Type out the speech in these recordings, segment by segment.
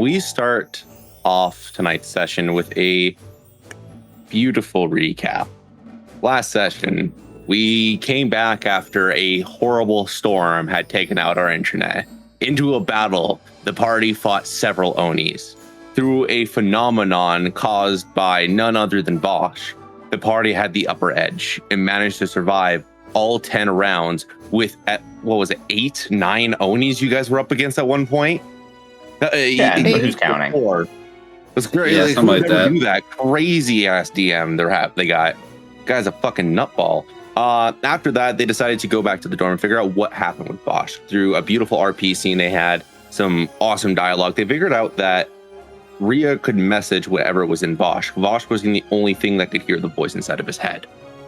we start off tonight's session with a beautiful recap. Last session, we came back after a horrible storm had taken out our internet. Into a battle, the party fought several Onis. Through a phenomenon caused by none other than Voshk, the party had the upper edge and managed to survive all 10 rounds with, what was it, 8, 9 Onis you guys were up against at one point? Yeah, but who's counting? 4. It's great. Yeah, Like, something like that. Do that crazy ass DM they got. Guy's a fucking nutball. After that, they decided to go back to the dorm and figure out what happened with Voshk. Through a beautiful RP scene, they had some awesome dialogue. They figured out that Rhia could message whatever was in Voshk. Voshk was the only thing that could hear the voice inside of his head.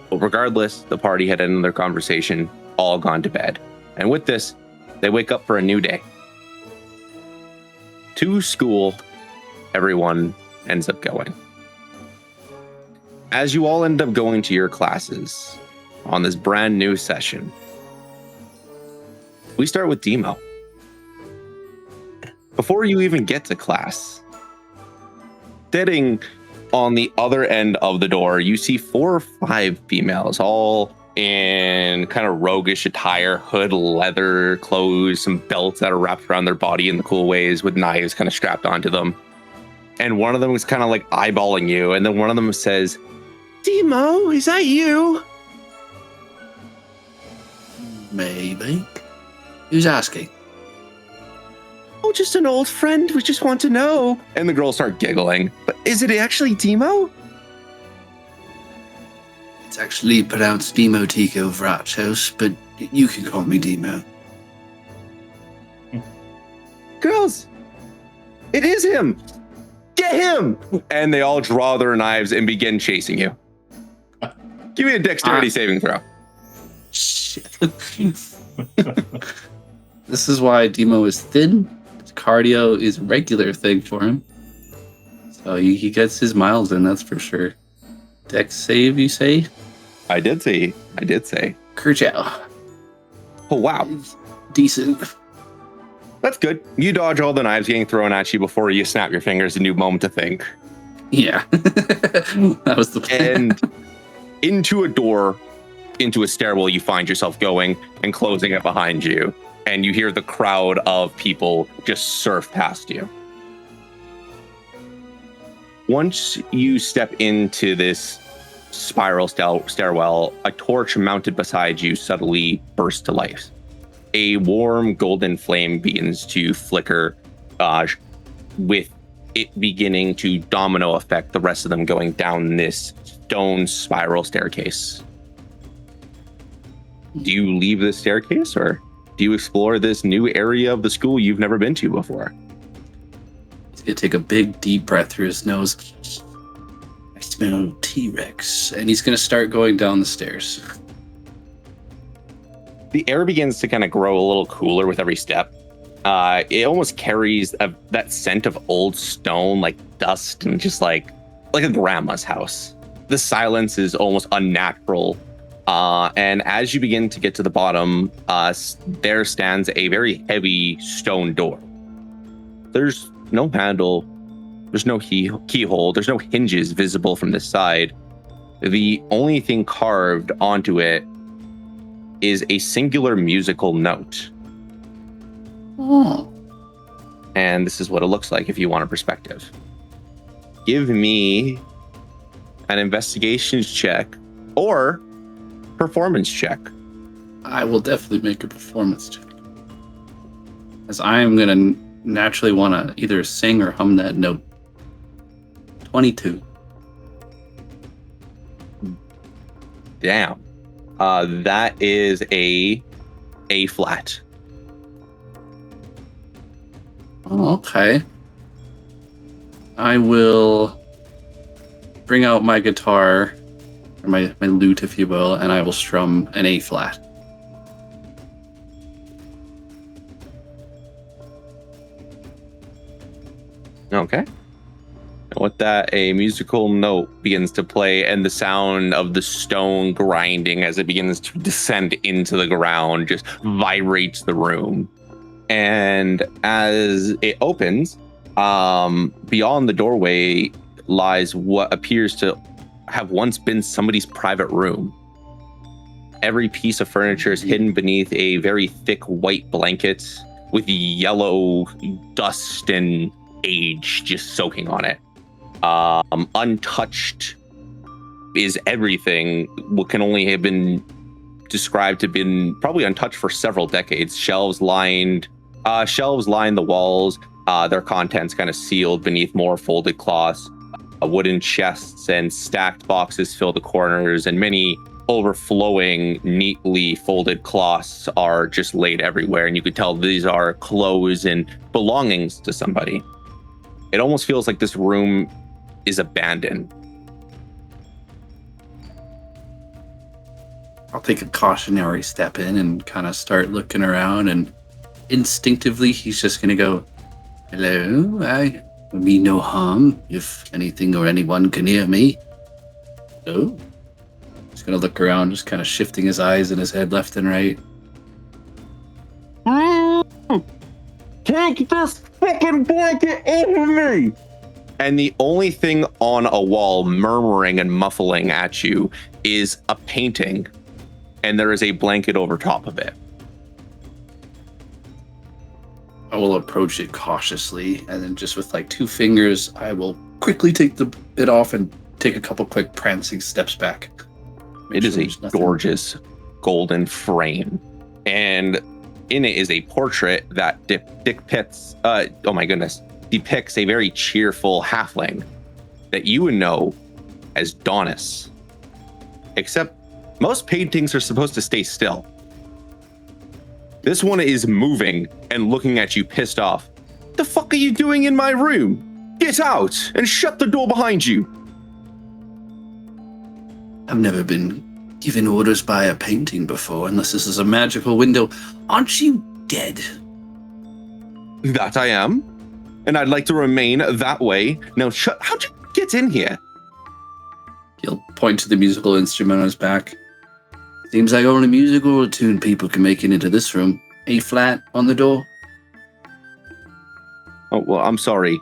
But regardless, the party had ended their conversation, all gone to bed. And with this, they wake up for a new day. To school, everyone ends up going. As you all end up going to your classes on this brand new session, we start with Dimo. Before you even get to class, sitting on the other end of the door, you see 4 or 5 females, all in kind of roguish attire, hood, leather clothes, some belts that are wrapped around their body in the cool ways with knives kind of strapped onto them. And one of them is kind of like eyeballing you, and then one of them says, "Dimo, is that you?" Maybe. Who's asking? "Oh, just an old friend. We just want to know." And the girls start giggling. "But is it actually Dimo?" It's actually pronounced Dimo Tico Vrachos, but you can call me Dimo. "Girls, it is him. Get him!" And they all draw their knives and begin chasing you. Give me a dexterity saving throw. Shit. This is why Dimo is thin. His cardio is a regular thing for him. So he gets his miles in, that's for sure. Dex save, you say? I did say. Kerchow. Oh, wow. Decent. That's good. You dodge all the knives getting thrown at you before you snap your fingers, a new moment to think. Yeah. That was the plan. And into a door, into a stairwell, you find yourself going and closing it behind you. And you hear the crowd of people just surf past you. Once you step into this spiral stairwell, a torch mounted beside you suddenly bursts to life. A warm golden flame begins to flicker, with it beginning to domino affect the rest of them going down this stone spiral staircase. Do you leave this staircase, or do you explore this new area of the school you've never been to before? He's gonna take a big deep breath through his nose. I smell T-Rex. And he's gonna start going down the stairs. The air begins to kind of grow a little cooler with every step. It almost carries that scent of old stone, like dust, and just like a grandma's house. The silence is almost unnatural. And as you begin to get to the bottom, there stands a very heavy stone door. There's no handle, there's no keyhole, there's no hinges visible from this side. The only thing carved onto it is a singular musical note. Oh. And this is what it looks like if you want a perspective. Give me an investigations check or performance check. I will definitely make a performance check. As I am going to naturally want to either sing or hum that note. 22. Damn. That is a flat. Oh, okay. I will bring out my guitar, or my lute, if you will, and I will strum an A flat. Okay. And with that, a musical note begins to play, and the sound of the stone grinding as it begins to descend into the ground just vibrates the room. And as it opens, Beyond the doorway lies what appears to have once been somebody's private room. Every piece of furniture is hidden beneath a very thick white blanket with yellow dust and age just soaking on it. Untouched is everything. What can only have been described to have been probably untouched for several decades. Shelves line the walls. Their contents kind of sealed beneath more folded cloths. Wooden chests and stacked boxes fill the corners, and many overflowing, neatly folded cloths are just laid everywhere. And you could tell these are clothes and belongings to somebody. It almost feels like this room is abandoned. I'll take a cautionary step in and kind of start looking around, and instinctively he's just going to go, "Hello, I mean no harm if anything or anyone can hear me." Oh. He's going to look around, just kind of shifting his eyes and his head left and right. Take this fucking blanket over me! And the only thing on a wall murmuring and muffling at you is a painting, and there is a blanket over top of it. I will approach it cautiously, and then just with like 2 fingers, I will quickly take it off and take a couple quick prancing steps back. It is a gorgeous golden frame, and in it is a portrait that depicts a very cheerful halfling that you would know as Donis. Except most paintings are supposed to stay still. This one is moving and looking at you pissed off. The fuck are you doing in my room? Get out and shut the door behind you. I've never been given orders by a painting before, unless this is a magical window. Aren't you dead? That I am. And I'd like to remain that way. Now, how'd you get in here? He'll point to the musical instrument on his back. Seems like only musical tune people can make it into this room. A flat on the door. Oh, well, I'm sorry.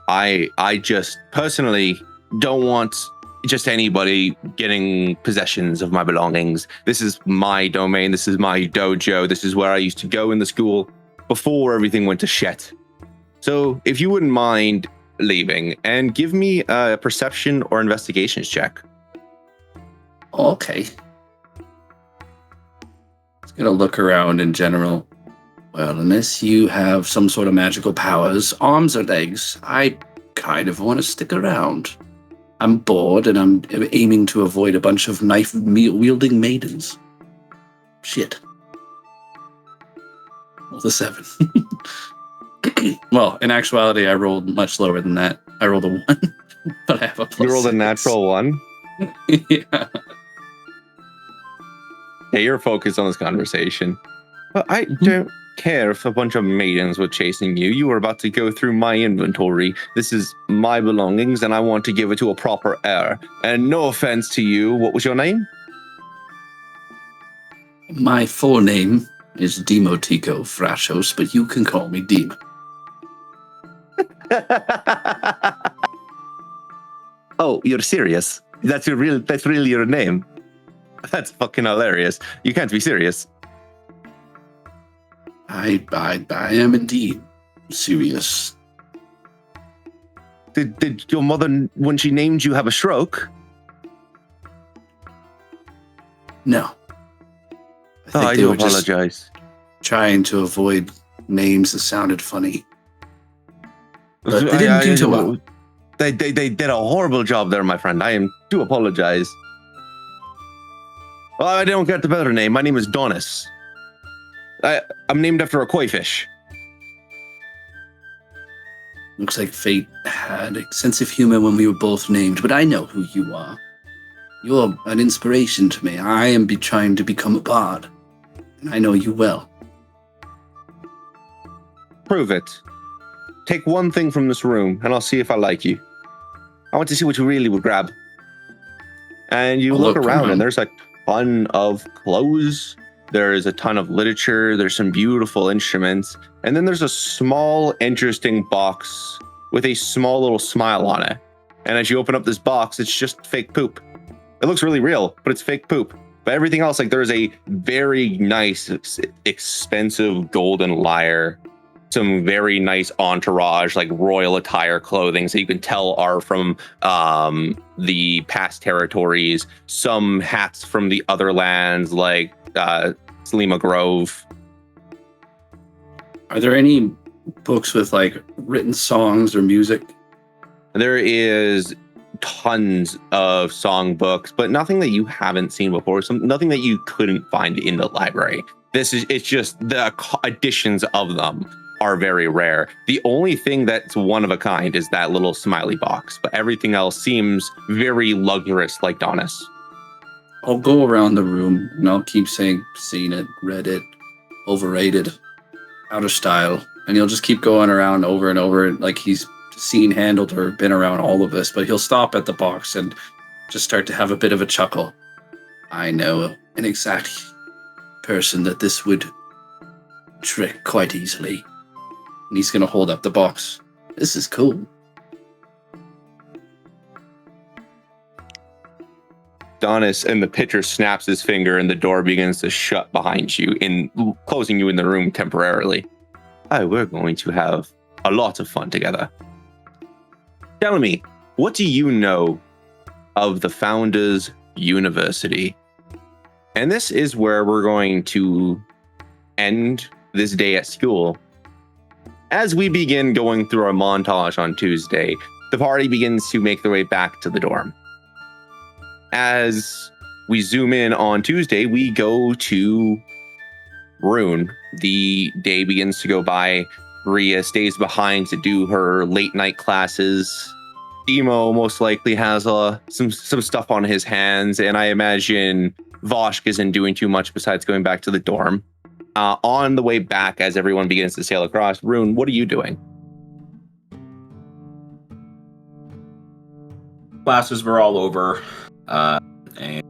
I just personally don't want just anybody getting possessions of my belongings. This is my domain. This is my dojo. This is where I used to go in the school before everything went to shit. So if you wouldn't mind leaving, and give me a perception or investigations check. Okay. Just gonna look around in general. Well, unless you have some sort of magical powers, arms or legs, I kind of want to stick around. I'm bored, and I'm aiming to avoid a bunch of knife-wielding maidens. Shit. Well, the 7. Well, in actuality, I rolled much lower than that. I rolled a 1, but I have a plus. You rolled 6. a natural 1? Yeah. Hey, you're focused on this conversation. But I don't care if a bunch of maidens were chasing you. You were about to go through my inventory. This is my belongings, and I want to give it to a proper heir. And no offense to you, what was your name? My full name is Dimo Tico Frashos, but you can call me Dimo. Oh, you're serious? That's really your name? That's fucking hilarious. You can't be serious. I am indeed serious. Did your mother, when she named you, have a stroke? No. I do apologize. Trying to avoid names that sounded funny. But they didn't do too well. They did a horrible job there, my friend. I do apologize. Well, I don't get the better name. My name is Donis. I'm named after a koi fish. Looks like fate had a sense of humor when we were both named, but I know who you are. You're an inspiration to me. I am trying to become a bard, and I know you well. Prove it. Take one thing from this room, and I'll see if I like you. I want to see what you really would grab. And you look around, and there's a ton of clothes. There's a ton of literature. There's some beautiful instruments. And then there's a small, interesting box with a small little smile on it. And as you open up this box, it's just fake poop. It looks really real, but it's fake poop. But everything else, like there's a very nice, expensive golden lyre, some very nice entourage, like royal attire clothing, so you can tell are from the past territories. Some hats from the other lands, like Selima Grove. Are there any books with like written songs or music? There is tons of song books, but nothing that you haven't seen before. Nothing that you couldn't find in the library. It's just the editions of them are very rare. The only thing that's one of a kind is that little smiley box, but everything else seems very luxurious, like Donis. I'll go around the room and I'll keep saying, seen it, read it, overrated, out of style. And he'll just keep going around over and over like he's seen, handled, or been around all of this. But he'll stop at the box and just start to have a bit of a chuckle. I know an exact person that this would trick quite easily. And he's going to hold up the box. This is cool. Donis and the pitcher snaps his finger and the door begins to shut behind you, closing you in the room temporarily. We're going to have a lot of fun together. Tell me, what do you know of the Founders University? And this is where we're going to end this day at school. As we begin going through our montage on Tuesday, the party begins to make their way back to the dorm. As we zoom in on Tuesday, we go to Ruun. The day begins to go by. Rhia stays behind to do her late night classes. Dimo most likely has some stuff on his hands, and I imagine Voshk isn't doing too much besides going back to the dorm. On the way back, as everyone begins to sail across, Ruun, what are you doing? Classes were all over, and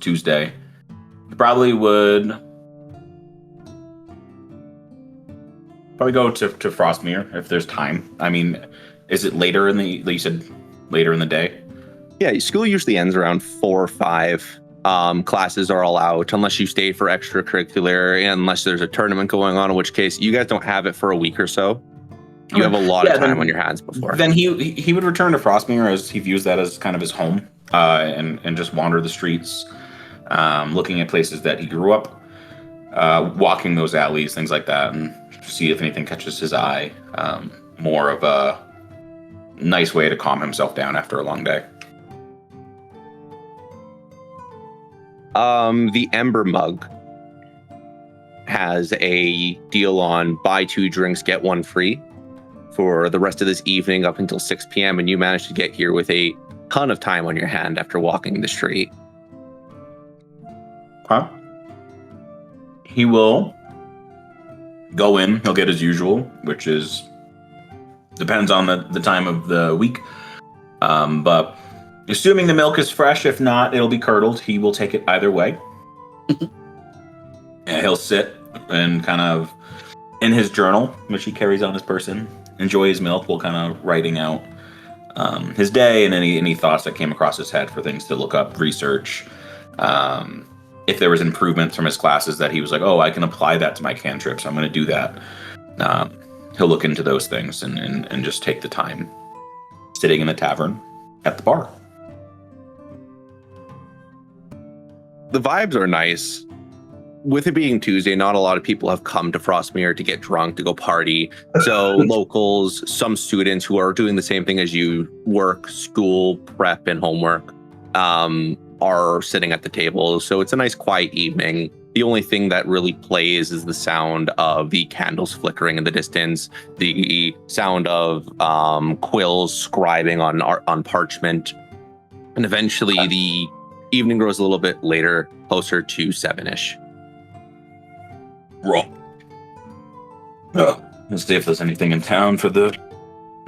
Tuesday, he probably would go to Frostmere if there's time. I mean, is it later you said later in the day? Yeah, school usually ends around 4 or 5. Classes are all out unless you stay for extracurricular, and unless there's a tournament going on, in which case you guys don't have it for a week or so. You have a lot of time on your hands before. Then he would return to Frostmere, as he views that as kind of his home, and just wander the streets, looking at places that he grew up, walking those alleys, things like that, and see if anything catches his eye. More of a nice way to calm himself down after a long day. The Ember Mug has a deal on buy 2 drinks, get 1 free for the rest of this evening up until 6 p.m. And you managed to get here with a ton of time on your hand after walking the street. Huh? He will go in. He'll get his usual, which is depends on the time of the week. But assuming the milk is fresh, if not, it'll be curdled. He will take it either way. Yeah, he'll sit and kind of in his journal, which he carries on his person, enjoy his milk while kind of writing out his day and any thoughts that came across his head for things to look up, research. If there was improvements from his classes that he was like, oh, I can apply that to my cantrips, I'm going to do that. He'll look into those things and just take the time sitting in the tavern at the bar. The vibes are nice. With it being Tuesday, not a lot of people have come to Frostmere to get drunk, to go party. So locals, some students who are doing the same thing as you, work, school, prep, and homework, are sitting at the table. So it's a nice quiet evening. The only thing that really plays is the sound of the candles flickering in the distance, the sound of quills scribing on parchment. And eventually the evening grows a little bit later, closer to 7-ish. Roll. Let's see if there's anything in town for the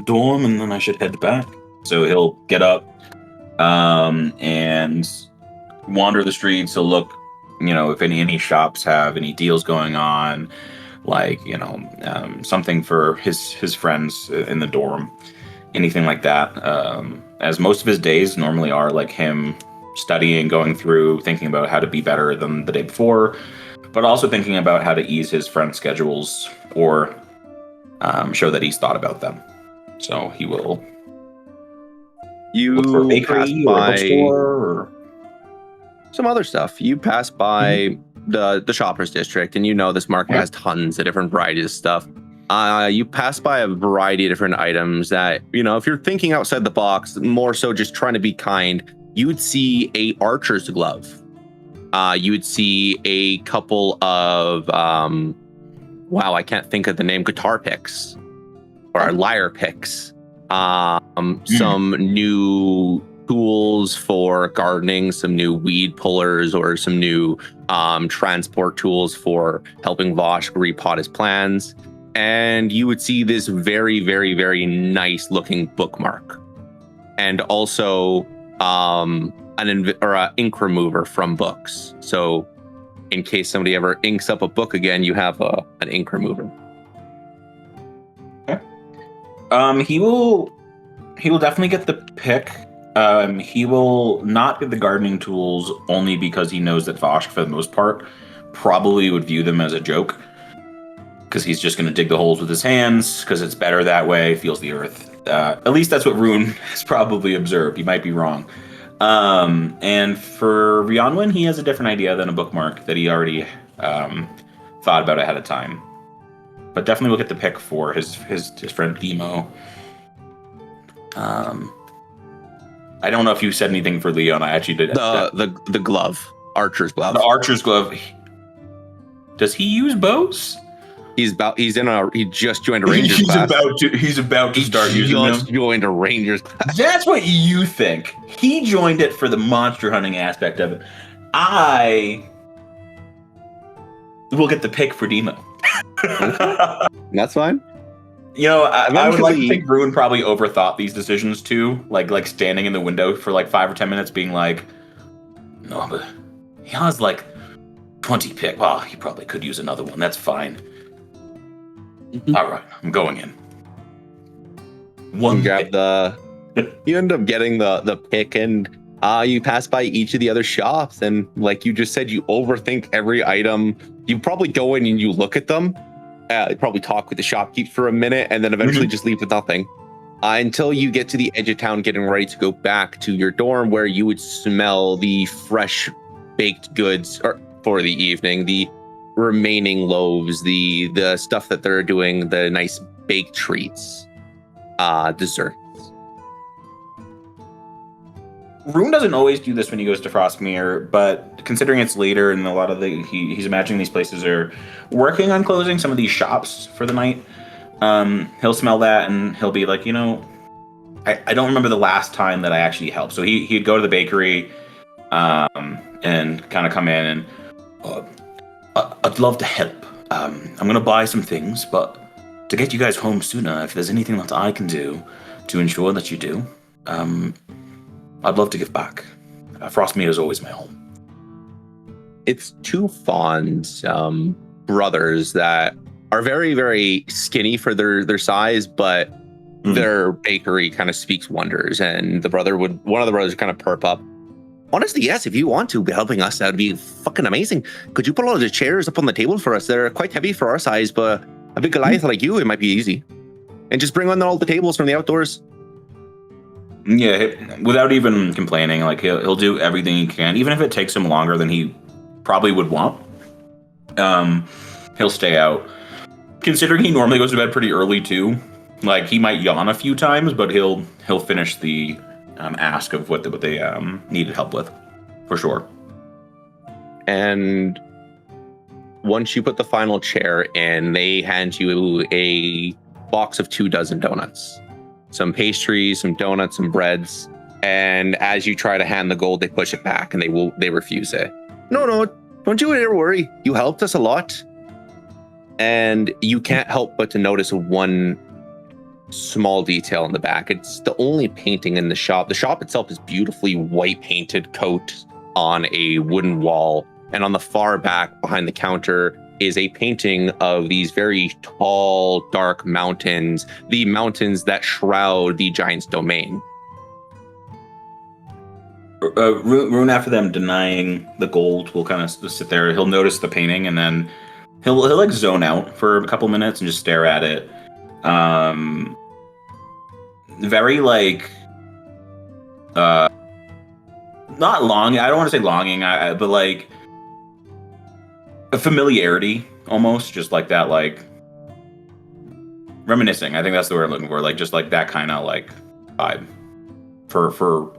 dorm, and then I should head back. So he'll get up and wander the streets. He'll look, if any shops have any deals going on. like something for his friends in the dorm, anything like that. As most of his days normally are like him studying, going through, thinking about how to be better than the day before, but also thinking about how to ease his friends' schedules or show that he's thought about them. So he will look for a bakery or a bookstore or some other stuff. You pass by the shoppers district, and this market has tons of different varieties of stuff. You pass by a variety of different items that, if you're thinking outside the box, more so just trying to be kind, you would see a archer's glove. You would see a couple of, I can't think of the name, guitar picks or lyre picks. Some new tools for gardening, some new weed pullers, or some new transport tools for helping Voshk repot his plans. And you would see this very, very, very nice looking bookmark, and also an ink remover from books. So in case somebody ever inks up a book again, you have an ink remover. Okay. He will definitely get the pick. He will not get the gardening tools only because he knows that Voshk, for the most part, probably would view them as a joke. Because he's just going to dig the holes with his hands, because it's better that way, feels the earth. At least that's what Ruun has probably observed. He might be wrong. And for Rhianwen, he has a different idea than a bookmark that he already thought about ahead of time. But definitely we'll get the pick for his friend Dimo. I don't know if you said anything for Leon. I actually did. The glove, archer's glove. The archer's glove. Does he use bows? He just joined a Rangers class. He's about to start using them. He just joined a Rangers class. That's what you think. He joined it for the monster hunting aspect of it. I will get the pick for Dimo. That's fine. I would like to think Ruun probably overthought these decisions too. Like standing in the window for like 5 or 10 minutes being like, no, but he has like 20 pick. Well, he probably could use another one. That's fine. All right, I'm going in. You end up getting the pick, and you pass by each of the other shops, and like you just said, you overthink every item. You probably go in and you look at them, probably talk with the shopkeep for a minute, and then eventually just leave with nothing. Until you get to the edge of town, getting ready to go back to your dorm, where you would smell the fresh baked goods for the evening, the remaining loaves, the stuff that they're doing, the nice baked treats, desserts. Ruun doesn't always do this when he goes to Frostmere, but considering it's later and a lot of he's imagining these places are working on closing some of these shops for the night, he'll smell that and he'll be like, I don't remember the last time that I actually helped. So he'd go to the bakery and kind of come in and I'd love to help. I'm going to buy some things, but to get you guys home sooner, if there's anything that I can do to ensure that you do, I'd love to give back. Frostmere is always my home. It's two fond brothers that are very, very skinny for their size, but their bakery kind of speaks wonders. And one of the brothers kind of perp up. Honestly, yes, if you want to be helping us, that would be fucking amazing. Could you put all the chairs up on the table for us? They're quite heavy for our size, but a big Goliath like you, it might be easy. And just bring on all the tables from the outdoors. Yeah, without even complaining, like he'll do everything he can, even if it takes him longer than he probably would want. He'll stay out. Considering he normally goes to bed pretty early too, like he might yawn a few times, but he'll finish the ask of what they needed help with, for sure. And once you put the final chair in, they hand you a box of 24 donuts, some pastries, some donuts, some breads. And as you try to hand the gold, they push it back and they refuse it. No, don't you ever worry. You helped us a lot. And you can't help but to notice one small detail in the back. It's the only painting in the shop. The shop itself is beautifully white painted coat on a wooden wall. And on the far back behind the counter is a painting of these very tall, dark mountains, the mountains that shroud the giant's domain. Ruun, after them denying the gold, will kind of sit there. He'll notice the painting, and then he'll like zone out for a couple minutes and just stare at it. Very like, not longing. I don't want to say longing, but like a familiarity, almost, just like that, like reminiscing. I think that's the word I'm looking for. Like just like that kind of like vibe. For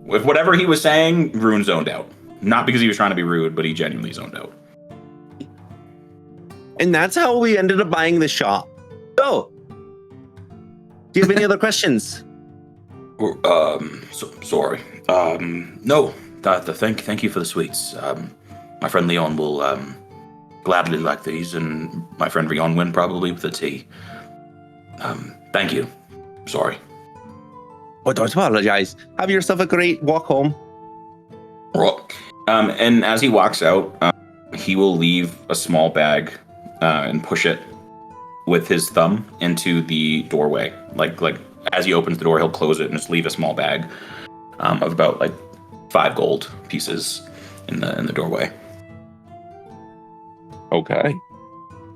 with whatever he was saying, Ruun zoned out. Not because he was trying to be rude, but he genuinely zoned out. And that's how we ended up buying the shop. So, do you have any other questions? Sorry. No. Thank you for the sweets. My friend Leon will gladly like these, and my friend Rionwin probably with the tea. Thank you. Sorry. Oh, don't apologize. Have yourself a great walk home. And as he walks out, he will leave a small bag and push it with his thumb into the doorway. Like as he opens the door, he'll close it and just leave a small bag of about like 5 gold pieces in the doorway. Okay.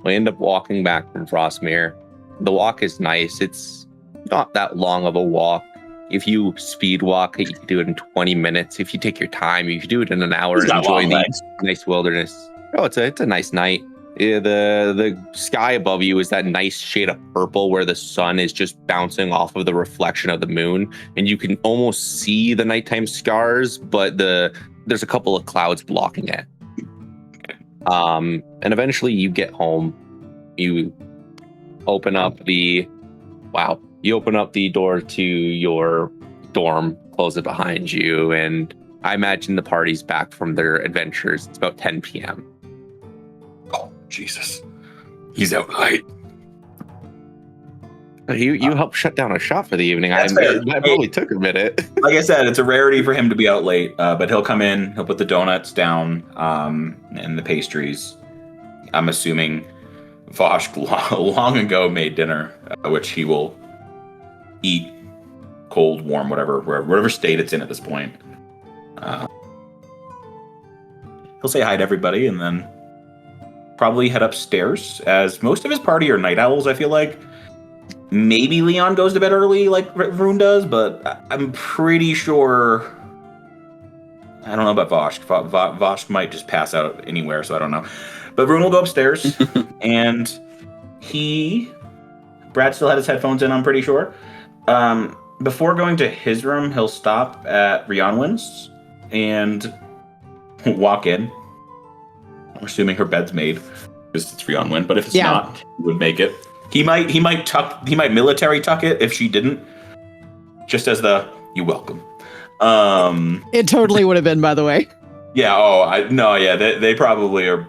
We end up walking back from Frostmere. The walk is nice. It's not that long of a walk. If you speed walk it, you can do it in 20 minutes. If you take your time, you can do it in an hour and enjoy the nice wilderness. Oh, it's a nice night. Yeah, the sky above you is that nice shade of purple where the sun is just bouncing off of the reflection of the moon, and you can almost see the nighttime stars, but there's a couple of clouds blocking it. And eventually you get home. You open up the door to your dorm, close it behind you, and I imagine the party's back from their adventures. It's about 10 p.m. Oh, Jesus. He's out late. You helped shut down a shop for the evening. That probably took a minute. Like I said, it's a rarity for him to be out late, but he'll come in, he'll put the donuts down and the pastries. I'm assuming Voshk long ago made dinner, which he will eat cold, warm, whatever state it's in at this point. He'll say hi to everybody and then probably head upstairs, as most of his party are night owls, I feel like. Maybe Leon goes to bed early like Ruun does, but I'm pretty sure... I don't know about Voshk. Voshk might just pass out anywhere, so I don't know. But Ruun will go upstairs, and Brad still had his headphones in, I'm pretty sure. Before going to his room, he'll stop at Rionwin's and walk in. I'm assuming her bed's made because it's Rionwin, but if it's not, he would make it. He might military tuck it if she didn't, just as you welcome. It totally would have been, by the way. Yeah. They probably are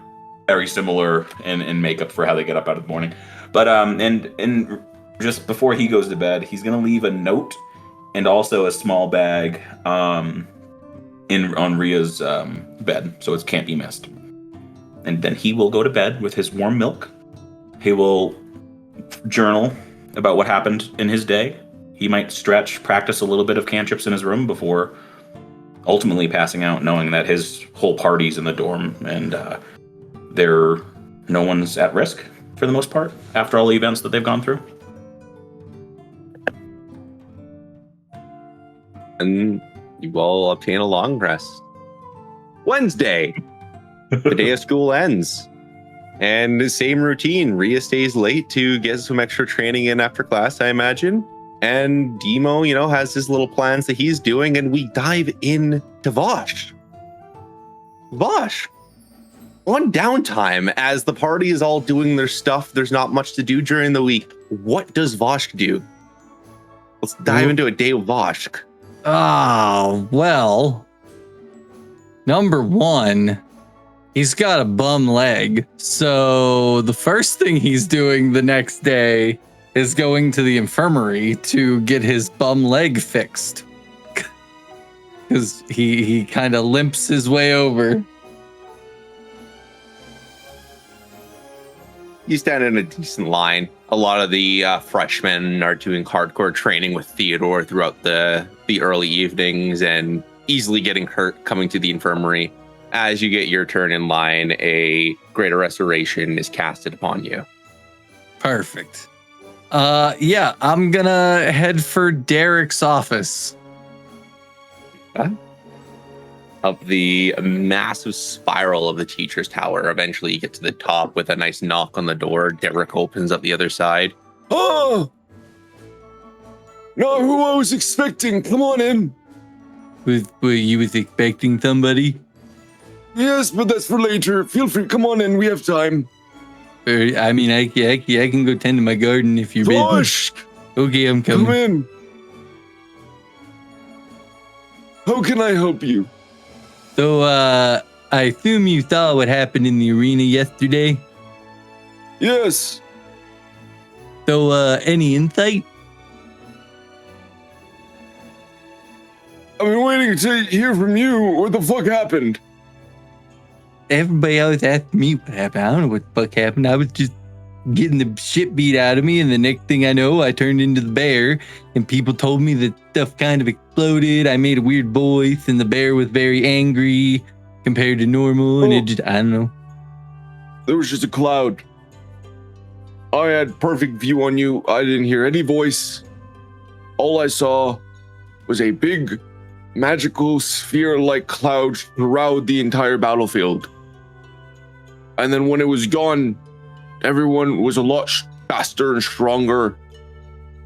very similar in makeup for how they get up out of the morning. But and just before he goes to bed, he's gonna leave a note and also a small bag on Rhia's bed, so it can't be missed. And then he will go to bed with his warm milk. He will journal about what happened in his day. He might practice a little bit of cantrips in his room before ultimately passing out, knowing that his whole party's in the dorm and no one's at risk for the most part after all the events that they've gone through. And you will obtain a long rest. Wednesday, the day of school ends. And the same routine. Rhia stays late to get some extra training in after class, I imagine. And Dimo, has his little plans that he's doing, and we dive in to Voshk. Voshk, on downtime, as the party is all doing their stuff, there's not much to do during the week. What does Voshk do? Let's dive into a day of Voshk. Oh, well, number one, he's got a bum leg. So the first thing he's doing the next day is going to the infirmary to get his bum leg fixed. Because he kind of limps his way over. You stand in a decent line. A lot of the freshmen are doing hardcore training with Theodore throughout the early evenings and easily getting hurt coming to the infirmary. As you get your turn in line, a greater restoration is casted upon you. Perfect. Yeah, I'm gonna head for Derek's office. Up the massive spiral of the teacher's tower. Eventually you get to the top with a nice knock on the door. Derek opens up the other side. Oh! Not who I was expecting. Come on in. Were you was expecting somebody? Yes, but that's for later. Feel free. Come on in. We have time. I mean, I can go tend to my garden if you're busy. Voshk! Okay, I'm Come coming. in. How can I help you? So, I assume you saw what happened in the arena yesterday. Yes. So, any insight? I've been waiting to hear from you. What the fuck happened? Everybody always asks me what happened. I don't know what the fuck happened. I was just getting the shit beat out of me, and the next thing I know, I turned into the bear, and people told me that stuff kind of exploded. I made a weird voice, and the bear was very angry compared to normal, and it just, I don't know. There was just a cloud. I had perfect view on you. I didn't hear any voice. All I saw was a big magical sphere-like cloud throughout the entire battlefield. And then when it was gone, everyone was a lot faster and stronger.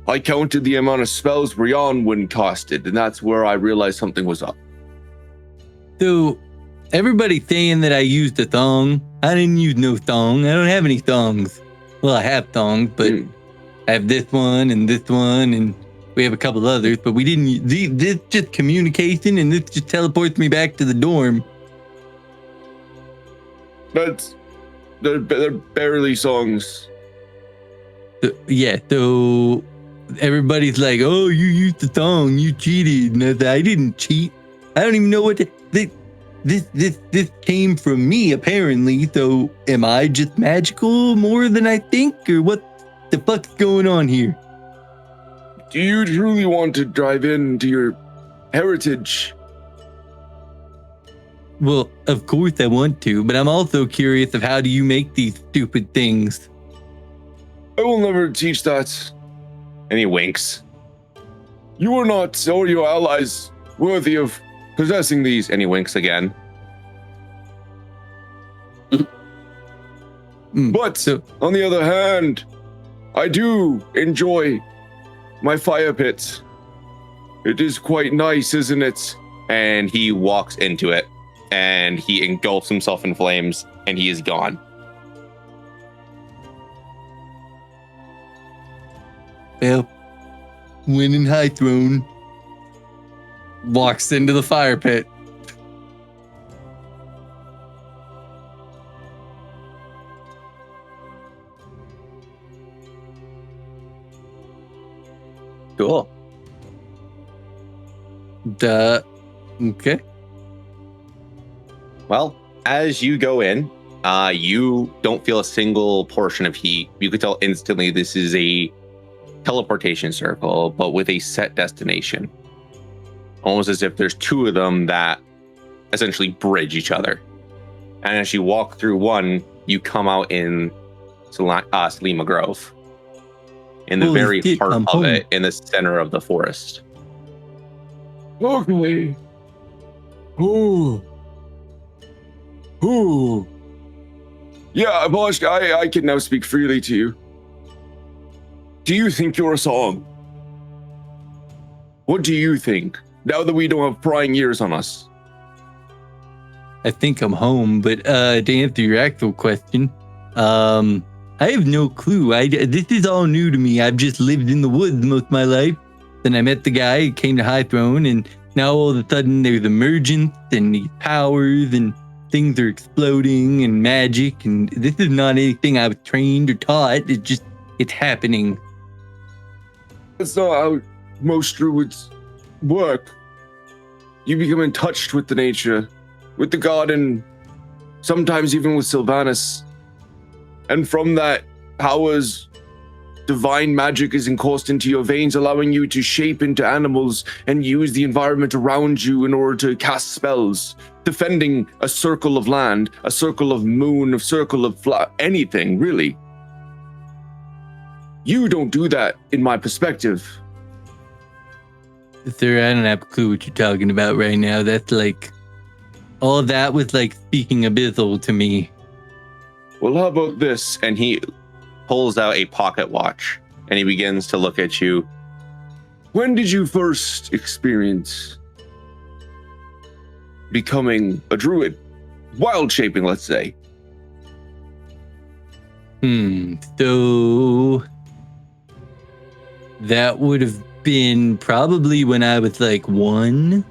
I counted the amount of spells Rhia wouldn't casted, and that's where I realized something was up. So, everybody's saying that I used a thong. I didn't use no thong. I don't have any thongs. Well, I have thongs, but I have this one, and we have a couple others, but we didn't. This just communication, and this just teleports me back to the dorm. They're barely songs. So everybody's like, "Oh, you used the thong, you cheated." And I didn't cheat. I don't even know what this came from me apparently. So am I just magical more than I think, or what the fuck's going on here? Do you truly want to dive into your heritage? Well, of course I want to, but I'm also curious of how do you make these stupid things? I will never teach that. And he winks. You are not, or your allies, worthy of possessing these. And he winks again. But, on the other hand, I do enjoy my fire pit. It is quite nice, isn't it? And he walks into it, and he engulfs himself in flames, and he is gone. Well, winning high throne. Walks into the fire pit. Cool. Okay. Well, as you go in, you don't feel a single portion of heat. You could tell instantly this is a teleportation circle, but with a set destination. Almost as if there's two of them that essentially bridge each other. And as you walk through one, you come out in Selima Grove. In the very heart of it, in the center of the forest. Okay. Ooh. Yeah, Voshk, I can now speak freely to you. Do you think you're a song? What do you think, now that we don't have prying ears on us? I think I'm home, but to answer your actual question, I have no clue. This is all new to me. I've just lived in the woods most of my life. Then I met the guy, came to High Throne, and now all of a sudden there's emergence and these powers and things are exploding and magic. And this is not anything I was trained or taught. It's happening. That's not how most druids work. You become in touch with the nature, with the garden, sometimes even with Sylvanas. And from that, powers, divine magic is coursed into your veins, allowing you to shape into animals and use the environment around you in order to cast spells, defending a circle of land, a circle of moon, a circle of anything, really. You don't do that in my perspective. Sir, I don't have a clue what you're talking about right now. That's like, all that was like speaking abyssal to me. Well, how about this? And he pulls out a pocket watch and he begins to look at you. When did you first experience becoming a druid? Wild shaping, let's say. So that would have been probably when I was like 1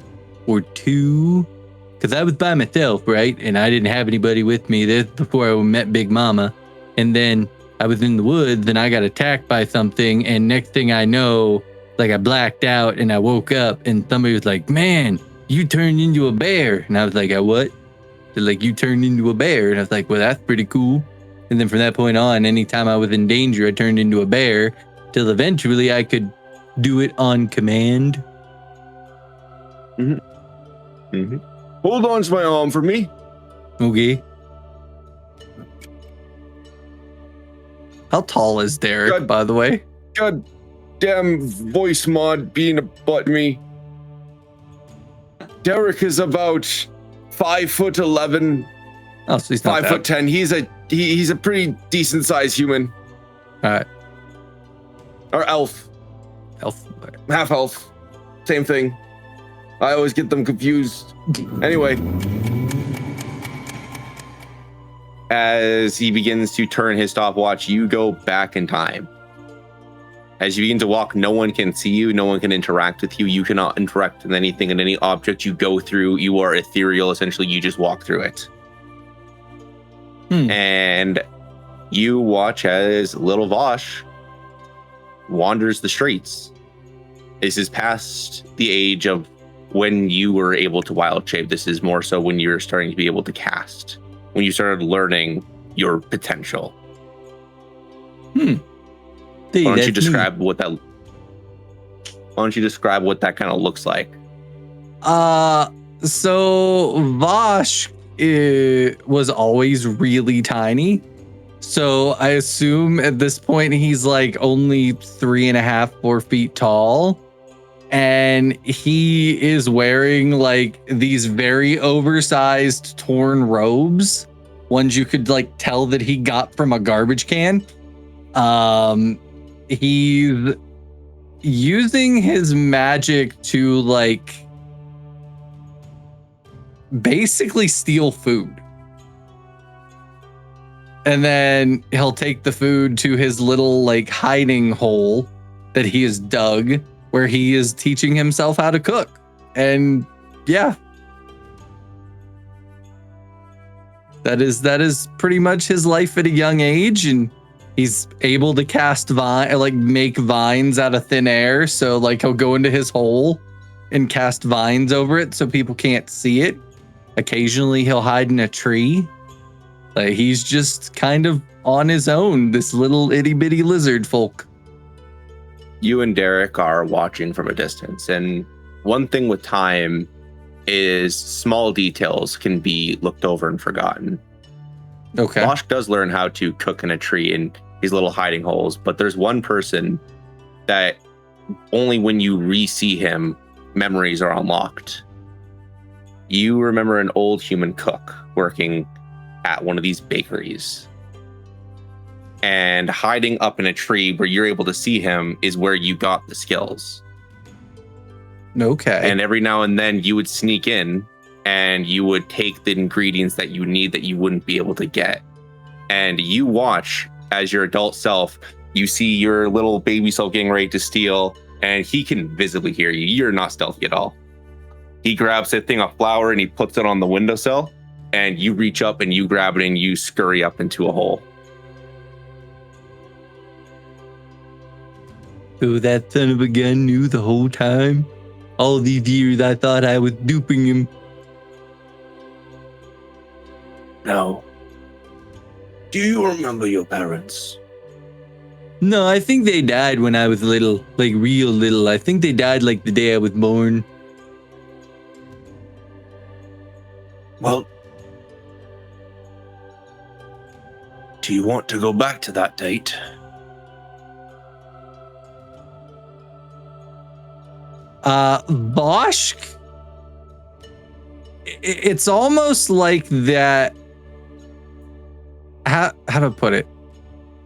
or 2, because I was by myself, right? And I didn't have anybody with me. That's before I met Big Mama. And then I was in the woods and I got attacked by something. And next thing I know, like I blacked out and I woke up and somebody was like, man, you turned into a bear. And I was like, what? They're like, you turned into a bear. And I was like, well, that's pretty cool. And then from that point on, anytime I was in danger, I turned into a bear till eventually I could do it on command. Hold on to my arm for me. Okay. How tall is Derek, God. by the way? God damn voice mod being a butt me. Derek is about 5'11", Oh, so he's not 5'10". He's a pretty decent sized human. All right. Or elf. Elf. Half elf. Same thing. I always get them confused. Anyway. As he begins to turn his stopwatch, you go back in time. As you begin to walk, no one can see you, no one can interact with you. You cannot interact with anything and any object you go through. You are ethereal, essentially. You just walk through it. And you watch as little Voshk wanders the streets. This is past the age of when you were able to wild shape. This is more so when you're starting to be able to cast, when you started learning your potential. Hey, Why don't that's you me. describe what that? Why don't you describe what that kind of looks like? So Voshk was always really tiny. So I assume at this point he's like only 3.5, 4 feet tall. And he is wearing like these very oversized torn robes. Ones you could like tell that he got from a garbage can. He's using his magic to like basically steal food. And then he'll take the food to his little like hiding hole that he has dug where he is teaching himself how to cook. And yeah. That is pretty much his life at a young age, and he's able to cast make vines out of thin air. So like he'll go into his hole and cast vines over it so people can't see it. Occasionally he'll hide in a tree. Like he's just kind of on his own, this little itty bitty lizard folk. You and Derek are watching from a distance, and one thing with time is small details can be looked over and forgotten. Okay. Voshk does learn how to cook in a tree in these little hiding holes, but there's one person that only when you re-see him, memories are unlocked. You remember an old human cook working at one of these bakeries. And hiding up in a tree where you're able to see him is where you got the skills. Okay. And every now and then you would sneak in and you would take the ingredients that you need that you wouldn't be able to get. And you watch as your adult self, you see your little baby self getting ready to steal, and he can visibly hear you. You're not stealthy at all. He grabs a thing of flour and he puts it on the windowsill, and you reach up and you grab it and you scurry up into a hole. So that son of a gun knew the whole time? All these years I thought I was duping him. Now, do you remember your parents? No, I think they died when I was little, like real little. I think they died like the day I was born. Well, do you want to go back to that date? Voshk? It's almost like that. How to put it?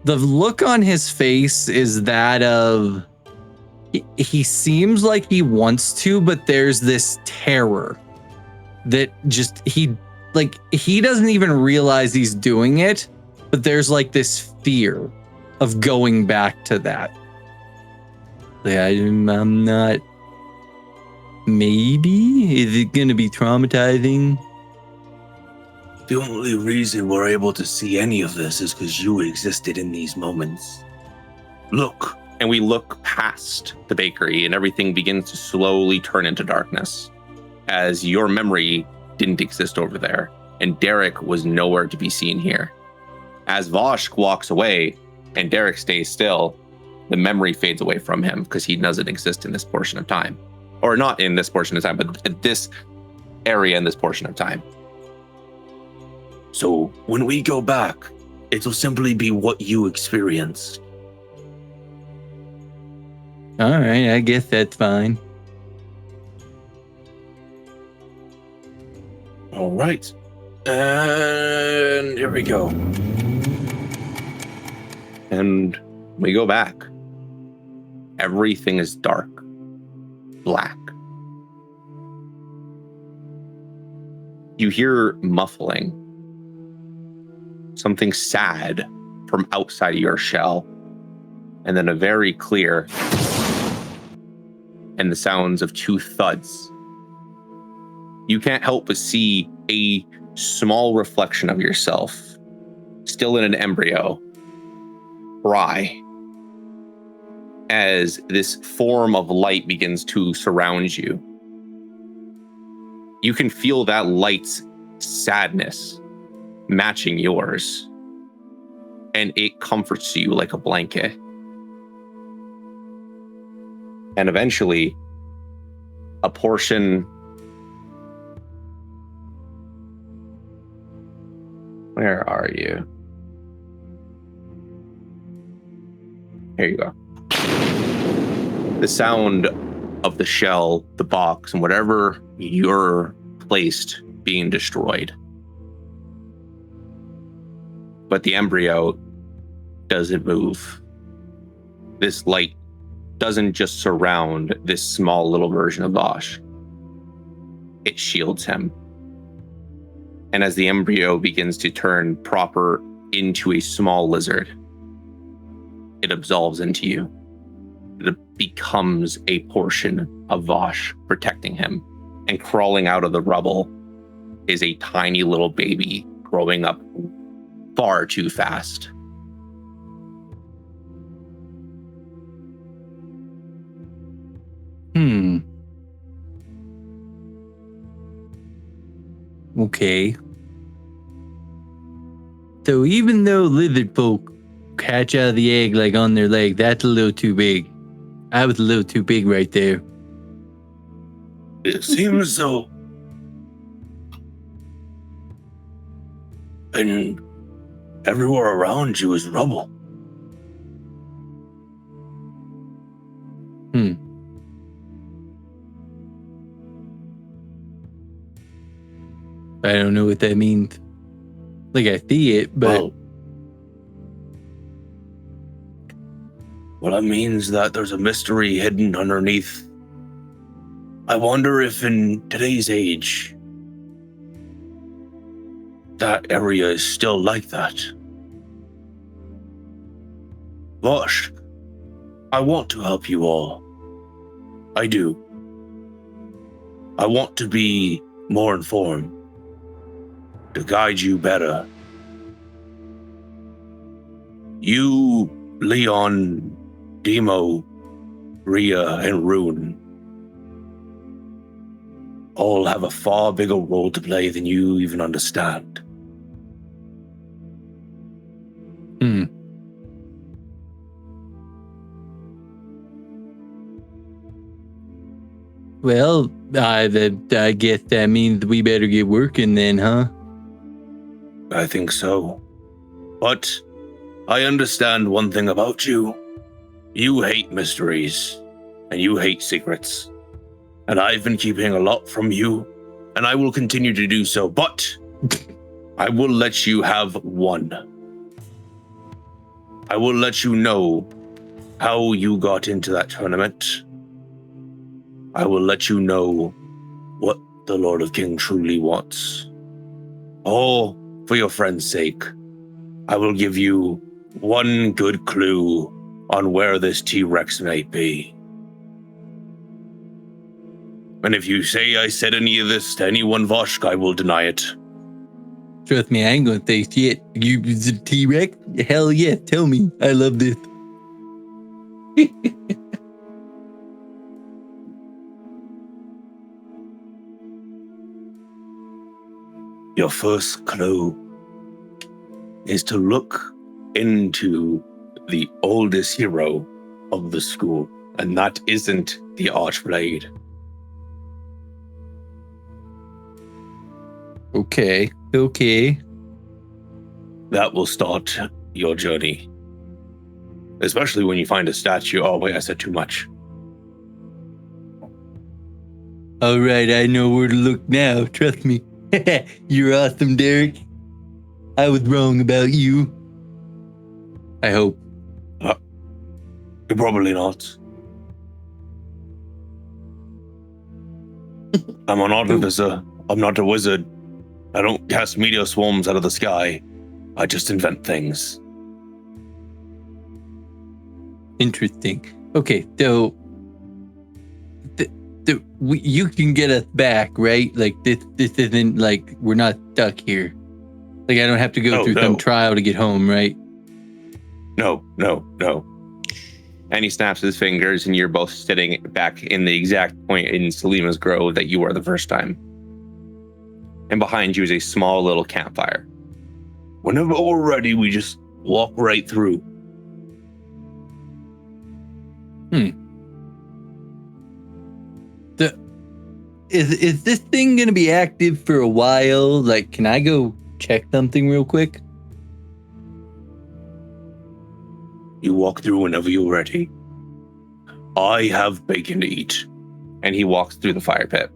The look on his face is that of he seems like he wants to, but there's this terror that just he doesn't even realize he's doing it, but there's like this fear of going back to that. Like, I'm not. Maybe? Is it going to be traumatizing? The only reason we're able to see any of this is because you existed in these moments. Look. And we look past the bakery and everything begins to slowly turn into darkness as your memory didn't exist over there and Derek was nowhere to be seen here. As Voshk walks away and Derek stays still, the memory fades away from him because he doesn't exist in this portion of time. Or not in this portion of time, but at this area in this portion of time. So when we go back, it'll simply be what you experienced. All right, I guess that's fine. All right. And here we go. And we go back. Everything is dark. Black. You hear muffling. Something sad from outside of your shell. And then a very clear and the sounds of two thuds. You can't help but see a small reflection of yourself, still in an embryo, cry, as this form of light begins to surround you. You can feel that light's sadness matching yours, and it comforts you like a blanket. And eventually, a portion... Where are you? Here you go. The sound of the shell, the box, and whatever you're placed being destroyed. But the embryo doesn't move. This light doesn't just surround this small little version of Voshk. It shields him. And as the embryo begins to turn proper into a small lizard, it absolves into you. It becomes a portion of Voshk protecting him. And crawling out of the rubble is a tiny little baby growing up far too fast. Okay. So even though lizard folk hatch out of the egg like on their leg, that's a little too big. I was a little too big right there. It seems so. And everywhere around you is rubble. I don't know what that means. Like, I see it, but... Well, that means that there's a mystery hidden underneath. I wonder if in today's age, that area is still like that. Voshk, I want to help you all. I do. I want to be more informed, to guide you better. You, Leon, Dimo, Rhia, and Ruun all have a far bigger role to play than you even understand. Well, I guess that means we better get working then, huh? I think so. But I understand one thing about you. You hate mysteries, and you hate secrets. And I've been keeping a lot from you, and I will continue to do so, but I will let you have one. I will let you know how you got into that tournament. I will let you know what the Lord of King truly wants. All for your friend's sake. I will give you one good clue on where this T-Rex may be. And if you say I said any of this to anyone, Voshk, I will deny it. Trust me, I ain't gonna say shit. You the T-Rex? Hell yeah, tell me. I love this. Your first clue is to look into the oldest hero of the school, and that isn't the Archblade. Okay. That will start your journey. Especially when you find a statue. Oh, wait, I said too much. All right, I know where to look now. Trust me. You're awesome, Derek. I was wrong about you. I hope. You're probably not. I'm an artificer. I'm not a wizard. I don't cast meteor swarms out of the sky. I just invent things. Interesting. Okay, so you can get us back, right? Like this isn't like we're not stuck here. Like I don't have to go through some trial to get home, right? No. And he snaps his fingers, and you're both sitting back in the exact point in Selima's grove that you were the first time. And behind you is a small little campfire. Whenever we're ready, we just walk right through. Is this thing gonna be active for a while? Like, can I go check something real quick? You walk through whenever you're ready. I have bacon to eat. And he walks through the fire pit.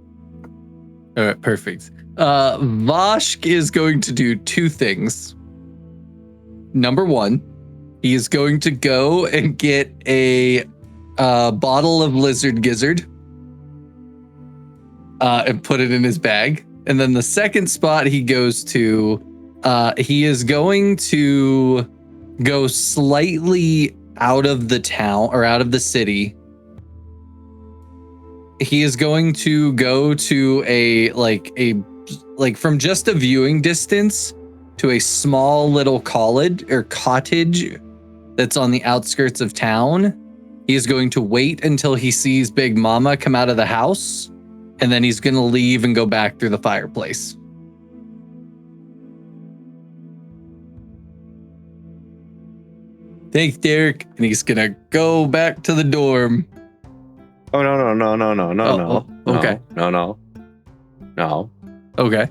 All right, perfect. Voshk is going to do two things. Number one, he is going to go and get a bottle of lizard gizzard and put it in his bag. And then the second spot he goes to, he is going to go slightly out of the town or out of the city. He is going to go to a from just a viewing distance to a small little college or cottage that's on the outskirts of town. He is going to wait until he sees Big Mama come out of the house, and then he's going to leave and go back through the fireplace. Thanks, Derek. And he's going to go back to the dorm. Oh, no. Okay. No. Okay.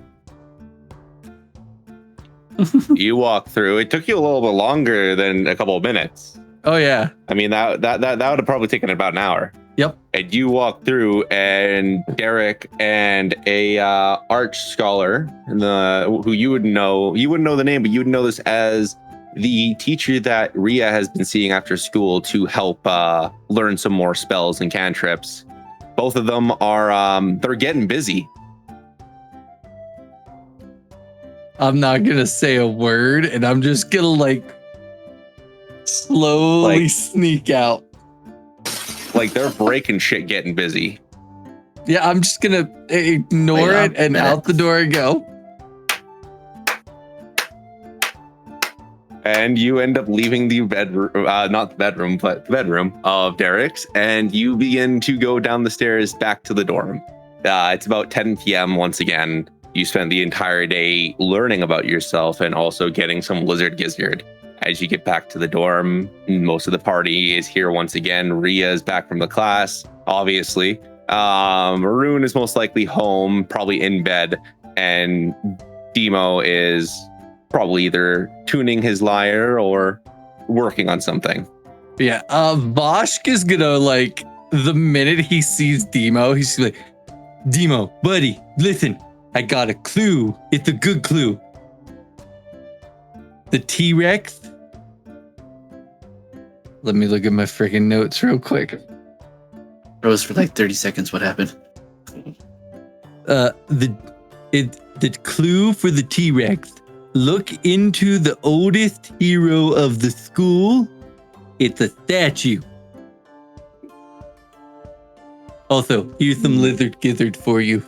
You walk through. It took you a little bit longer than a couple of minutes. Oh, yeah. I mean, that would have probably taken about an hour. Yep. And you walk through, and Derek and a arch scholar, who you wouldn't know the name, but you would know this as the teacher that Rhia has been seeing after school to help learn some more spells and cantrips. Both of them are they're getting busy. I'm not gonna say a word, and I'm just gonna slowly sneak out. Like they're breaking shit, getting busy. Yeah, I'm just gonna ignore it and out the door I go. And you end up leaving the bedroom, not the bedroom, but the bedroom of Derek's, and you begin to go down the stairs back to the dorm. It's about 10 p.m. once again. You spent the entire day learning about yourself and also getting some lizard gizzard. As you get back to the dorm, most of the party is here once again. Rhia is back from the class, obviously. Ruun is most likely home, probably in bed, and Dimo is probably either tuning his lyre or working on something. Yeah, Voshk is gonna, like, the minute he sees Dimo, he's like, Dimo, buddy, listen, I got a clue. It's a good clue. The T-Rex. Let me look at my freaking notes real quick. Froze for like 30 seconds. What happened? The clue for the T-Rex. Look into the oldest hero of the school. It's a statue. Also, here's some lizard gizzard for you.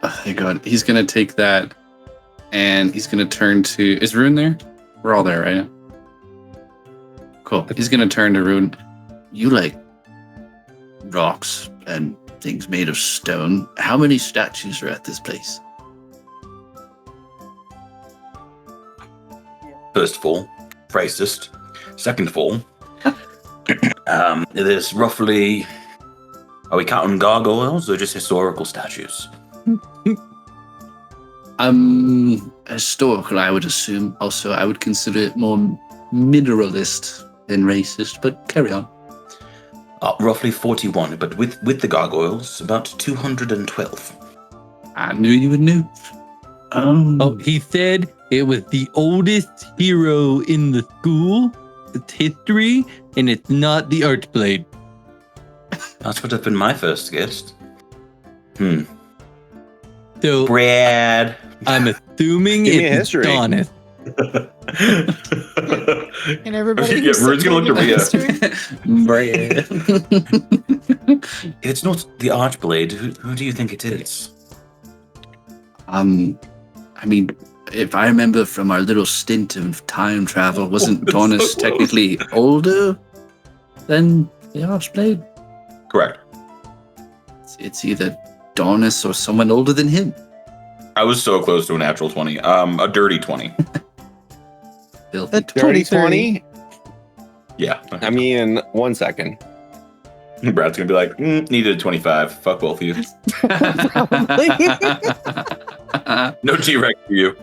Oh my god. He's going to take that and he's going to turn to... Is Ruun there? We're all there, right? Cool. He's going to turn to Ruun. You like rocks and things made of stone. How many statues are at this place? First of all, racist. Second of all, there's roughly... Are we counting gargoyles or just historical statues? Historical, I would assume. Also, I would consider it more mineralist than racist, but carry on. Roughly 41, but with the gargoyles, about 212. I knew you would know. Oh, he said it was the oldest hero in the school. It's history, and it's not the Archblade. That would have been my first guess. So, Brad. I'm assuming Give me a it's history. Doneth. And everybody Yeah, Ruun's gonna look at Rhia. It's not the Archblade. Who do you think it is? I mean, if I remember from our little stint of time travel, wasn't so Donis close. technically older than the Archblade? Correct. It's either Donis or someone older than him. I was so close to a natural 20. A dirty 20. Filthy. That's Dirty 23. 20? Yeah. I mean, 1 second. Brad's gonna be like, needed a 25. Fuck both of you. No T-Rex for you.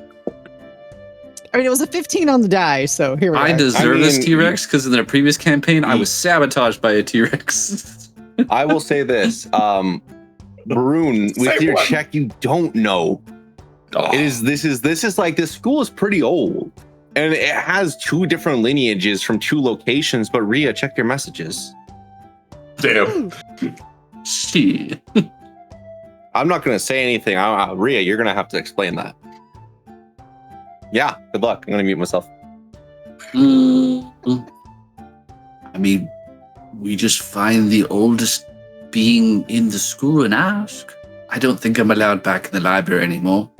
I mean, it was a 15 on the die, so here we I are. deserve this mean, T-Rex because in the previous campaign, I was sabotaged by a T-Rex. I will say this. Ruun, with Say your what? check, you don't know. Oh, This is like, this school is pretty old. And it has 2 different lineages from 2 locations, but Rhia, check your messages. damn. She. I'm not going to say anything. Rhia, you're going to have to explain that. Yeah, good luck. I'm going to mute myself. I mean, we just find the oldest being in the school and ask. I don't think I'm allowed back in the library anymore.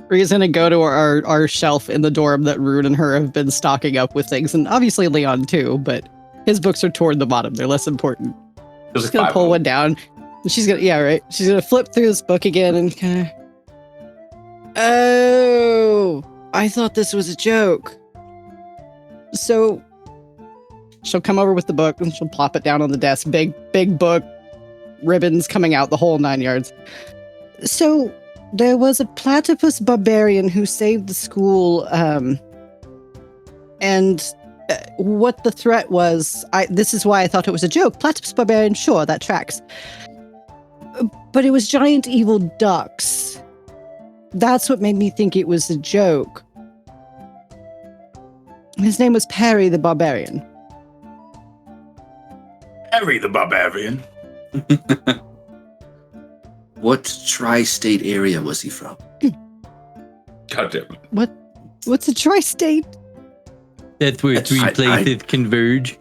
Rhea's gonna go to our shelf in the dorm that Ruun and her have been stocking up with things, and obviously Leon too, but his books are toward the bottom. They're less important. There's She's gonna pull one down. And she's gonna flip through this book again and kind of... Oh, I thought this was a joke. So she'll come over with the book and she'll plop it down on the desk. Big book, ribbons coming out, the whole 9 yards. So there was a platypus barbarian who saved the school, and what the threat was, this is why I thought it was a joke. Platypus barbarian, sure, that tracks. But it was giant evil ducks. That's what made me think it was a joke. His name was Perry the Barbarian. Harry the Barbarian. What tri-state area was he from? God damn it. What's a tri-state? That's where 3 I- places converge.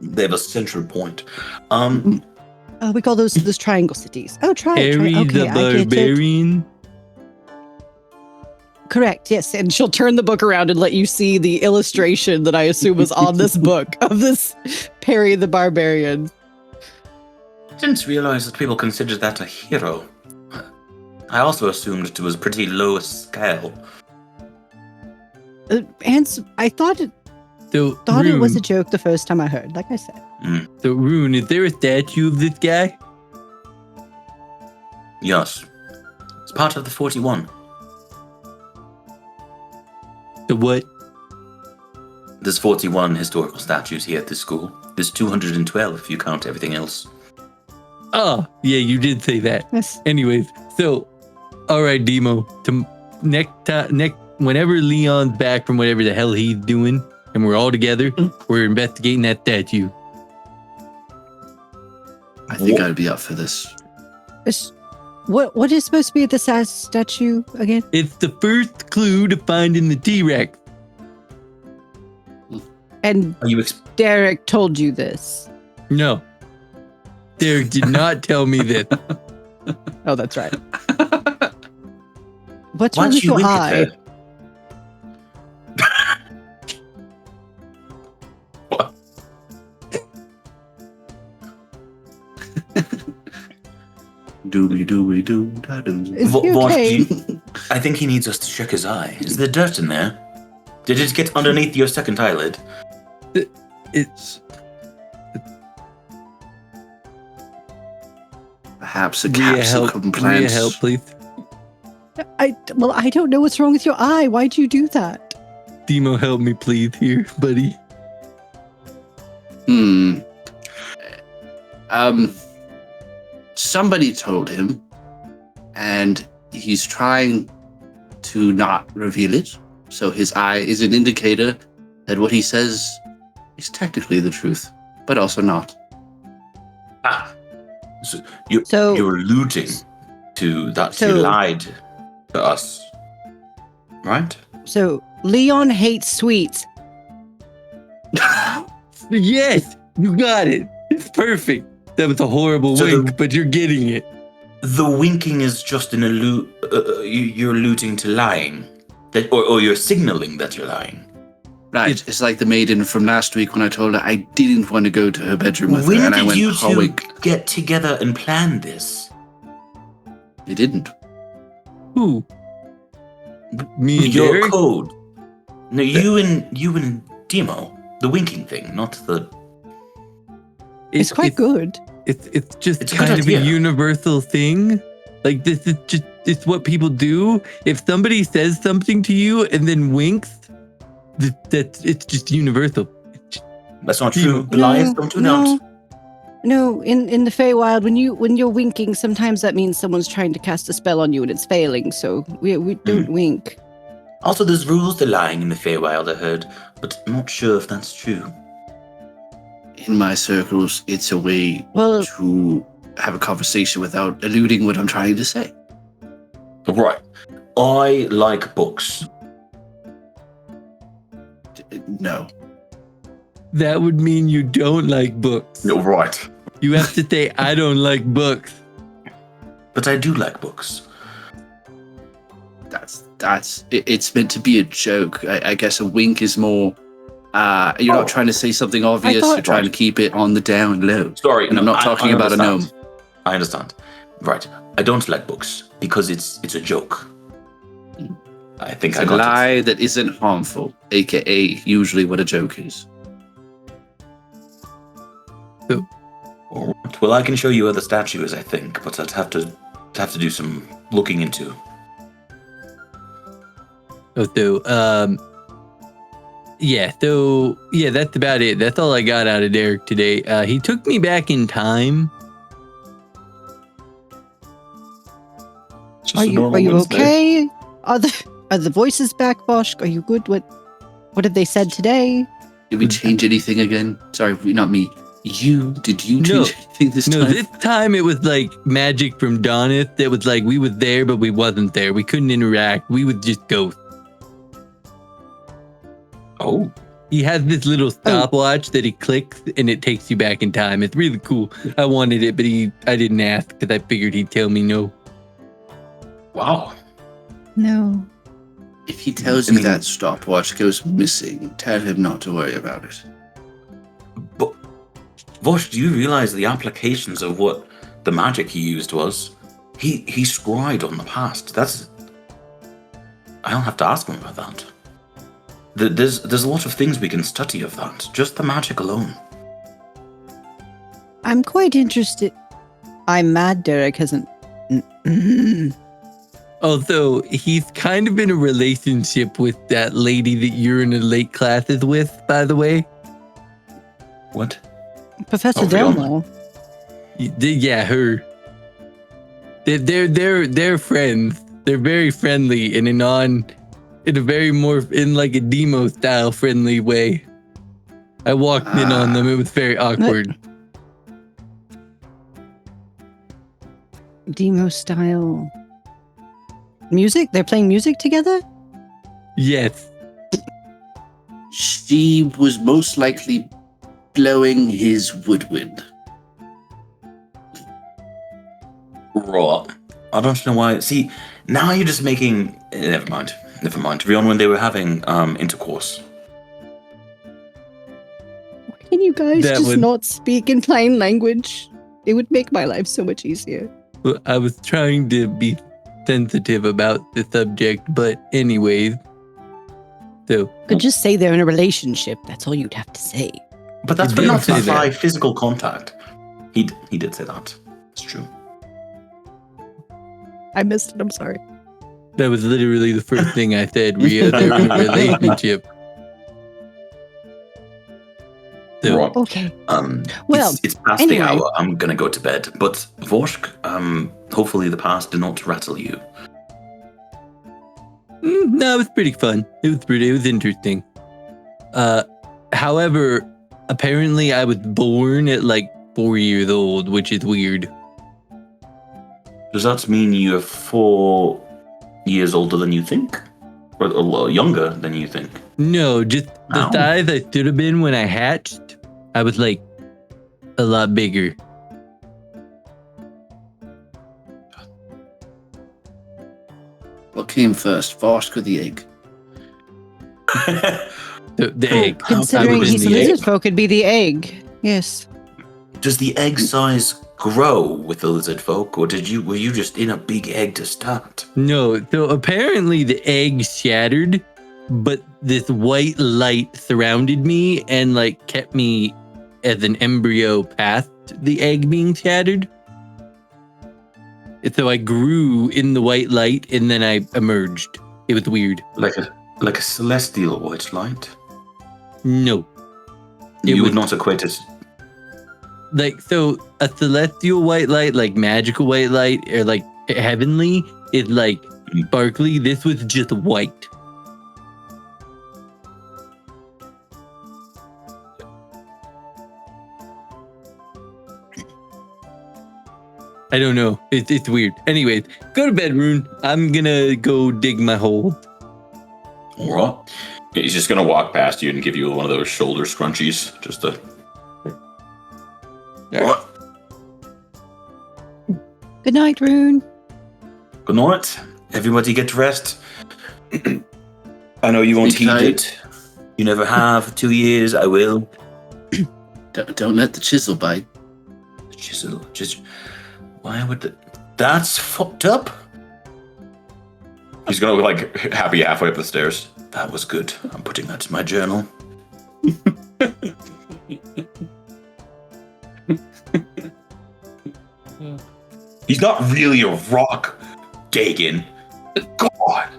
They have a central point. We call those triangle cities. Oh, Harry okay, the I get it. Barbarian. Correct, yes. And she'll turn the book around and let you see the illustration that I assume was on this book of this Perry the Barbarian. I didn't realize that people considered that a hero. I also assumed it was pretty low scale. And I thought So, Thought it was a Ruun, joke the first time I heard, like I said. so Ruun, is there a statue of this guy? Yes. It's part of the 41. The what? There's 41 historical statues here at this school. There's 212 if you count everything else. Oh, yeah, you did say that. Yes. Anyways, so, all right, Dimo. Whenever Leon's back from whatever the hell he's doing, and we're all together, we're investigating that statue. I think I'd be up for this. What is supposed to be at the statue again? It's the first clue to finding the T-Rex. And Are you Derek told you this. No, Derek did not tell me this. Oh, that's right. What's Why wrong don't with you your wink at eye? her? What? Doobly doobly doo da doo. Is he Voshk, okay? I think he needs us to check his eye. Is there dirt in there? Did it get underneath your second eyelid? It's Perhaps a Rhia, capsule help. implant. Rhia, help, please. I don't know what's wrong with your eye. Why'd you do that? Dimo, help me, please, here, buddy. Somebody told him, and he's trying to not reveal it. So his eye is an indicator that what he says is technically the truth, but also not. Ah. So So- you're alluding to that you So- lied to us. Right? So Leon hates sweets. Yes, you got it. It's perfect. That was a horrible So wink, but you're getting it. The winking is just an you're alluding to lying. That, or you're signaling that you're lying. Right, it's like the maiden from last week when I told her I didn't want to go to her bedroom with When her, and I did went you two hoick. get together and plan this? They didn't. Who? Me and Your Derek? code. No, you and Dimo. The winking thing, not the. It's quite good. It's just It's a good kind of a idea. universal thing. Like this is just it's what people do. If somebody says something to you and then winks, that it's just universal. That's not Dimo. true. Lies don't do that. No, in the Feywild, when you're winking, sometimes that means someone's trying to cast a spell on you and it's failing. So we don't wink. Also, there's rules to lying in the Feywild, I heard, but I'm not sure if that's true. In my circles, it's a way Well, to have a conversation without eluding what I'm trying to say. Right. I like books. No. That would mean you don't like books. No, right. You have to say I don't like books. But I do like books. It's meant to be a joke. I guess a wink is more. You're not trying to say something obvious. thought- You're trying to keep it on the down low. Sorry, And I'm not talking about a gnome. I understand. Right. I don't like books because it's a joke. I think It's I a got lie that isn't harmful, aka usually what a joke is. it. All right. Well, I can show you other statues, I think, but I'd have to do some looking into. Yeah, that's about it. That's all I got out of Derek today. He took me back in time. It's just are a you normal Wednesday. okay? Are the voices back, Voshk? Are you good? What have they said today? Did we change anything again? Sorry, not me. You. Did you No. change anything this No, time? this time it was like magic from Donith. That was like we was there, but we wasn't there. We couldn't interact. We would just go. Oh, He has this little stopwatch that he clicks and it takes you back in time. It's really cool. I wanted it, but I didn't ask because I figured he'd tell me no. wow. No. If he tells I you mean- that stopwatch goes missing, tell him not to worry about it. But Vosh, do you realize the applications of what the magic he used was? He scryed on the past. I don't have to ask him about that. There's a lot of things we can study of that. Just the magic alone. I'm quite interested. I'm mad Derek hasn't. Although he's kind of in a relationship with that lady that you're in a late classes with, by the way. What? Professor Oh, Delmo. Yeah, her. They're friends. They're very friendly in a very more in like a Dimo style friendly way. I walked in on them. It was very awkward. Demo style. Music? They're playing music together? Yes. She was most likely blowing his woodwind. Raw. I don't know why. See, now you're just making. Never mind. Rion, when they were having intercourse. Can you guys That just would- not speak in plain language? It would make my life so much easier. Well, I was trying to be sensitive about the subject, but anyways. So, Could just say they're in a relationship. That's all you'd have to say. But that's He but did not say by that. physical contact. He did say that. It's true. I missed it. I'm sorry. that was literally the first thing I said, Rhia. They're in a relationship. So, Right. Okay. Well, it's past anyway. the hour. I'm gonna go to bed. But Voshk, hopefully the past did not rattle you. No, it was pretty fun. It was interesting. However, apparently I was born at like 4 years old, which is weird. Does that mean you're 4 years older than you think, or younger than you think? No, just the Ow. size I should have been when I hatched. I was like a lot bigger. What came first, Voshk or the egg? The egg. Considering I was in he's a the egg. lizard folk, it'd be the egg. Yes. Does the egg size grow with the lizard folk, or were you just in a big egg to start? No, so apparently the egg shattered, but this white light surrounded me and like kept me as an embryo past the egg being shattered. And so I grew in the white light and then I emerged. It was weird. Like a celestial white light? No. It You was would not equate it. like, so a celestial white light, like magical white light or like heavenly is like sparkly. This was just white. I don't know. It's weird. Anyways, go to bed, Ruun. I'm gonna go dig my hole. All right. He's just gonna walk past you and give you one of those shoulder scrunchies, just to. What? Good night, Ruun. Good night. Everybody get to rest. I know you won't Good heed night. it. You never have. 2 years, I will. Don't let the chisel bite. Chisel. Why would the... That's fucked up. He's gonna like happy halfway up the stairs. That was good. I'm putting that in my journal. He's not really a rock, Dagon. God.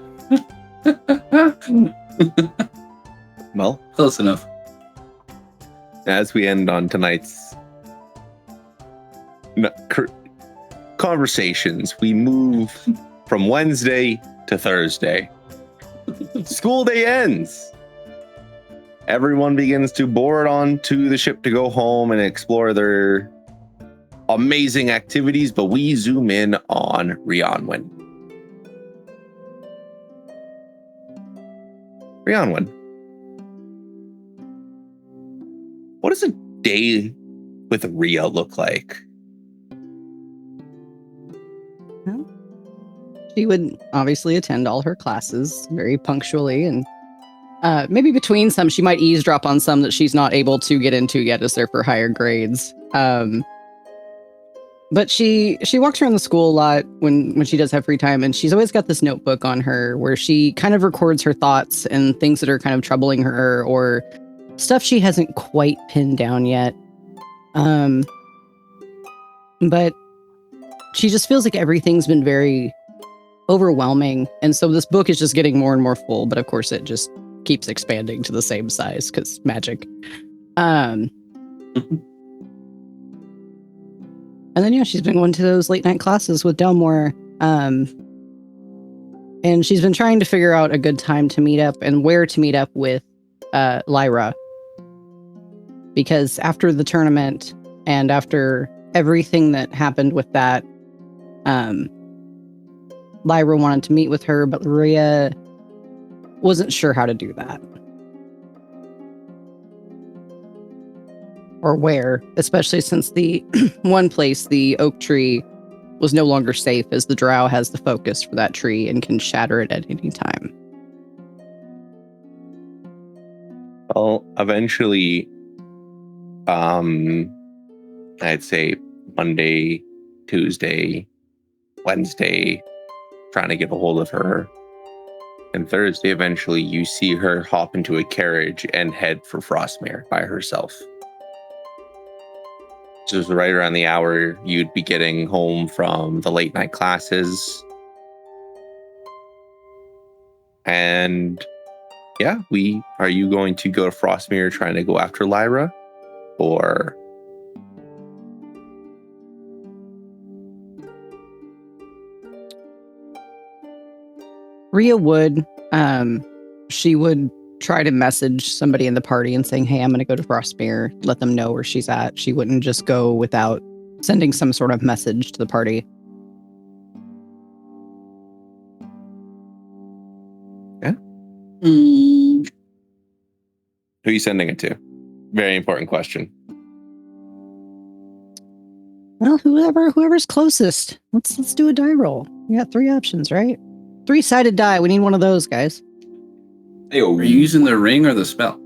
Well, Close enough. as we end on tonight's conversations, we move from Wednesday to Thursday. School day ends. Everyone begins to board onto the ship to go home and explore their amazing activities, but we zoom in on Rhionwyn. Rhionwyn, what does a day with Rhia look like? She would obviously attend all her classes very punctually, and maybe between some, she might eavesdrop on some that she's not able to get into yet as they're for higher grades. But she walks around the school a lot when she does have free time, and she's always got this notebook on her where she kind of records her thoughts and things that are kind of troubling her or stuff she hasn't quite pinned down yet. But she just feels like everything's been very overwhelming, and so this book is just getting more and more full, but of course it just keeps expanding to the same size because magic. And then, she's been going to those late night classes with Delmore. And she's been trying to figure out a good time to meet up and where to meet up with Lyra. Because after the tournament and after everything that happened with that, Lyra wanted to meet with her, but Rhia wasn't sure how to do that. Or where, especially since the one place, the oak tree, was no longer safe as the drow has the focus for that tree and can shatter it at any time. Well, eventually, I'd say Monday, Tuesday, Wednesday, trying to get a hold of her. And Thursday, eventually, you see her hop into a carriage and head for Frostmere by herself. This was right around the hour you'd be getting home from the late night classes. And yeah, are you going to go to Frostmere trying to go after Lyra? Or Rhia would, she would try to message somebody in the party and saying, hey, I'm going to go to Frostmere, let them know where she's at. She wouldn't just go without sending some sort of message to the party. Yeah. Mm. Who are you sending it to? Very important question. Well, whoever's closest. Let's do a die roll. We got 3 options, right? 3-sided die. We need one of those, guys. Are you using the ring or the spell?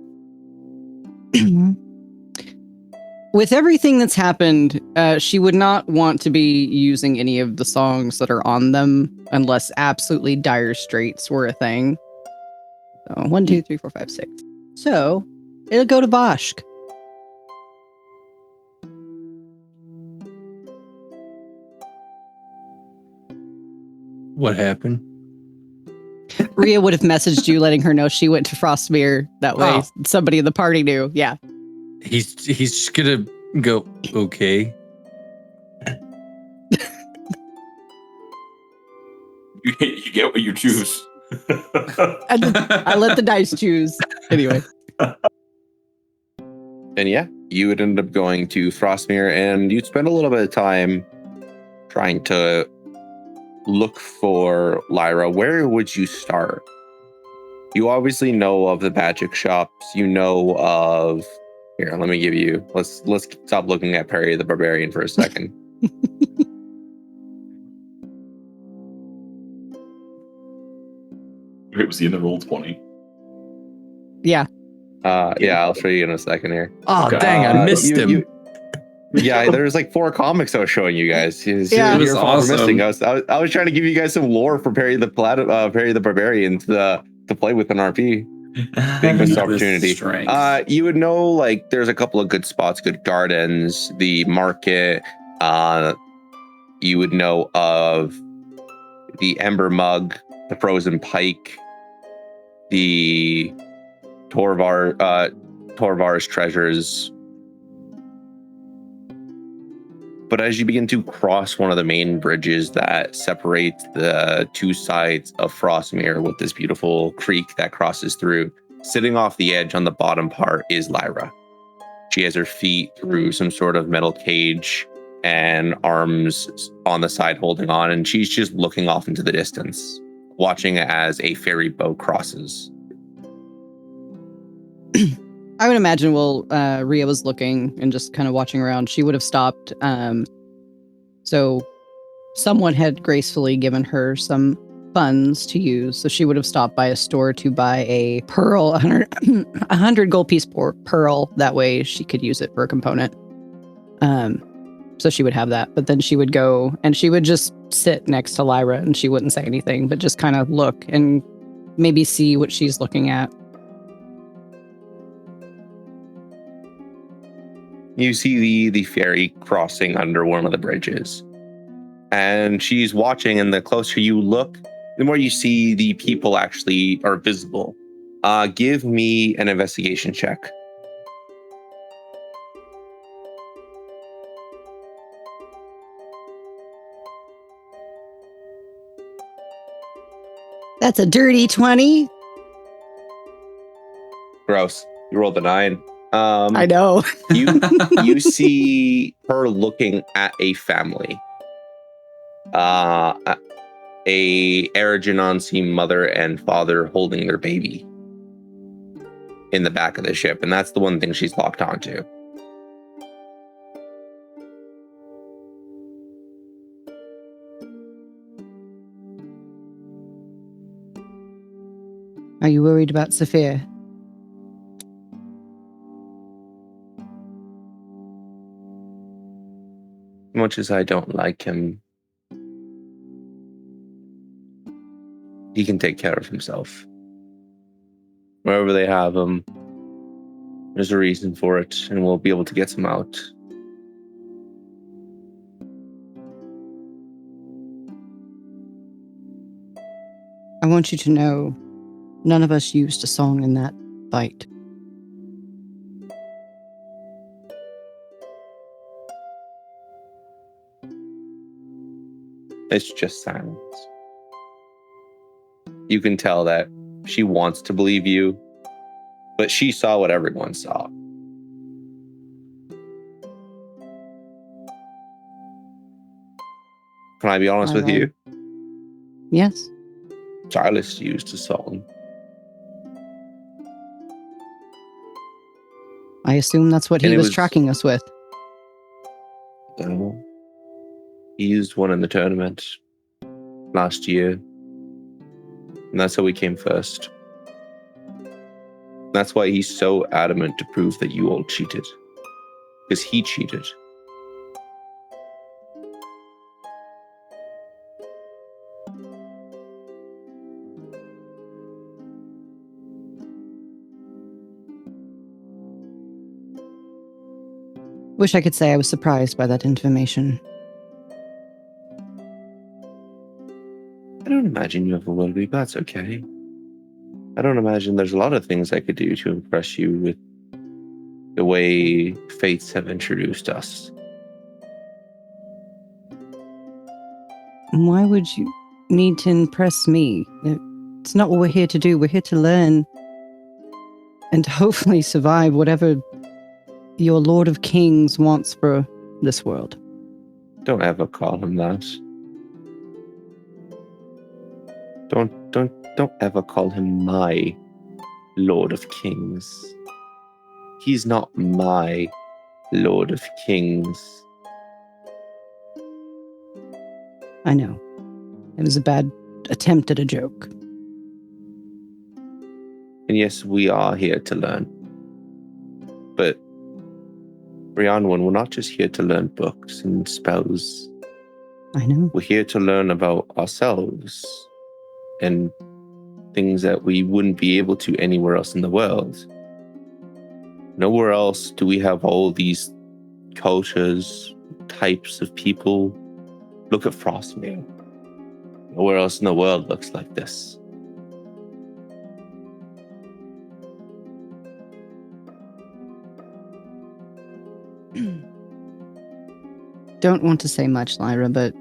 With everything that's happened, she would not want to be using any of the songs that are on them unless absolutely dire straits were a thing. So 1, 2, 3, 4, 5, 6. So it'll go to Voshk. What happened? Rhia would have messaged you letting her know she went to Frostmere. That way somebody in the party knew. Yeah. He's just gonna go, okay. You get what you choose. I let the dice choose. Anyway. And yeah, you would end up going to Frostmere, and you'd spend a little bit of time trying to look for Lyra. Where would you start? You obviously know of the magic shops. You know of... Here, let me give you... Let's stop looking at Perry the Barbarian for a second. Wait, was he in the roll 20? Yeah. Yeah, I'll show you in a second here. Oh, dang, I missed him. Yeah, there's like 4 comics I was showing you guys. Yeah. It was awesome. I was trying to give you guys some lore for Perry the Barbarian to play with an RP. Big missed opportunity. You would know, like, there's a couple of good spots, good gardens, the market. You would know of the Ember Mug, the Frozen Pike, the Torvar's treasures. But as you begin to cross one of the main bridges that separates the 2 sides of Frostmere with this beautiful creek that crosses through, sitting off the edge on the bottom part is Lyra. She has her feet through some sort of metal cage and arms on the side holding on, and she's just looking off into the distance, watching as a ferry boat crosses. I would imagine while Rhia was looking and just kind of watching around, she would have stopped. So someone had gracefully given her some funds to use. So she would have stopped by a store to buy a pearl, 100 gold piece pearl. That way she could use it for a component. So she would have that, but then she would go and she would just sit next to Lyra and she wouldn't say anything, but just kind of look and maybe see what she's looking at. You see the fairy crossing under one of the bridges. And she's watching, and the closer you look, the more you see the people actually are visible. Give me an investigation check. That's a dirty 20. Gross. You rolled a 9. I know. You see her looking at a family. A Aragenansi mother and father holding their baby in the back of the ship, and that's the one thing she's locked onto. Are you worried about Saphir? Much as I don't like him, he can take care of himself. Wherever they have him, there's a reason for it, and we'll be able to get him out. I want you to know none of us used a song in that fight. It's just silence. You can tell that she wants to believe you, but she saw what everyone saw. Can I be honest with you? Yes. Silas used a song. I assume that's what And he it was was- tracking us with. He used one in the tournament last year. And that's how we came first. That's why he's so adamant to prove that you all cheated. Because he cheated. Wish I could say I was surprised by that information. I don't imagine you ever will be, but that's okay. I don't imagine there's a lot of things I could do to impress you with the way fates have introduced us. Why would you need to impress me? It's not what we're here to do. We're here to learn and hopefully survive whatever your Lord of Kings wants for this world. Don't ever call him that. Don't ever call him my Lord of Kings. He's not my Lord of Kings. I know. It was a bad attempt at a joke. And yes, we are here to learn. But Rhiannon, we're not just here to learn books and spells. I know. We're here to learn about ourselves and things that we wouldn't be able to anywhere else in the world. Nowhere else do we have all these cultures, types of people. Look at Frostmere. Nowhere else in the world looks like this. Don't want to say much, Lyra, but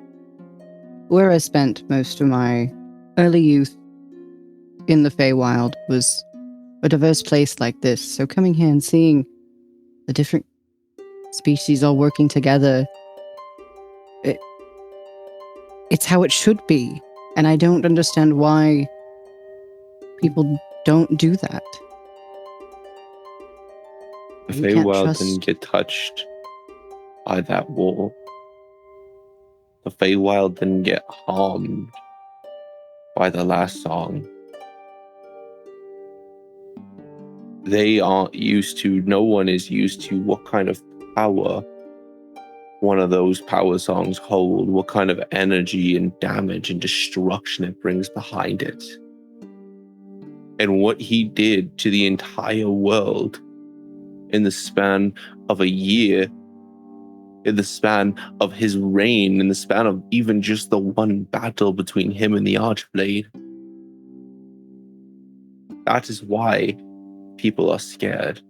where I spent most of my early youth in the Feywild was a diverse place like this. So coming here and seeing the different species all working together, it's how it should be. And I don't understand why people don't do that. The You can't Feywild trust- didn't get touched by that war. The Feywild didn't get harmed by the last song. They aren't used to, no one is used to what kind of power one of those power songs hold, what kind of energy and damage and destruction it brings behind it. And what he did to the entire world in the span of a year, in the span of his reign, in the span of even just the one battle between him and the Archblade. That is why people are scared.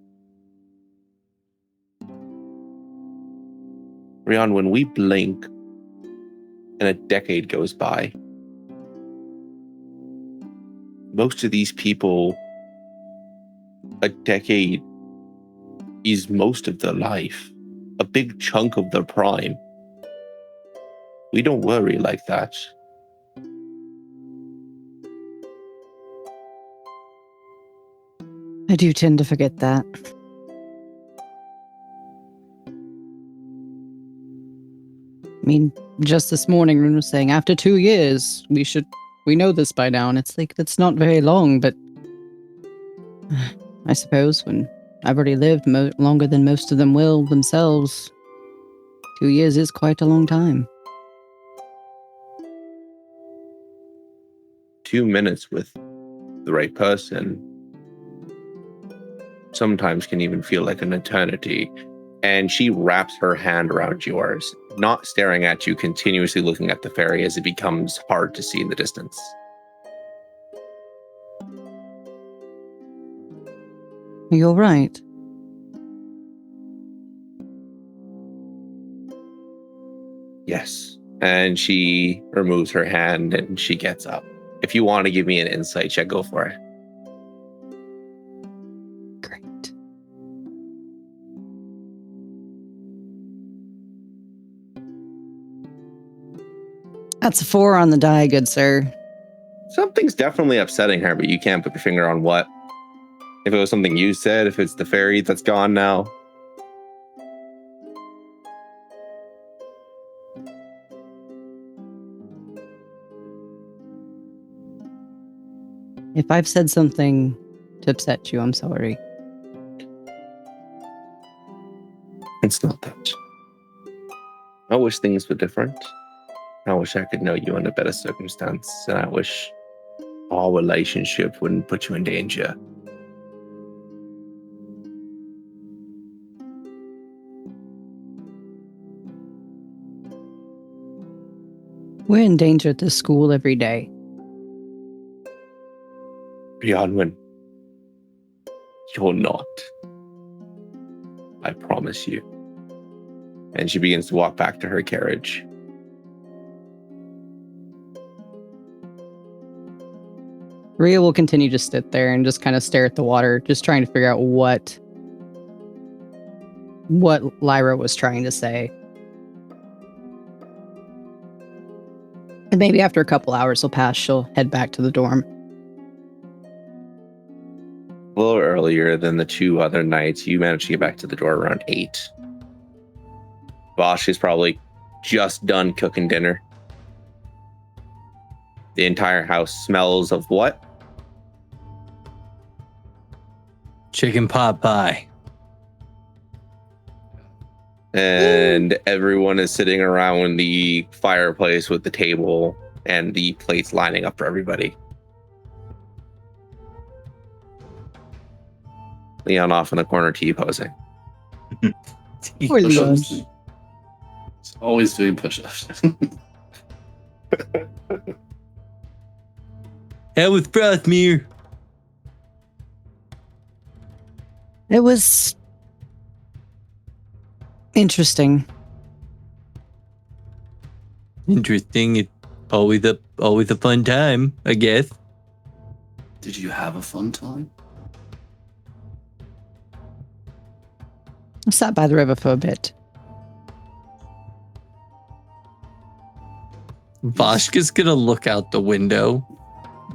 Rhian, when we blink and a decade goes by, most of these people, a decade is most of their life, a big chunk of their prime. We don't worry like that. I do tend to forget that. I mean, just this morning, Ruun was saying after 2 years, we know this by now, and it's like, that's not very long, but I suppose when I've already lived longer than most of them will themselves, 2 years is quite a long time. 2 minutes with the right person sometimes can even feel like an eternity. And she wraps her hand around yours, not staring at you, continuously looking at the fairy as it becomes hard to see in the distance. You're right. Yes. And she removes her hand and she gets up. If you want to give me an insight check, go for it. Great. That's a 4 on the die, good sir. Something's definitely upsetting her, but you can't put your finger on what. If it was something you said, if it's the fairy that's gone now. If I've said something to upset you, I'm sorry. It's not that. I wish things were different. I wish I could know you under better circumstance, and I wish our relationship wouldn't put you in danger. We're in danger at this school every day. Rhianwen, you're not. I promise you. And she begins to walk back to her carriage. Rhia will continue to sit there and just kind of stare at the water, just trying to figure out what Lyra was trying to say. And maybe after a couple hours will pass, she'll head back to the dorm. A little earlier than the 2 other nights, you managed to get back to the door around 8. Voshk is probably just done cooking dinner. The entire house smells of what? Chicken pot pie. And everyone is sitting around the fireplace with the table and the plates lining up for everybody. Leon off in the corner, T-posing. Poor Leon. Push-ups. It's always doing push-ups. Hell with Frostmere. It was interesting. Interesting. It's always a fun time, I guess. Did you have a fun time? I sat by the river for a bit. Voshk is gonna look out the window.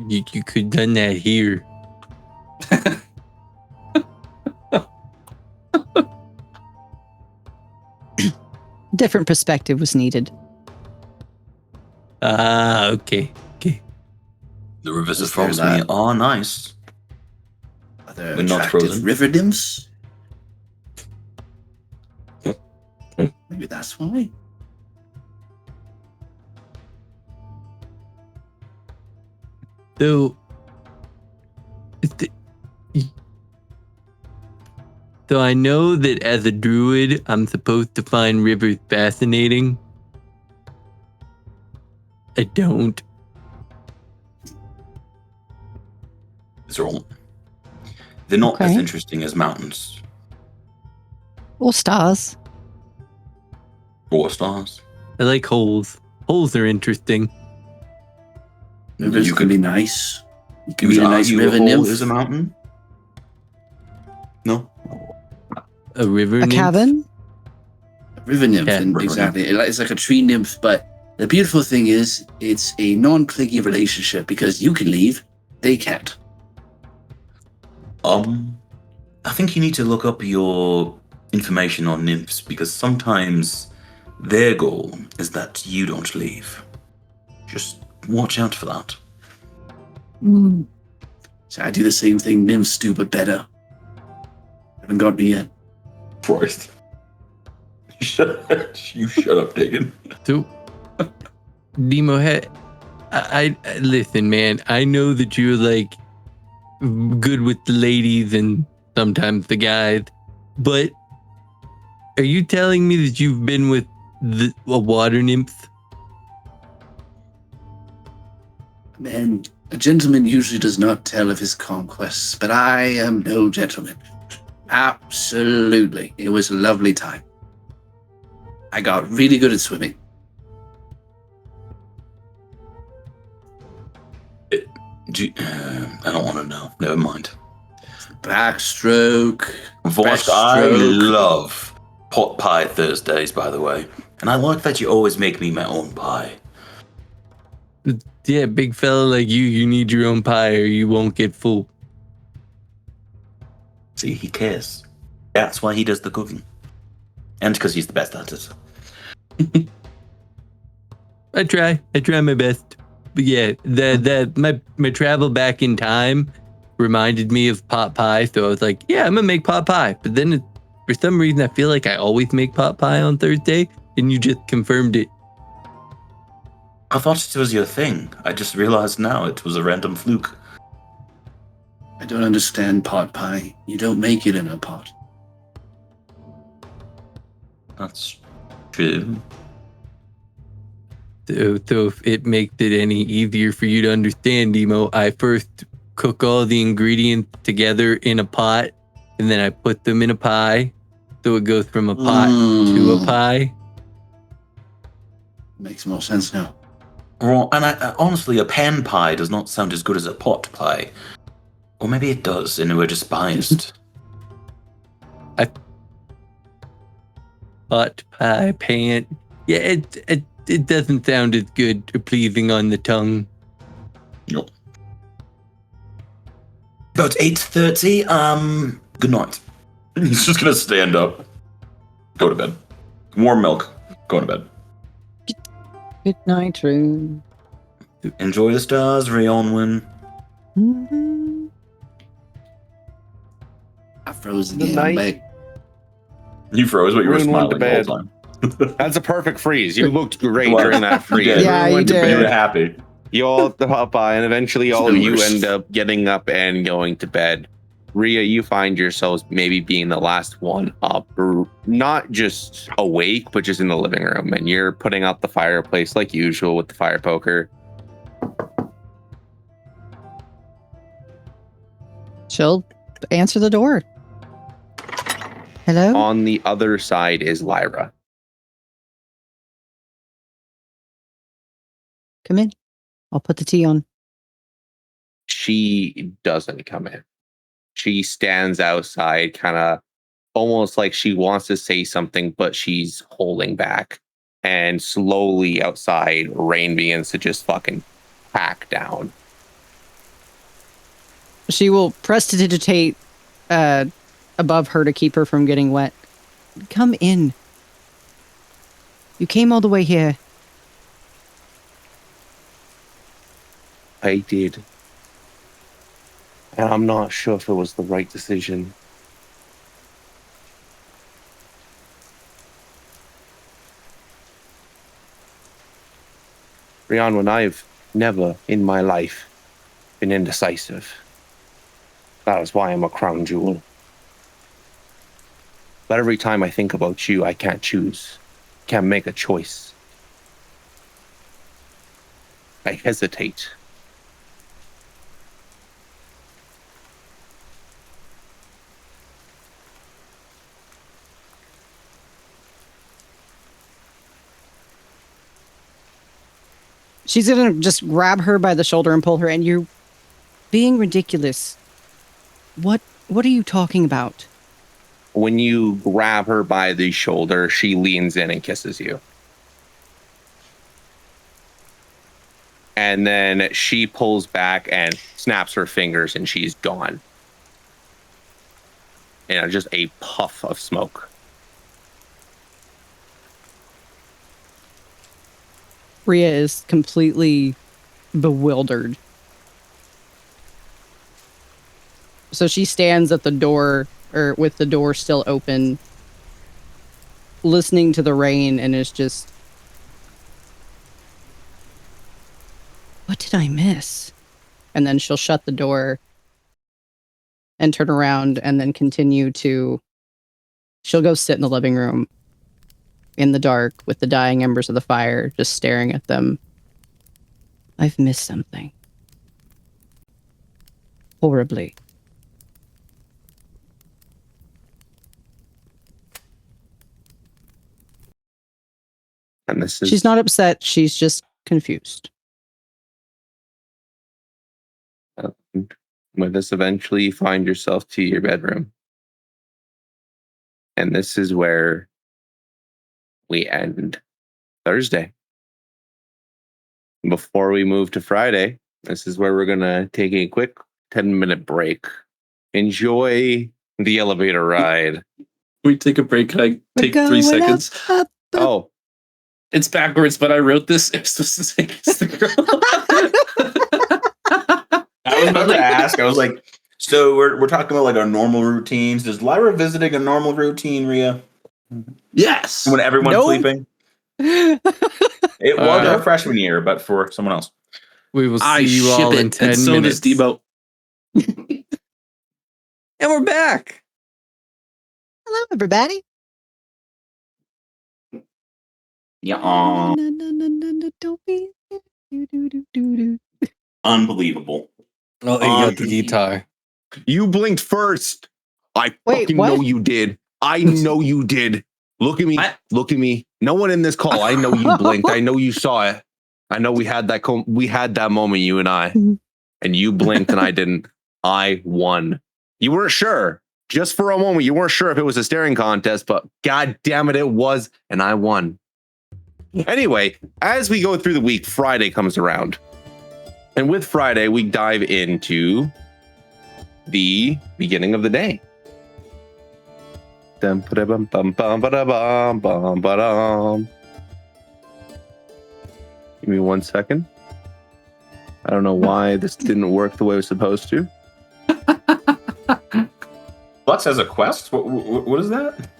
You could have done that here. Different perspective was needed. Ah, okay. The rivers of Is there Frostmere that? are nice. Are there We're not attractive frozen. river nymphs? Maybe that's why. So, so I know that as a druid, I'm supposed to find rivers fascinating. I don't. They're not as Okay. interesting as mountains Or stars. or stars. I like holes. Holes are interesting. Rivers You can be nice. You can be a Are nice you river a hole nymph. is a mountain? No. A river A nymph? cabin? River nymph, Yeah. and River exactly. It's like a tree nymph, but the beautiful thing is it's a non-clicky relationship because you can leave, they can't. I think you need to look up your information on nymphs because sometimes their goal is that you don't leave. Just watch out for that. So I do the same thing nymphs do, but better. Haven't got me yet. Christ. You shut up, Dagan. So, Dimo, I listen, man. I know that you're like good with the ladies and sometimes the guys, but are you telling me that you've been with a water nymph? Man, a gentleman usually does not tell of his conquests, but I am no gentleman. Absolutely. It was a lovely time. I got really good at swimming. I don't want to know. Never mind. Backstroke. Voshk, I Backstroke. love pot pie Thursdays, by the way. And I like that you always make me my own pie. Yeah, big fella like you need your own pie or you won't get full. See, he cares. That's why he does the cooking. And because he's the best at it. I try my best. But yeah, my travel back in time reminded me of pot pie, so I was like, yeah, I'm gonna make pot pie. But then for some reason, I feel like I always make pot pie on Thursday, and you just confirmed it. I thought it was your thing. I just realized now it was a random fluke. I don't understand pot pie. You don't make it in a pot. That's true. So if it makes it any easier for you to understand, Demo, I first cook all the ingredients together in a pot, and then I put them in a pie, so it goes from a pot to a pie. Makes more sense now. Right, and honestly, a pan pie does not sound as good as a pot pie. Or maybe it does, and we're just biased. Pot pie pan. Yeah, it doesn't sound as good or pleasing on the tongue. Nope. About 8:30. Good night. He's just gonna stand up. Go to bed. Warm milk. Go to bed. Good night, Ruun. Enjoy the stars, Rhia. Mhm. I froze Good again. night. Back. You froze, but you were Ruun went to smiling the whole bed. time. That's a perfect freeze. You looked great What? during that freeze. Yeah, Yeah, Ruun you went to did. You were bed. happy. You all at the Popeye, and eventually all of you Spoilers. end up getting up and going to bed. Rhia, you find yourselves maybe being the last one up, or not just awake, but just in the living room, and you're putting out the fireplace like usual with the fire poker. She'll answer the door. Hello? On the other side is Lyra. Come in. I'll put the tea on. She doesn't come in. She stands outside, kind of almost like she wants to say something, but she's holding back. And slowly outside, rain begins to just fucking pack down. She will prestidigitate above her to keep her from getting wet. Come in. You came all the way here. I did. And I'm not sure if it was the right decision. Rhian, when I've never in my life been indecisive. That is why I'm a crown jewel. But every time I think about you, I can't choose. Can't make a choice. I hesitate. She's gonna just grab her by the shoulder and pull her, and you're being ridiculous. What are you talking about? When you grab her by the shoulder, she leans in and kisses you. And then she pulls back and snaps her fingers, and she's gone. Just a puff of smoke. Rhia is completely bewildered. So she stands at the door, or with the door still open, listening to the rain, and is just, what did I miss? And then she'll shut the door and turn around and then she'll go sit in the living room in the dark with the dying embers of the fire just staring at them. I've missed something. Horribly. And this is... She's not upset, she's just confused. When this eventually you find yourself to your bedroom. And this is where we end Thursday. Before we move to Friday, this is where we're going to take a quick 10-minute break. Enjoy the elevator ride. We take a break. Can I take We're 3 going seconds? up. Oh, It's backwards, but I wrote this. It's supposed to say kiss the girl. I was about to ask. I was like, so we're talking about like our normal routines. Is Lyra visiting a normal routine, Rhia? Yes. When everyone's Nope. sleeping? It was our freshman year, but for someone else. We will see I you ship all it, in 10 and so minutes. does Dimo. And we're back. Hello, everybody. Yeah. Don't be. Do. Unbelievable. Oh, you got the guitar. You blinked first. I Wait, fucking what? know you did. I know you did. Look at me. What? Look at me. No one in this call. I know you blinked. I know you saw it. I know we had that moment, you and I. And you blinked and I didn't. I won. You weren't sure. Just for a moment, you weren't sure if it was a staring contest, but god damn it, it was, and I won. Anyway, as we go through the week, Friday comes around. And with Friday, we dive into the beginning of the day. Give me 1 second. I don't know why this didn't work the way it was supposed to. Flux has a quest? What is that?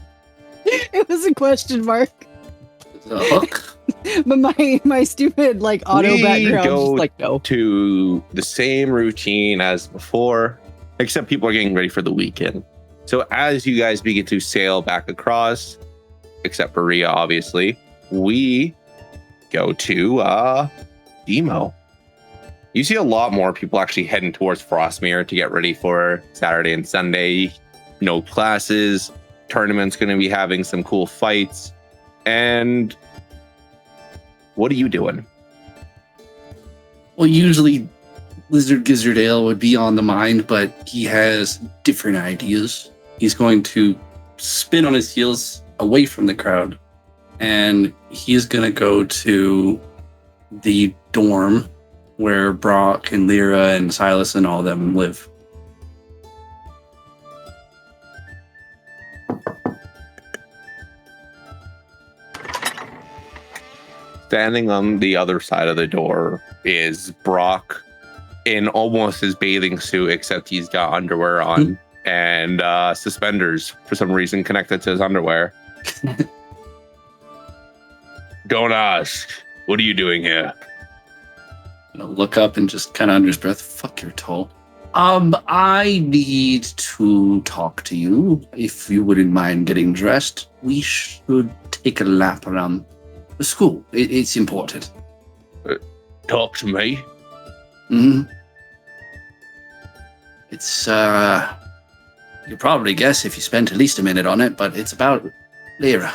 It was a question mark. The hook. But my stupid auto We background go just no. to the same routine as before, except people are getting ready for the weekend. So as you guys begin to sail back across, except for Rhia, obviously, we go to Dimo. You see a lot more people actually heading towards Frostmere to get ready for Saturday and Sunday. No classes, tournament's going to be having some cool fights. And what are you doing? Well, usually Lizard Gizzard Ale would be on the mind, but he has different ideas. He's going to spin on his heels away from the crowd, and he's going to go to the dorm where Brock and Lyra and Silas and all them live. Standing on the other side of the door is Brock in almost his bathing suit, except he's got underwear on and suspenders for some reason connected to his underwear. Don't ask. What are you doing here? look up and just kind of under his breath, fuck your toll. I need to talk to you. If you wouldn't mind getting dressed, we should take a lap around the school. It's important. Talk to me. Hmm. It's, you'll probably guess if you spent at least a minute on it, but it's about Lyra.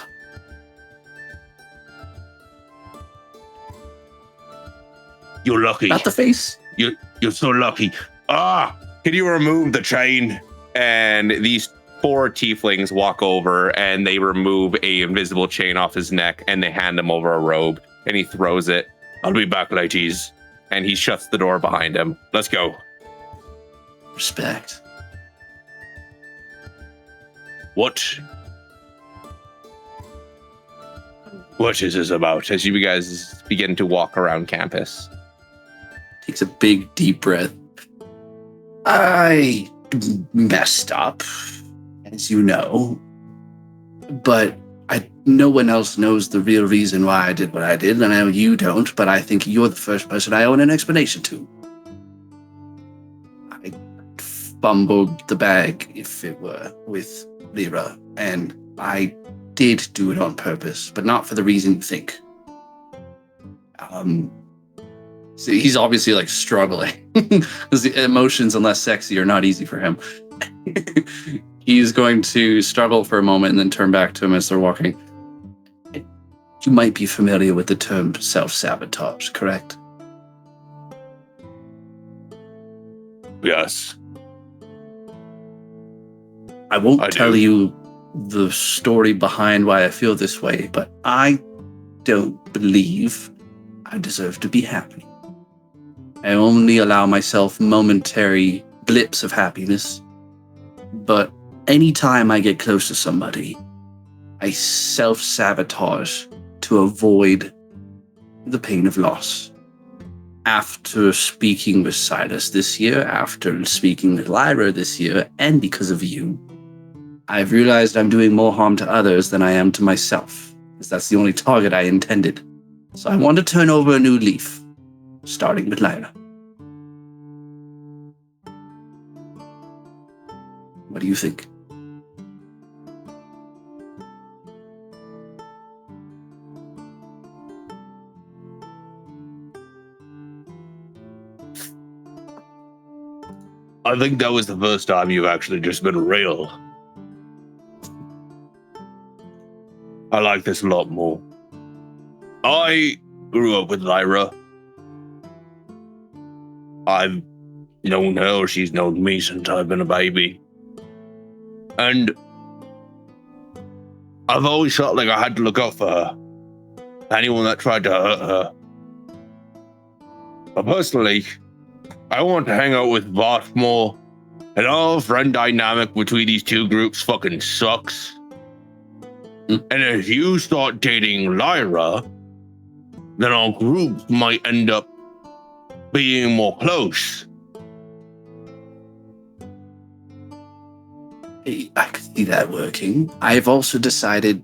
You're lucky. About the face? You're so lucky. Can you remove the chain? And these 4 tieflings walk over and they remove a invisible chain off his neck and they hand him over a robe and he throws it. I'll be back, ladies. And he shuts the door behind him. Let's go. Respect. What is this about? As you guys begin to walk around campus. Takes a big, deep breath. I messed up, as you know, but no one else knows the real reason why I did what I did, and I know you don't, but I think you're the first person I owe an explanation to. I fumbled the bag, if it were, with Lyra, and I did do it on purpose, but not for the reason you think. So he's obviously like struggling because the emotions, unless sexy, are not easy for him. He's going to struggle for a moment and then turn back to him as they're walking. You might be familiar with the term self-sabotage, correct? Yes. I won't I tell do. you the story behind why I feel this way, but I don't believe I deserve to be happy. I only allow myself momentary blips of happiness, but anytime I get close to somebody, I self-sabotage to avoid the pain of loss. After speaking with Silas this year, after speaking with Lyra this year, and because of you, I've realized I'm doing more harm to others than I am to myself, because that's the only target I intended. So I want to turn over a new leaf, starting with Lyra. What do you think? I think that was the first time you've actually just been real. I like this a lot more. I grew up with Lyra. I've known her, she's known me since I've been a baby. And I've always felt like I had to look out for her. Anyone that tried to hurt her. But personally, I want to hang out with Voshk more, and all friend dynamic between these two groups fucking sucks. And if you start dating Lyra, then our group might end up being more close. I could see that working. I've also decided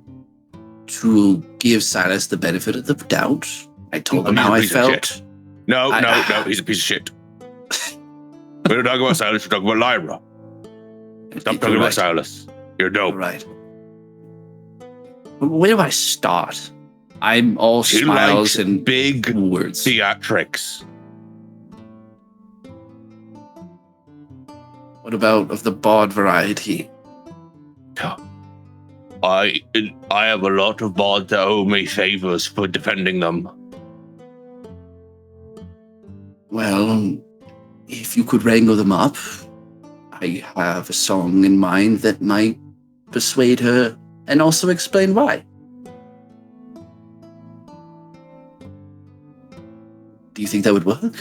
to give Silas the benefit of the doubt. I told him He's a how I piece of felt. shit. No, he's a piece of shit. We don't talk about Silas, we talk about Lyra. Stop talking about Silas. You're dope. Right. Where do I start? I'm all She smiles likes and big words. theatrics. What about of the bard variety? I have a lot of bards that owe me favors for defending them. Well, if you could wrangle them up, I have a song in mind that might persuade her and also explain why. Do you think that would work?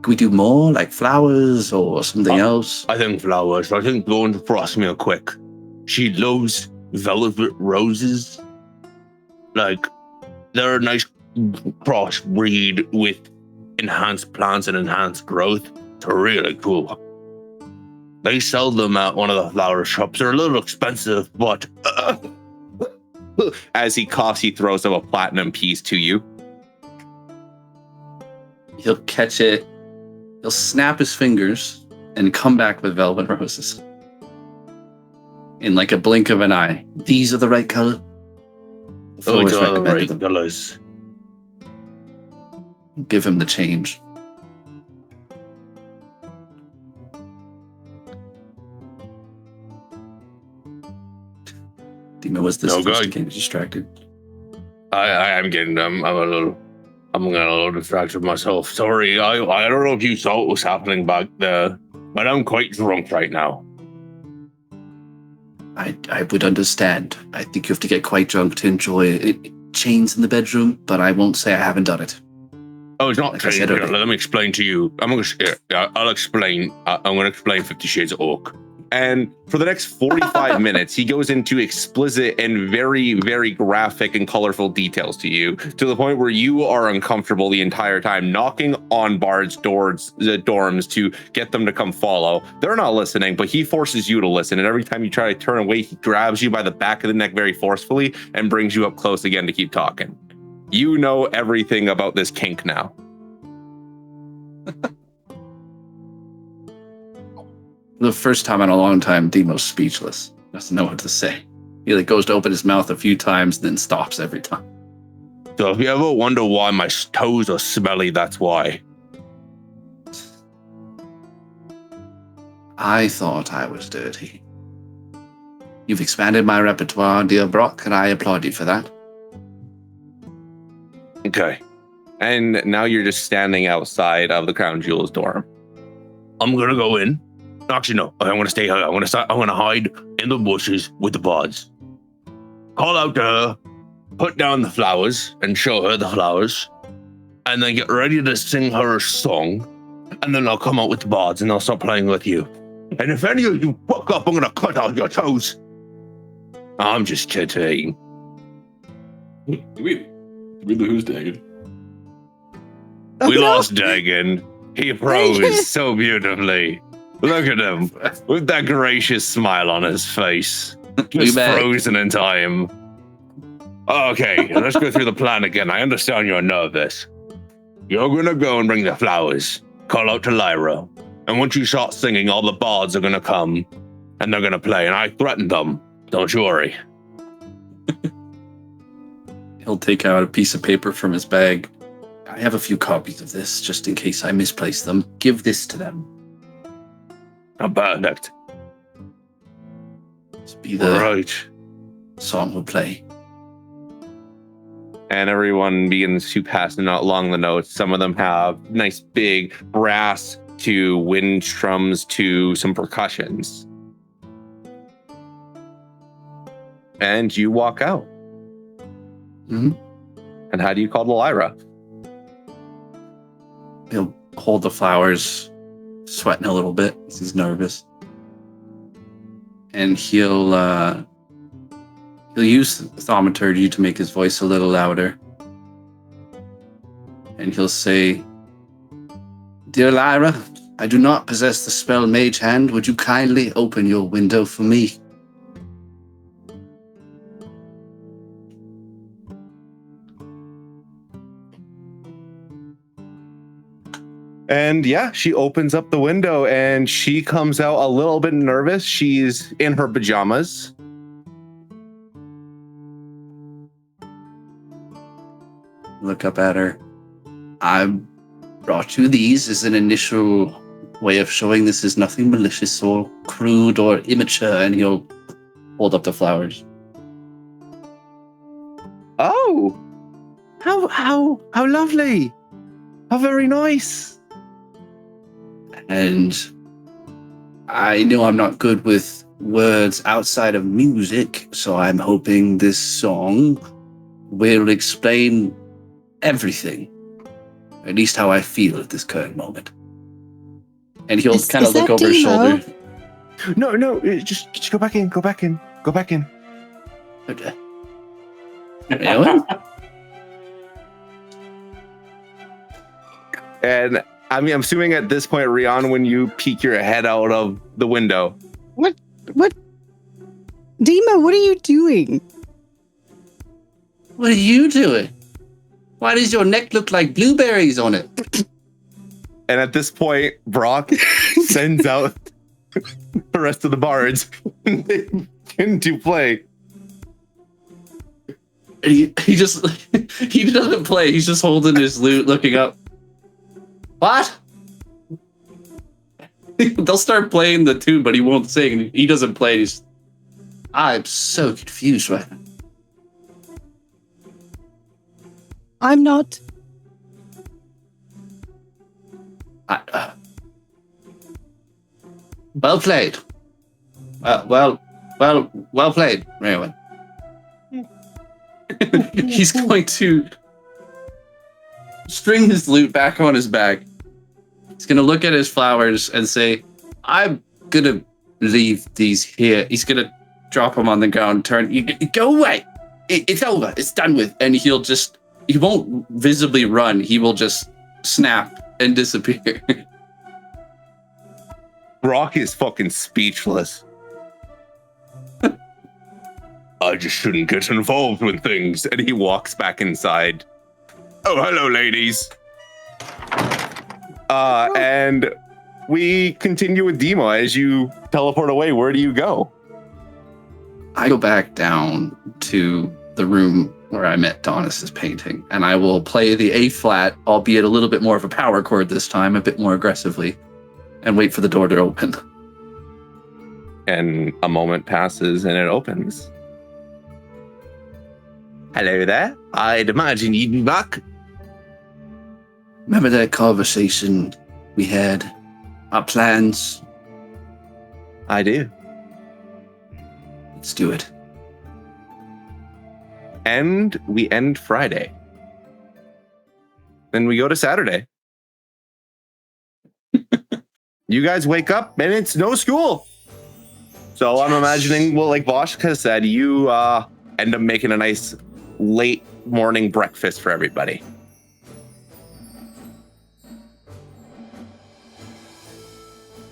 Can we do more, like flowers or something else? I think flowers. I think going to Frostmere quick. She loves velvet roses. Like, they're a nice crossbreed with enhanced plants and enhanced growth. They're really cool. They sell them at one of the flower shops. They're a little expensive, but... As he coughs, he throws up a platinum piece to you. He'll catch it. He'll snap his fingers and come back with velvet roses. In like a blink of an eye. These are the right color. I've always recommended them. colors. Give him the change. Dimo was this No, first good. getting distracted. I'm getting I'm a little distracted myself. Sorry, I don't know if you saw what was happening back there, but I'm quite drunk right now. I would understand. I think you have to get quite drunk to enjoy it. Chains in the bedroom, but I won't say I haven't done it. Oh, it's not Like I changing. said earlier. Let me explain to you. I'll explain. I'm going to explain 50 Shades of Orc. And for the next 45 minutes, he goes into explicit and very, very graphic and colorful details to you, to the point where you are uncomfortable the entire time, knocking on Bard's dorms to get them to come follow. They're not listening, but he forces you to listen. And every time you try to turn away, he grabs you by the back of the neck very forcefully and brings you up close again to keep talking. You know everything about this kink now. The first time in a long time, Dimo's speechless. Doesn't know what to say. He like goes to open his mouth a few times, then stops every time. So if you ever wonder why my toes are smelly, that's why. I thought I was dirty. You've expanded my repertoire, dear Brock, and I applaud you for that. Okay. And now you're just standing outside of the Crown Jewel's dorm. I'm going to go in. Actually, no. I'm going to stay here. I'm going to hide in the bushes with the bards. Call out to her, put down the flowers and show her the flowers, and then get ready to sing her a song, and then I'll come out with the bards and I'll start playing with you. And if any of you fuck up, I'm going to cut out your toes. I'm just kidding. Do we lose Dagon? We Oh, no. lost Dagon. He prose so beautifully. Look at him with that gracious smile on his face. Just back. frozen in time. Okay, let's go through the plan again. I understand you're nervous. You're gonna go and bring the flowers. Call out to Lyra. And once you start singing, all the bards are gonna come. And they're gonna play. And I threatened them. Don't you worry. He'll take out a piece of paper from his bag. I have a few copies of this, just in case I misplace them. Give this to them. Oh, perfect. This will be the Right. song we'll play. And everyone begins to pass along the notes. Some of them have nice big brass to wind strums to some percussions. And you walk out. Mhm. And how do you call to Lyra? He'll hold the flowers, sweating a little bit. He's nervous. And he'll use thaumaturgy to make his voice a little louder. And he'll say, "Dear Lyra, I do not possess the spell Mage Hand. Would you kindly open your window for me?" And yeah, she opens up the window and she comes out a little bit nervous. She's in her pajamas. Look up at her. I brought you these as an initial way of showing this is nothing malicious or crude or immature, and he'll hold up the flowers. Oh, how lovely. How very nice. And I know I'm not good with words outside of music, so I'm hoping this song will explain everything. At least how I feel at this current moment. And he'll Is kind of look that over his Dimo? shoulder. No, just go back in. Really? And I mean, I'm assuming at this point, Rhian, when you peek your head out of the window, What? Dimo, what are you doing? What are you doing? Why does your neck look like blueberries on it? And at this point, Brock sends out the rest of the bards into play. He just he doesn't play. He's just holding his lute, looking up. What? They'll start playing the tune, but he won't sing. He doesn't play. I'm so confused right now. I'm not. Well played. Well played, Rhia. He's going to string his lute back on his back. He's going to look at his flowers and say, I'm going to leave these here. He's going to drop them on the ground, go away. It's over. It's done with. And he won't visibly run. He will just snap and disappear. Brock is fucking speechless. I just shouldn't get involved with things. And he walks back inside. Oh, hello, ladies. And we continue with Dimo. As you teleport away, where do you go? I go back down to the room where I met Donis's painting, and I will play the A flat, albeit a little bit more of a power chord this time, a bit more aggressively, and wait for the door to open. And a moment passes and it opens. Hello there. I'd imagine you'd be back. Remember that conversation we had? Our plans? I do. Let's do it. And we end Friday. Then we go to Saturday. You guys wake up and it's no school. So I'm imagining, well, like Voshk has said, you end up making a nice late morning breakfast for everybody.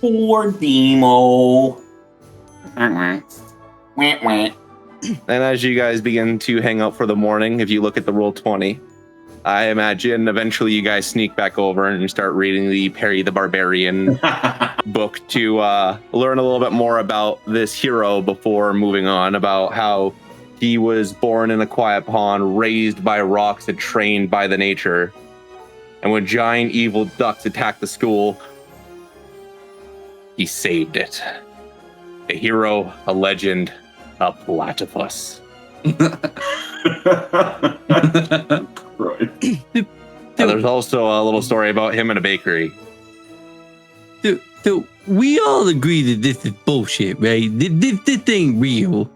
Poor Dimo. And as you guys begin to hang out for the morning, if you look at the roll 20, I imagine eventually you guys sneak back over and start reading the Perry the Barbarian book to learn a little bit more about this hero before moving on, about how he was born in a quiet pond, raised by rocks and trained by the nature. And when giant evil ducks attacked the school, he saved it. A hero, a legend, a platypus. Right. There's also a little story about him in a bakery. So we all agree that this is bullshit, right? This ain't real.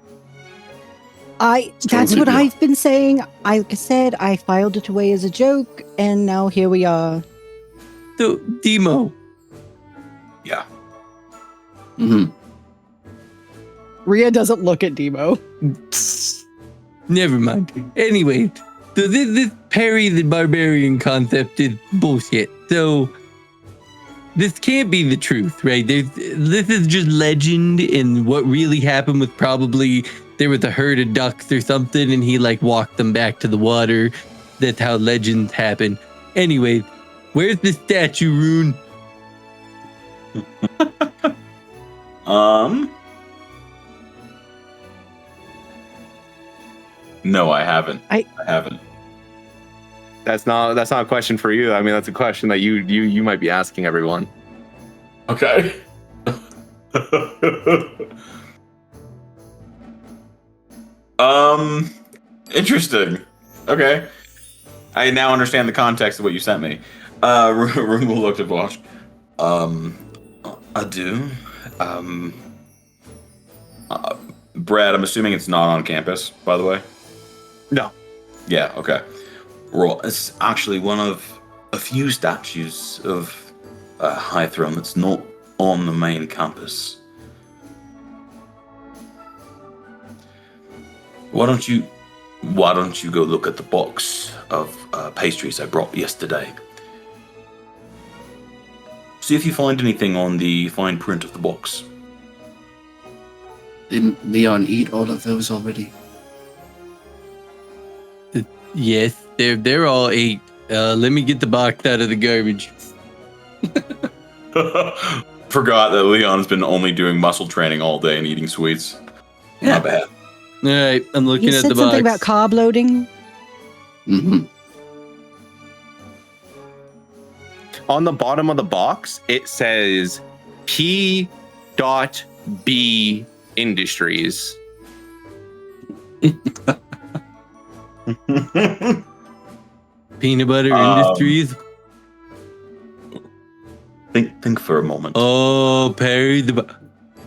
That's what I've been saying. Like I said, I filed it away as a joke, and now here we are. So, Dimo. Yeah. Mm-hmm. Rhia doesn't look at Demo. Never mind. Anyway, so this Perry the Barbarian concept is bullshit. So this can't be the truth, right? This is just legend, and what really happened was probably there was a herd of ducks or something, and he like walked them back to the water. That's how legends happen. Anyway, where's the statue, Ruun? No, I haven't. I haven't. That's not a question for you. I mean, that's a question that you might be asking everyone. Okay. Interesting. Okay. I now understand the context of what you sent me. Ruun will look at Voshk. I do. Brad, I'm assuming it's not on campus, by the way? No. Yeah, okay. Well, it's actually one of a few statues of High Throne that's not on the main campus. Why don't you go look at the box of pastries I brought yesterday? See if you find anything on the fine print of the box. Didn't Leon eat all of those already? Yes, they're all 8. Let me get the box out of the garbage. Forgot that Leon's been only doing muscle training all day and eating sweets. Yeah. Not bad. All right, I'm looking You at said the something about box. carb loading. Mm-hmm. On the bottom of the box, it says P.B Industries. Peanut butter Um, industries. think for a moment. Oh, Perry the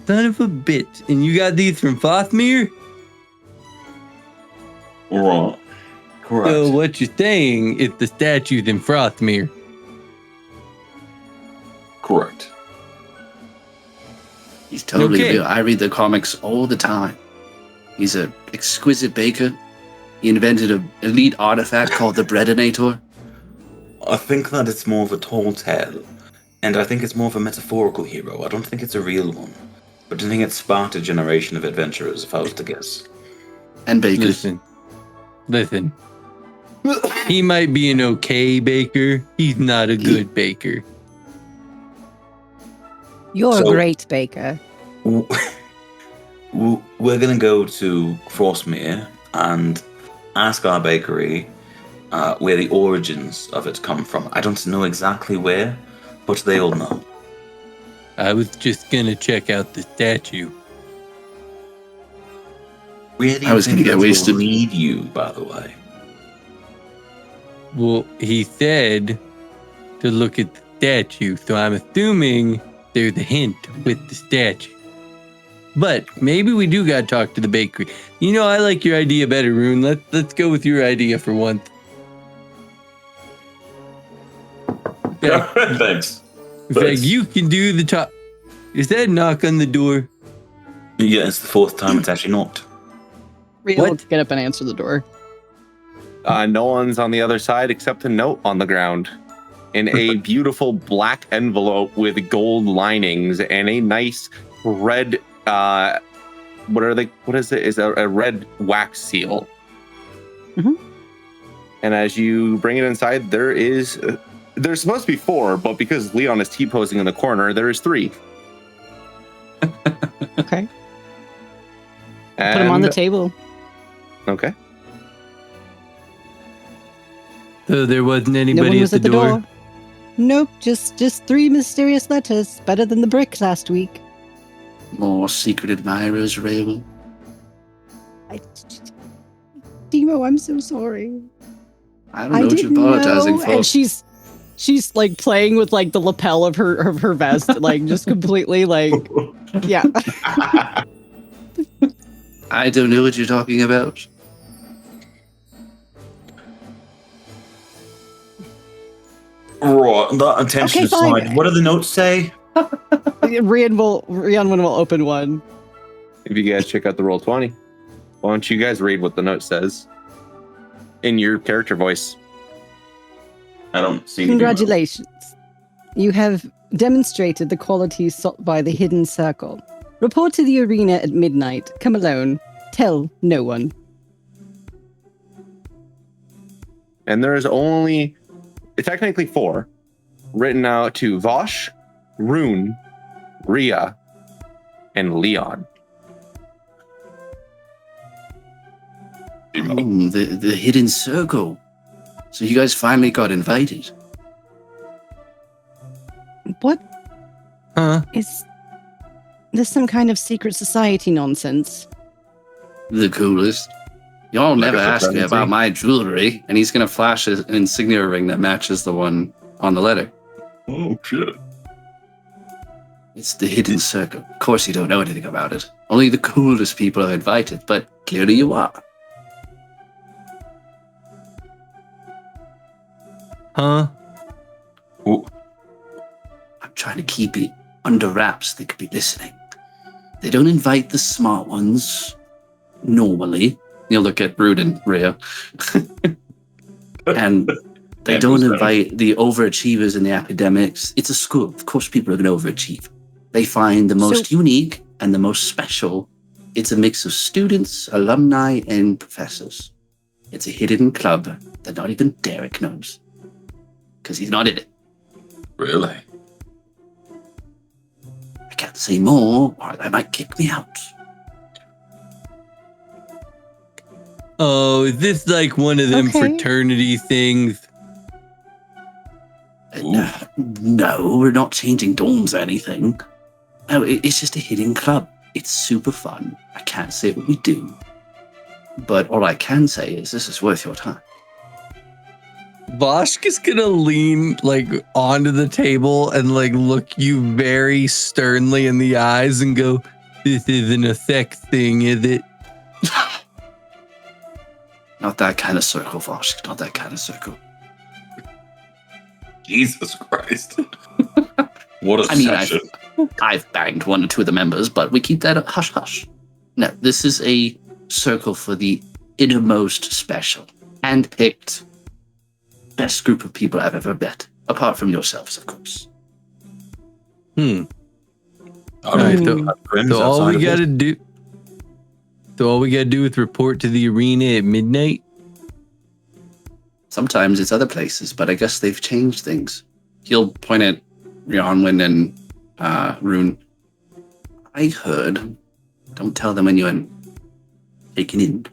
son of a bitch. And you got these from Frostmere? Right. Correct. So what you're saying is the statues in Frostmere. Correct. He's totally Okay. real. I read the comics all the time. He's an exquisite baker. He invented an elite artifact called the Breadinator. I think that it's more of a tall tale, and I think it's more of a metaphorical hero. I don't think it's a real one, but I think it sparked a generation of adventurers, if I was to guess. And bakers. Listen. He might be an okay baker. He's not a good baker. You're So- a great baker. We're gonna go to Frostmere and ask our bakery where the origins of it come from. I don't know exactly where, but they all know. I was just gonna check out the statue. Where do I you was gonna think get this will wasted. lead you, by the way? Well, he said to look at the statue, so I'm assuming there's a hint with the statue. But maybe we do gotta talk to the bakery. You know, I like your idea better, Ruun. Let's go with your idea for once. Thanks. In fact, you can do the top. Is that a knock on the door? Yeah, it's the fourth time it's actually knocked. Rhea What? will get up and answer the door. No one's on the other side except a note on the ground in a beautiful black envelope with gold linings and a nice red what are they? What is it? Is a red wax seal. Mhm. And as you bring it inside, there's supposed to be 4, but because Leon is T-posing in the corner, there is 3. Okay. Put him on the And- table. Okay. So there wasn't No anybody one was at the door. Nope, just 3 mysterious letters. Better than the brick last week. More secret admirers, Raven. Dimo, I'm so sorry. I don't know what you're apologizing for. And she's like playing with like the lapel of her vest, like just completely like yeah. I don't know what you're talking about. Right, that attention Okay, fine. aside, what do the notes say? Rhian will open one. If you guys check out the roll 20, why don't you guys read what the note says in your character voice? I don't see anything. Congratulations. You have demonstrated the qualities sought by the hidden circle. Report to the arena at midnight. Come alone. Tell no one. And there's only technically 4 written out to Voshk, Ruun, Rhia, and Leon. The hidden circle. So you guys finally got invited. What Huh? is this? Some kind of secret society nonsense? The coolest. Y'all never a asked me fraternity. about my jewelry, and he's gonna flash an insignia ring that matches the one on the letter. Oh shit! It's the hidden circle. Of course you don't know anything about it. Only the coolest people are invited, but clearly you are. Huh? Ooh, I'm trying to keep it under wraps. They could be listening. They don't invite the smart ones normally. You'll look at Ruun and Rhia. And they Yeah, don't who's that? invite the overachievers in the academics. It's a school. Of course, people are going to overachieve. They find the most unique and the most special. It's a mix of students, alumni, and professors. It's a hidden club that not even Derek knows. Because he's not in it. really? can't say more, or they might kick me out. Oh, is this like one of them Okay. fraternity things? No, we're not changing dorms or anything. No, it's just a hidden club. It's super fun. I can't say what we do. But all I can say is this is worth your time. Voshk is gonna lean like onto the table and like look you very sternly in the eyes and go, "This isn't a sex thing, is it?" Not that kind of circle, Voshk. Not that kind of circle. Jesus Christ. What a I mean, session. I've banged one or two of the members, but we keep that hush hush. No, this is a circle for the innermost special, handpicked, best group of people I've ever met, apart from yourselves, of course. I Alright, don't have friends So all outside we of gotta this. do. So all we gotta do is report to the arena at midnight. Sometimes it's other places, but I guess they've changed things. He'll point at Rhionwyn and Ruun. I heard, don't tell them when you're taken in,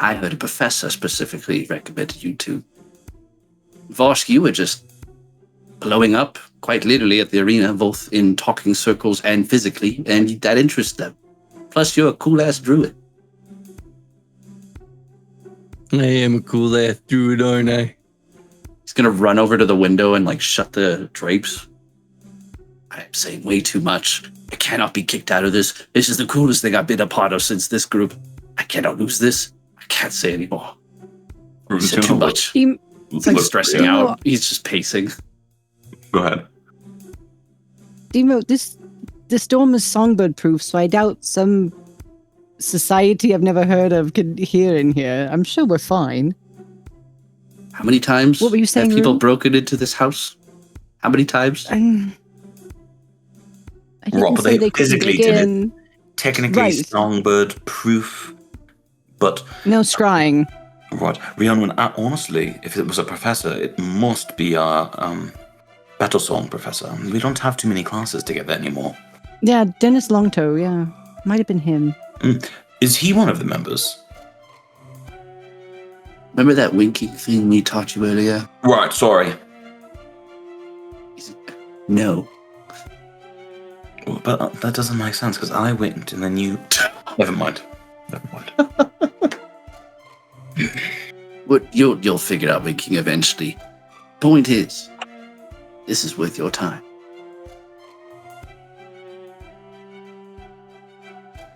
I heard a professor specifically recommended you to. Voshk, you were just blowing up, quite literally, at the arena, both in talking circles and physically, and that interests them. Plus, you're a cool-ass druid. I am a cool ass druid, aren't I? He's gonna run over to the window and, like, shut the drapes. I'm saying way too much. I cannot be kicked out of this. This is the coolest thing I've been a part of since this group. I cannot lose this. I can't say anymore. He said too much. It's like stressing out. He's just pacing. Go ahead. Dimo, this dorm is songbird proof, so I doubt some society I've never heard of could hear in here. I'm sure we're fine. How many times What were you saying, have people Ruun? broken into this house? How many times? I didn't Well, but say they they couldn't physically get did it. in. Technically, Right. songbird proof, but No scrying. what? Rhionwyn, honestly, if it was a professor, it must be our battle song professor. We don't have too many classes together anymore. Yeah, Dennis Longtoe, yeah. Might have been him. Is he one of the members? Remember that winking thing we taught you earlier? Right, sorry. No. Well, but that doesn't make sense because I winked and then you. Never mind. Never mind. What you'll figure out winking eventually. Point is, this is worth your time.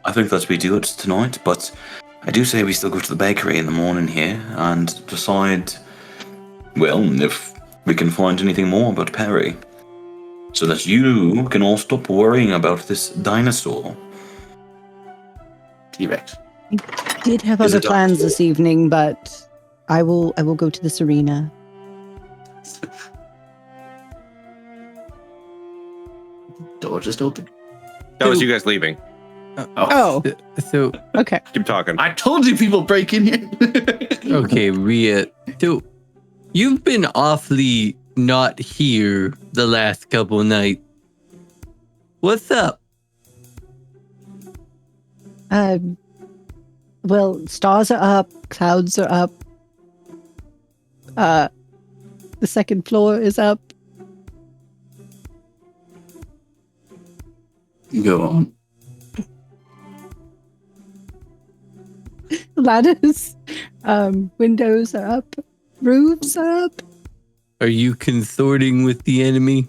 I think that we do it tonight, but I do say we still go to the bakery in the morning here and decide, well, if we can find anything more about Perry. So that you can all stop worrying about this dinosaur. T-Rex. Did have Is other it plans this evening, but I will go to this arena. Door just opened. That was you guys leaving. Oh, So okay. Keep talking. I told you people break in here. okay, Rhia. So you've been awfully not here the last couple nights. What's up? Well, stars are up, clouds are up. The second floor is up. Go on. Ladders, windows are up, roofs are up. Are you consorting with the enemy?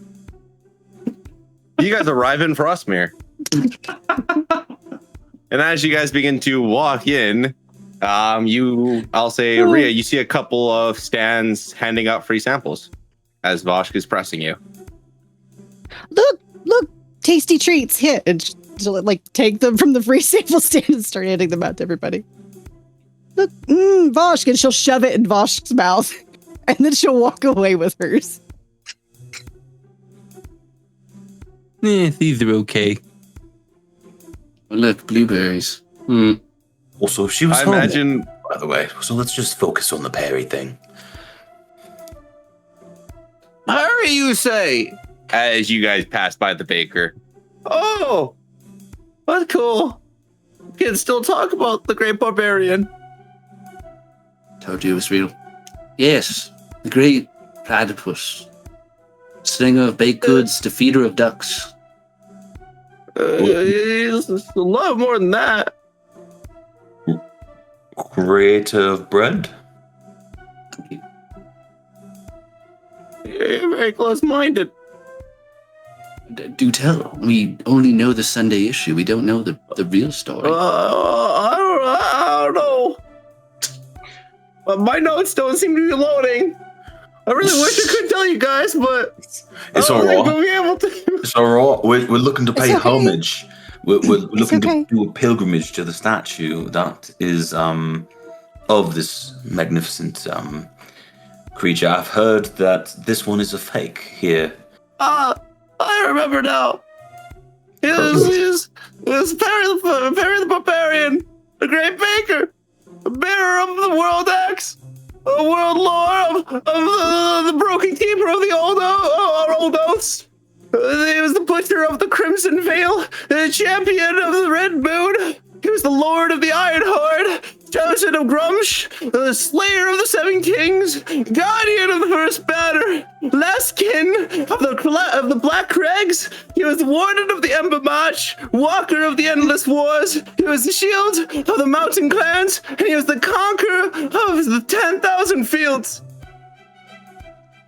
You guys arrive in Frostmere. And as you guys begin to walk in, I'll say, Rhia, you see a couple of stands handing out free samples as Voshk is pressing you. Look, tasty treats. Here, and she'll like take them from the free sample stand and start handing them out to everybody. Look, Voshk, and she'll shove it in Voshk's mouth, and then she'll walk away with hers. These are okay. Look, blueberries. Also, she was I home, imagine by the way, so let's just focus on the Perry thing. Hurry, you say, as you guys pass by the baker. Oh, that's cool. You can still talk about the great barbarian. Told you it was real. Yes, the great platypus. Slinger of baked goods, defeater of ducks. He's a lot more than that. Creator of bread. You're very close-minded. Do tell. We only know the Sunday issue. We don't know the real story. I don't know. My notes don't seem to be loading. I really wish I could tell you guys, but It's I all don't think right. we'll be able to. It's all right. We're looking to pay It's okay. homage. We're looking okay. to do a pilgrimage to the statue that is of this magnificent creature. I've heard that this one is a fake here. I remember now. It was Perry the Barbarian, the great baker, the bearer of the world axe, the world lore of the broken keeper of the old oaths. He was the butcher of the Crimson Veil, the champion of the Red Moon. He was the lord of the Iron Horde, chosen of Grumsh, the slayer of the Seven Kings, guardian of the First Banner, last kin of the Black Crags. He was the warden of the Ember March, walker of the Endless Wars. He was the shield of the Mountain Clans, and he was the conqueror of the 10,000 Fields.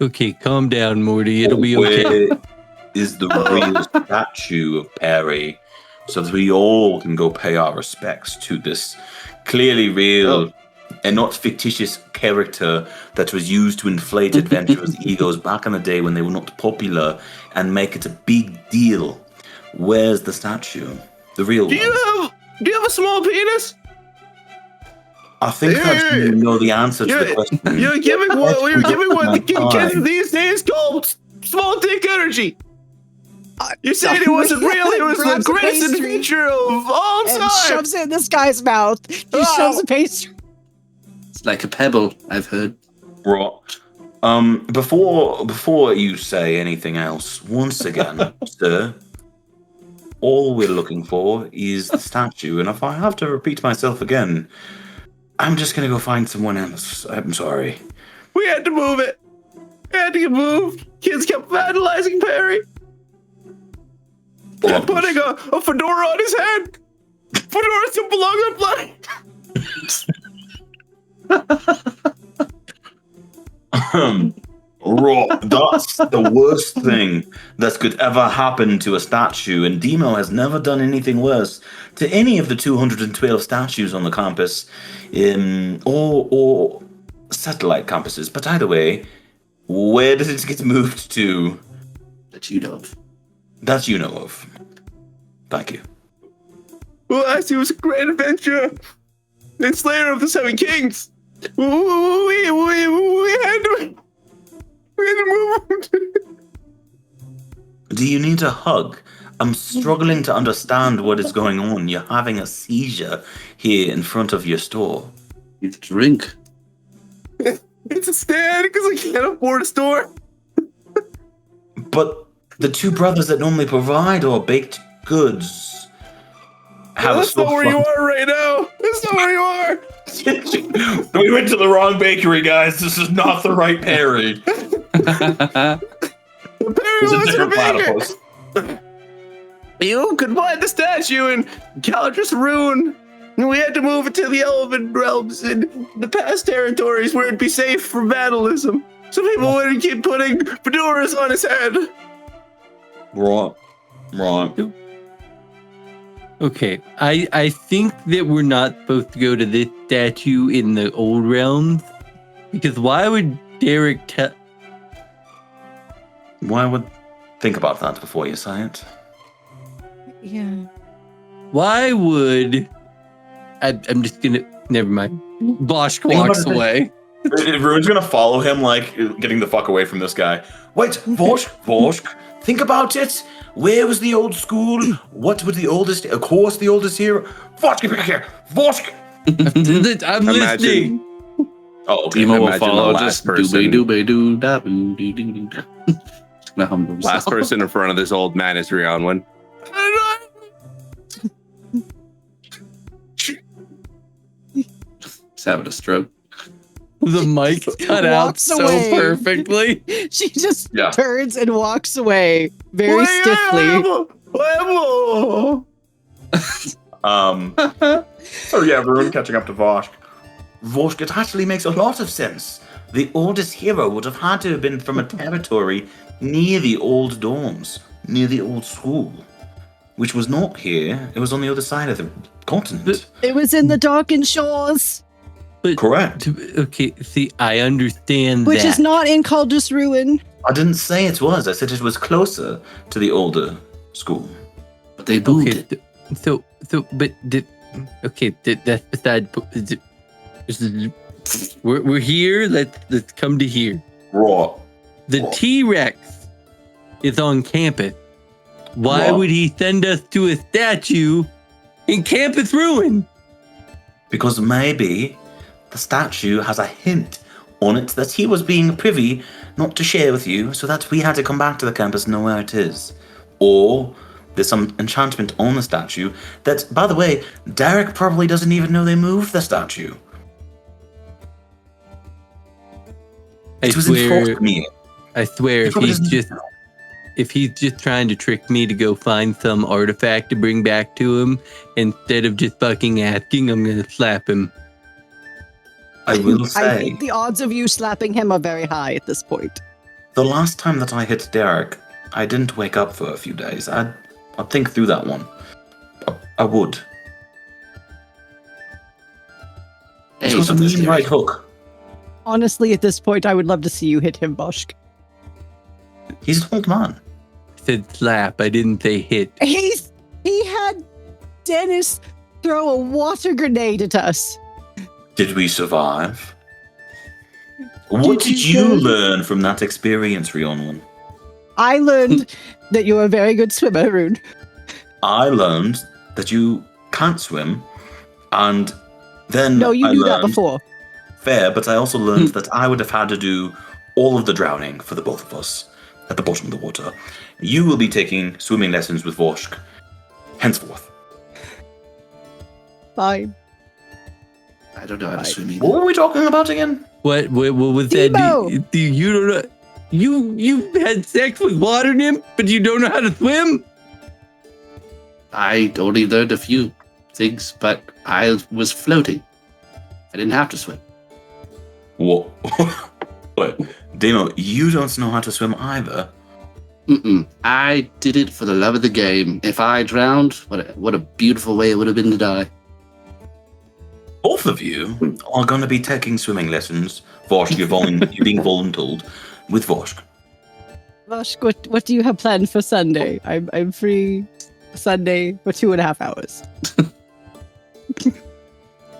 Okay, calm down, Morty. It'll be okay. Where is the real statue of Perry, so that we all can go pay our respects to this clearly real and not fictitious character that was used to inflate adventurers' egos back in the day when they were not popular and make it a big deal? Where's the statue? The real Do one. you have a small penis? I think that you know the answer to the You're question. giving what the Time. kids these days call small dick energy. You said it wasn't real. It was the Grabs a greatest pastry adventure of all and time. shoves it in this guy's mouth. He shoves a pastry. It's like a pebble, I've heard. Right. Before you say anything else, once again, sir, all we're looking for is the statue, and if I have to repeat myself again, I'm just gonna go find someone else. I'm sorry. We had to move it. We had to get moved. Kids kept vandalizing Perry. Putting a fedora on his head. Fedoras don't belong on planet. That's the worst thing that could ever happen to a statue, and Dimo has never done anything worse to any of the 212 statues on the campus, or satellite campuses. But either way, where does it get moved to? That you know of. That you know of. Thank you. Well, actually, it was a great adventure. And Slayer of the Seven Kings. We had to move him. Do you need a hug? I'm struggling to understand what is going on. You're having a seizure here in front of your store. You drink. It's a stand because I can't afford a store. But the two brothers that normally provide our baked goods have That's not where you are right now. That's not where you are. We went to the wrong bakery, guys. This is not the right Perry. Perry It's a wasn't a different baker. platypus. You could find the statue in Calidrus Ruun. And we had to move it to the Elven realms in the past territories where it'd be safe from vandalism. So people wouldn't keep putting fedoras on his head. Right. Okay, I think that we're not supposed to go to this statue in the old realms, because why would Derek tell? Why would think about that before you say it? Yeah. Why would? I'm just gonna. Never mind. Voshk walks away. Ruun's gonna follow him, like getting the fuck away from this guy. Wait, Voshk, think about it. Where was the old school? What was the oldest? Of course, the oldest here. Voshk, get back here. Voshk. I'm listening. Oh, okay. Dimo will Imagine follow the just last person. doobie-doo-ba-doo-da-boo-doo-doo-doo. Gonna hum to himself. Last person in front of this old man is Rhionwin. He's having a stroke. The mic cut out Walks so away. perfectly. She just Yeah. turns and walks away very stiffly. So yeah, Ruun catching up to Voshk. Voshk, it actually makes a lot of sense. The oldest hero would have had to have been from a territory near the old dorms, near the old school, which was not here. It was on the other side of the continent. It was in the Darkened Shores, Correct. Okay, see, I understand which that. is not in Caldus Ruin. I didn't say it was. I said it was closer to the older school. But they moved Okay, it. that's beside. We're here. Let's come to here. Raw. The Whoa. T-Rex is on campus. Why Whoa. would he send us to a statue in Campus Ruin? Because maybe the statue has a hint on it that he was being privy not to share with you, so that we had to come back to the campus and know where it is. Or there's some enchantment on the statue that, by the way, Derek probably doesn't even know they moved the statue. I It was in swear, Frostmere. I swear, He if probably he's doesn't just know. if he's just trying to trick me to go find some artifact to bring back to him instead of just fucking asking, I'm gonna slap him. I will I say, think the odds of you slapping him are very high at this point. the last time that I hit Derek, I didn't wake up for a few days. I'd think through that one. I would. Hey, It was a but this mean is- right hook. Honestly, at this point, I would love to see you hit him, Voshk. He's an old man. I said slap, I didn't say hit. He had Dennis throw a water grenade at us. Did we survive? What Did did you you go- learn from that experience, Rhionlin? I learned that you're a very good swimmer, Ruun. I learned that you can't swim, and then No, you I knew that learned- before. Fair, but I also learned that I would have had to do all of the drowning for the both of us at the bottom of the water. You will be taking swimming lessons with Voshk henceforth. Fine. I don't know how to swim either. What were we talking about again? What was Dimo! that? You don't know. You had sex with water nymph, but you don't know how to swim? I only learned a few things, but I was floating. I didn't have to swim. What? What? Dimo, you don't know how to swim either. Mm-mm. I did it for the love of the game. If I drowned, what a beautiful way it would have been to die. Both of you are going to be taking swimming lessons. Voshk, you're being voluntold with Voshk. Voshk, what do you have planned for Sunday? I'm free Sunday for 2.5 hours.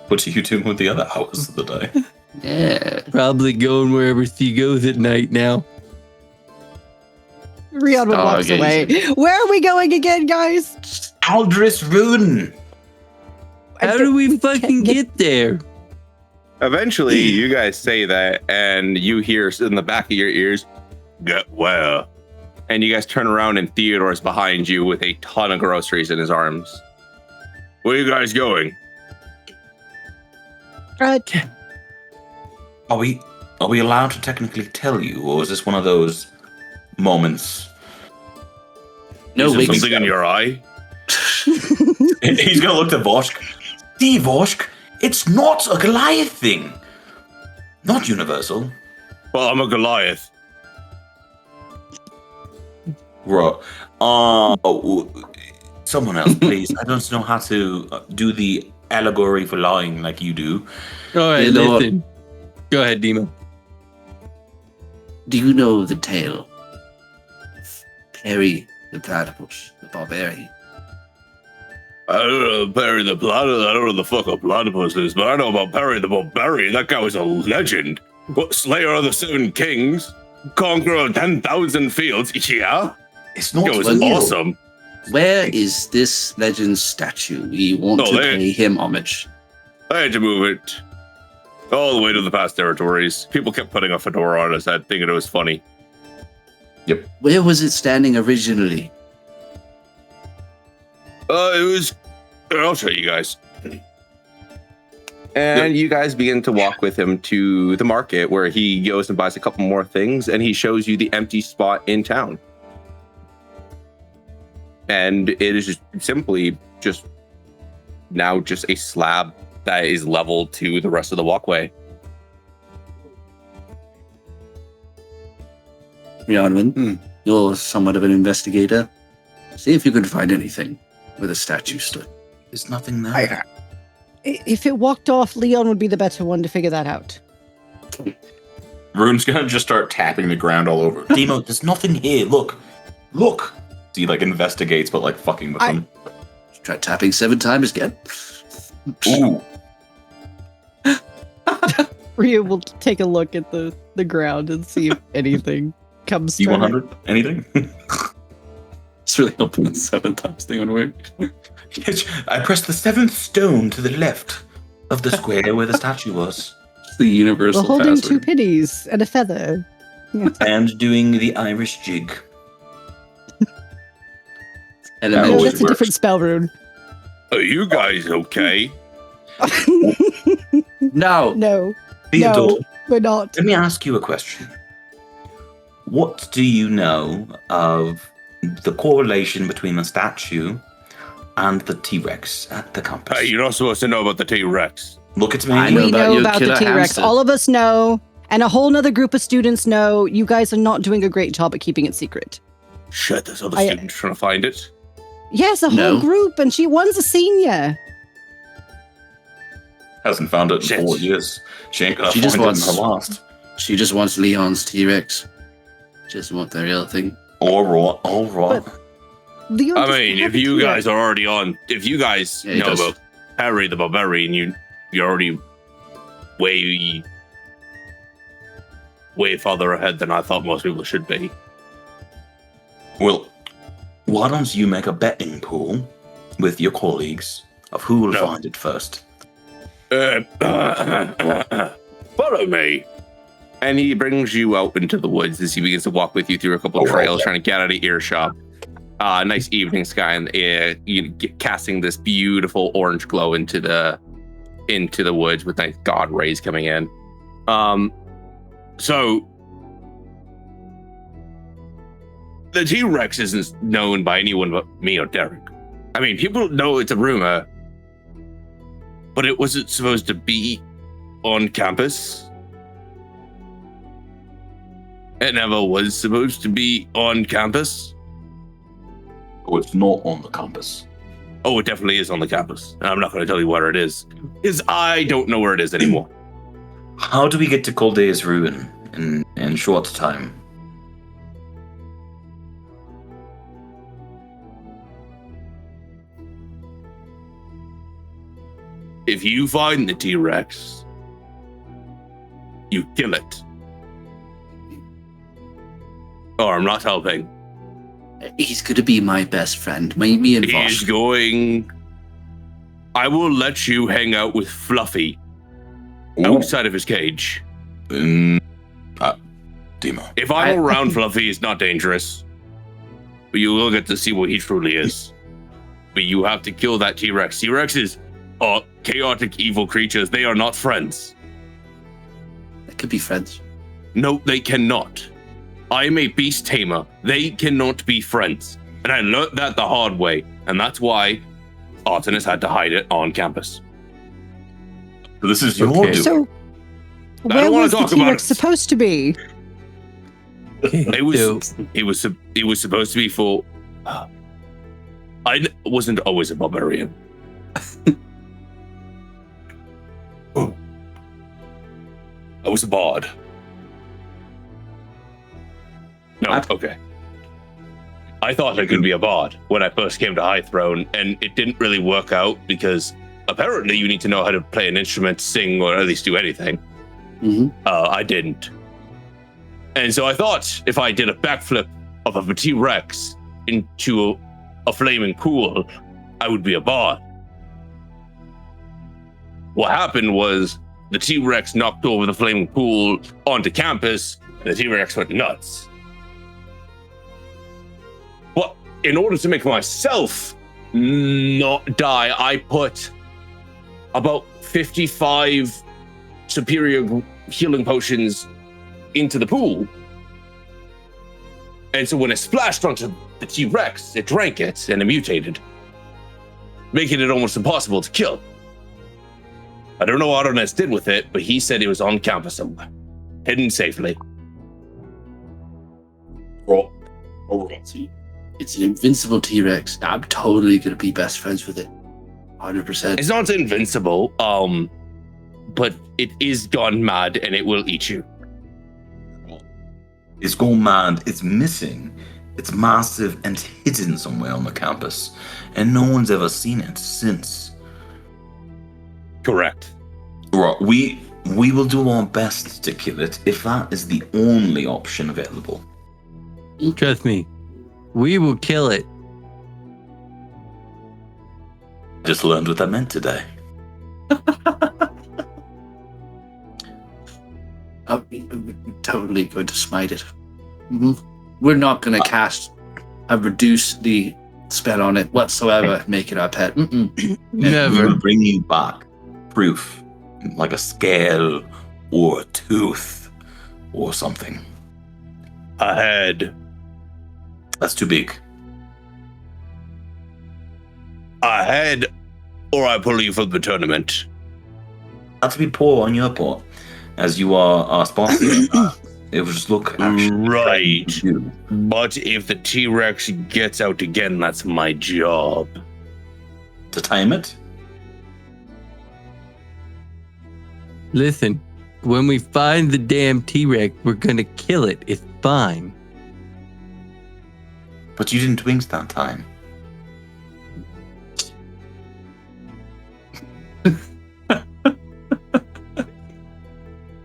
What are you doing with the other hours of the day? Yeah. Probably going wherever she goes at night now. Rhia walks Stargazing. away. Where are we going again, guys? Aldris Ruun! How do we fucking get there? Eventually, you guys say that, and you hear in the back of your ears, "Get well." And you guys turn around, and Theodore's behind you with a ton of groceries in his arms. Where are you guys going? Are we allowed to technically tell you, or is this one of those moments? No, Is there wait. Something in your eye? He's gonna look to Voshk. See, Voshk, it's not a Goliath thing. Not universal. Well, I'm a Goliath. Right. Someone else, please. I don't know how to do the allegory for lying like you do. All right, You know what? listen. Go ahead, Dimo. Do you know the tale of Perry the Platypus, the barbarian? I don't know Perry the Platypus. I don't know the fuck a platypus is, but I know about Perry the Barbarian. That guy was a legend. What, Slayer of the Seven Kings? Conqueror of 10,000 fields? Yeah? It's not It was Well, awesome. Where is this legend's statue? We want Oh, to there. pay him homage. I had to move it all the way to the past territories. People kept putting a fedora on his head, thinking it was funny. Where was it standing originally? It was. I'll show you guys. And you guys begin to walk with him to the market where he goes and buys a couple more things and he shows you the empty spot in town. And it is just simply just now just a slab that is level to the rest of the walkway. Rhiannon, you're somewhat of an investigator. See if you can find anything where the statue stood. There's nothing there. If it walked off, Leon would be the better one to figure that out. Rune's gonna just start tapping the ground all over. Dimo, there's nothing here. Look. So he like investigates, but like fucking with him. Try tapping 7 times again. Ooh. Rhia will take a look at the ground and see if anything comes from it. D100? Anything? It's really hoping the 7 times thing would work. Yes, I pressed the 7th stone to the left of the square where the statue was. It's the universal We're holding password. 2 pennies and a feather. And doing the Irish jig. And That it No, always that's a works. different spell rune. Are you guys okay? No. No, Theodore, we're not. let me ask you a question. What do you know of the correlation between the statue and the T-Rex at the campus? Hey, you're not supposed to know about the T-Rex. Look at me. I know We about know your about the killer T-Rex. hamster. All of us know, and a whole nother group of students know. You guys are not doing a great job at keeping it secret. Shit, there's other I- students trying to find it. Yes, a whole No. group, and one's a senior. Hasn't found it in Shit. 4 years. She ain't gonna She find just it wants- in her last. She just wants Leon's T-Rex. She doesn't want the real thing. All right. Leon I doesn't mean, have if a you T-Rex. guys are already on, if you guys Yeah, he know does. about Harry the Barbarian, you're already way farther ahead than I thought most people should be. Well, why don't you make a betting pool with your colleagues of who will No. find it first? Follow me. And he brings you out into the woods as he begins to walk with you through a couple of trails, trying to get out of earshot. Nice evening sky, and casting this beautiful orange glow into the woods with nice god rays coming in. So, the T-Rex isn't known by anyone but me or Derek. I mean, people know it's a rumor, but it wasn't supposed to be on campus. It never was supposed to be on campus. Oh, it's not on the campus. Oh, it definitely is on the campus. I'm not going to tell you where it is, because I don't know where it is anymore. How do we get to Coldea's Ruin in short time? If you find the T-Rex, you kill it. Or I'm not helping. He's gonna be my best friend. Me and He's Voshk. going... I will let you hang out with Fluffy outside of his cage. Dimo. If I'm around Fluffy, it's not dangerous. But you will get to see what he truly is. But you have to kill that T-Rex. T-Rexes are chaotic, evil creatures. They are not friends. They could be friends. No, they cannot. I am a beast tamer. They cannot be friends. And I learned that the hard way. And that's why Artemis had to hide it on campus. This is your Okay. doing. So, I where don't wanna was the talk about T-Rex it. supposed to be? It was supposed to be for... I wasn't always a barbarian. I was a bard. No, okay. I thought I could be a bard when I first came to High Throne, and it didn't really work out because apparently you need to know how to play an instrument, sing, or at least do anything. Mm-hmm. I didn't. And so I thought if I did a backflip of a T-Rex into a flaming pool, I would be a bard. What happened was the T-Rex knocked over the flaming pool onto campus, and the T-Rex went nuts. But in order to make myself not die. I put about 55 superior healing potions into the pool. And so when it splashed onto the T-Rex, it drank it and it mutated, making it almost impossible to kill. I don't know what Arnes did with it, but he said it was on campus somewhere, hidden safely. It's an invincible T-Rex. I'm totally gonna be best friends with it. 100%. It's not invincible, but it is gone mad and it will eat you. It's gone mad. It's missing. It's massive and hidden somewhere on the campus, and no one's ever seen it since. Correct. Right, we will do our best to kill it if that is the only option available. Trust me, we will kill it. Just learned what that meant today. I'm totally going to smite it. We're not going to cast a reduce the spell on it whatsoever and make it our pet. We Never. will bring you back proof, like a scale or a tooth or something. A head. That's too big. A head, or I pull you from the tournament. Not to be poor on your part, as you are sponsoring. It will just look actually Right. you. But if the T-Rex gets out again, that's my job. To time it. Listen, when we find the damn T-Rex, we're gonna kill it. It's fine. But you didn't wings that time.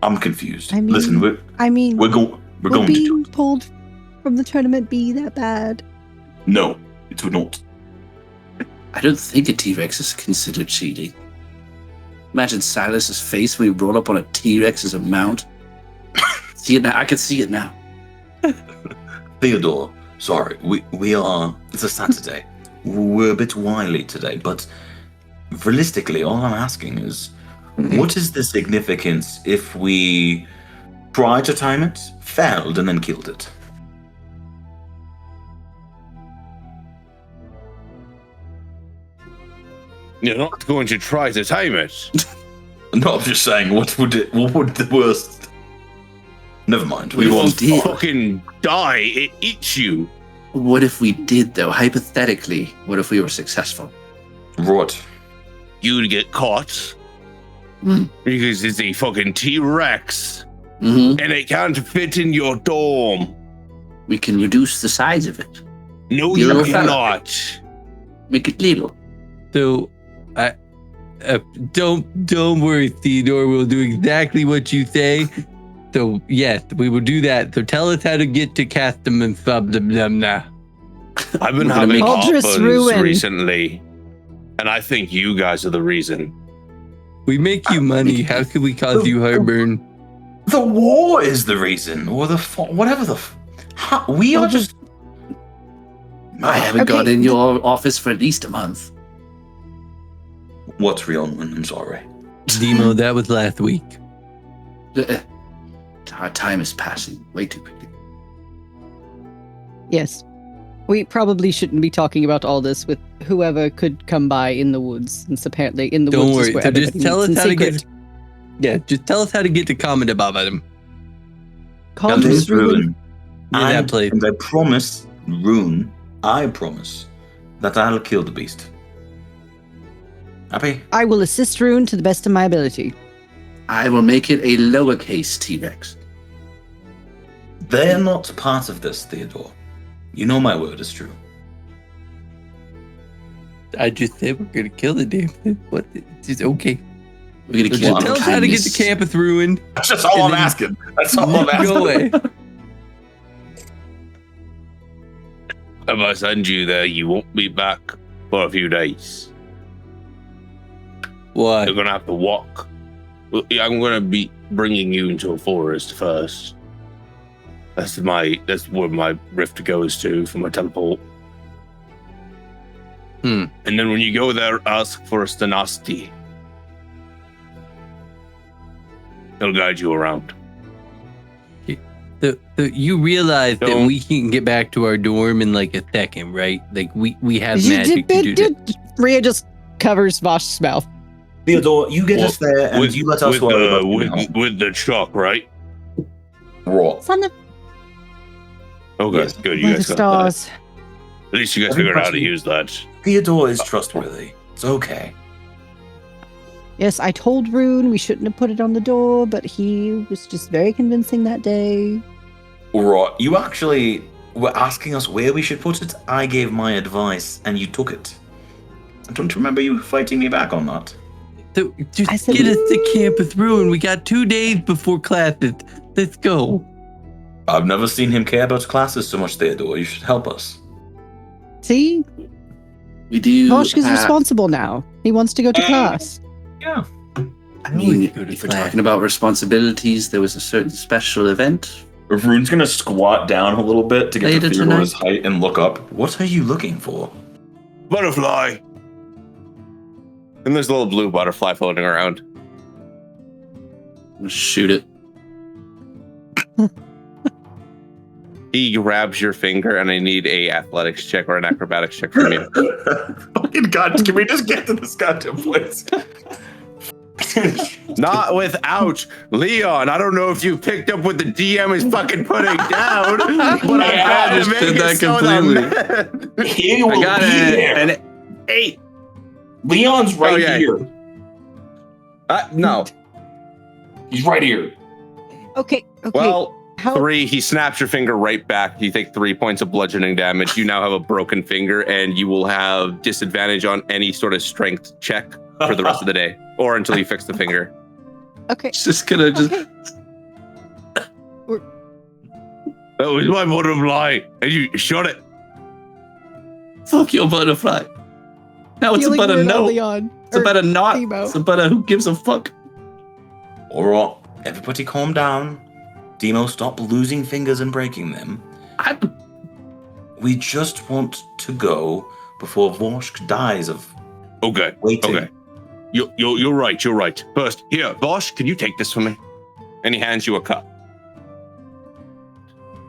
I'm confused. I mean- Listen, we're Would going to do being it. pulled from the tournament be that bad? No, it would not. I don't think a T-Rex is considered cheating. Imagine Silas's face when he rolled up on a T-Rex as a mount. See it now. I can see it now. Theodore, sorry, we are. It's a Saturday. We're a bit wily today, but realistically, all I'm asking is, what is the significance if we tried to time it, failed, and then killed it? You're not going to try to time it. No, I'm just saying, what would the worst? Never mind. We We won't won't. deal. Fucking die. It eats you. What if we did, though? Hypothetically, what if we were successful? Right. You'd get caught. Mm. Because it's a fucking T-Rex. Mm-hmm. And it can't fit in your dorm. We can reduce the size of it. No, You you little fella. cannot. Make it little. So, don't worry, Theodore. We'll do exactly what you say. So, yes, we will do that. So, tell us how to get to Castum and sub them now. I've been We're gonna having make- Aldris heartburns Ruun. recently. And I think you guys are the reason. We make you money. How could we cause you heartburn? The war is the reason, or whatever the. We are just. I haven't Okay, gone in your office for at least a month. What's real? I'm sorry. Dimo, that was last week. Our time is passing way too quickly. Yes. We probably shouldn't be talking about all this with whoever could come by in the woods, since apparently in the Don't woods worry. is where So just everybody tell us meets in how to secret. get. Yeah, just tell us how to get to comment about them. Call That this is Ruun. Yeah, that place. And I promise, Ruun, I promise that I'll kill the beast. Happy? I will assist Ruun to the best of my ability. I will make it a lowercase T-Rex. They're not part of this, Theodore. You know my word is true. I just said we're gonna kill the damn thing. What? It's okay. We're gonna So kill just it tell with us how to get to kindness. Campus Ruin. That's just all And I'm then- asking. That's all I'm asking. Go away. If I send you there, you won't be back for a few days. What? You're gonna have to walk. Well, yeah, I'm gonna be bringing you into a forest first. That's where my rift goes to for my teleport. And then when you go there, ask for Stanasti. He'll guide you around. You realize that Don't- we can get back to our dorm in like a second, right? Like we have magic to do that. Rhia just covers Vosh's mouth. Theodore, you get us there, and you let us worry about with the chalk, right? Raw. Son of Okay, Yes. good. You By the guys got that. stars. At least you guys figured out how to Everybody- use that. Theodore is trustworthy. It's okay. Yes, I told Ruun we shouldn't have put it on the door, but he was just very convincing that day. Raw. You actually were asking us where we should put it. I gave my advice, and you took it. I don't remember you fighting me back on that. So just I said- get us to camp with Ruin. We got 2 days before classes. Let's go. I've never seen him care about classes so much, Theodore. You should help us. See? We do. Voshk is have- responsible now. He wants to go to class. Yeah. I mean, if we're talking about responsibilities, there was a certain special event. Rune's gonna squat down a little bit to get Later to Theodore's height and look up. What are you looking for? Butterfly. And there's a little blue butterfly floating around. Shoot it. He grabs your finger, and I need a athletics check or an acrobatics check from you. Fucking God, can we just get to this goddamn place? Not without Leon. I don't know if you picked up what the DM is fucking putting down, but I had to make understood it that so completely. He will I got be there. an 8. Leon's right Okay. here. No. He's right here. Okay, okay. Well, How 3. He snaps your finger right back. You take 3 points of bludgeoning damage. You now have a broken finger, and you will have disadvantage on any sort of strength check for the rest of the day, or until you fix the finger. okay. It's just gonna just. Okay. That was my butterfly, and you shot it. Fuck your butterfly. Now it's Feeling about a weird on no. Leon. It's about a not. Dimo. It's about a who gives a fuck. Alright, everybody calm down. Dimo, stop losing fingers and breaking them. We just want to go before Voshk dies of Okay. waiting. Okay. You're right. You're right. First, here, Voshk, can you take this for me? And he hands you a cup.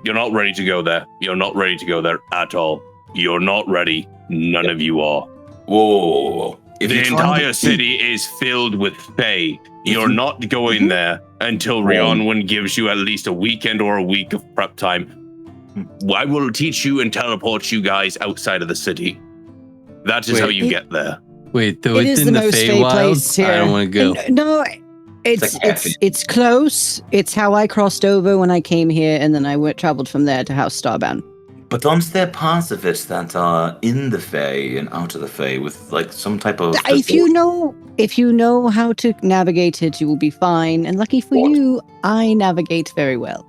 You're not ready to go there. You're not ready to go there at all. You're not ready. None of you are. Whoa. If The you're trying entire to- city is filled with Fae. You're you- not going there until Rhionwin gives you at least a weekend or a week of prep time. I will teach you and teleport you guys outside of the city. That is Wait. how you It- get there. Wait, though It it's is in the the most fey Feywilds. place here. I don't want to go. No, It's it's like caffeine. it's close. It's how I crossed over when I came here, and then I traveled from there to House Starbound. But aren't there parts of it that are in the Fae and out of the Fae with like some type of If you know how to navigate it, you will be fine. And lucky for What? you, I navigate very well.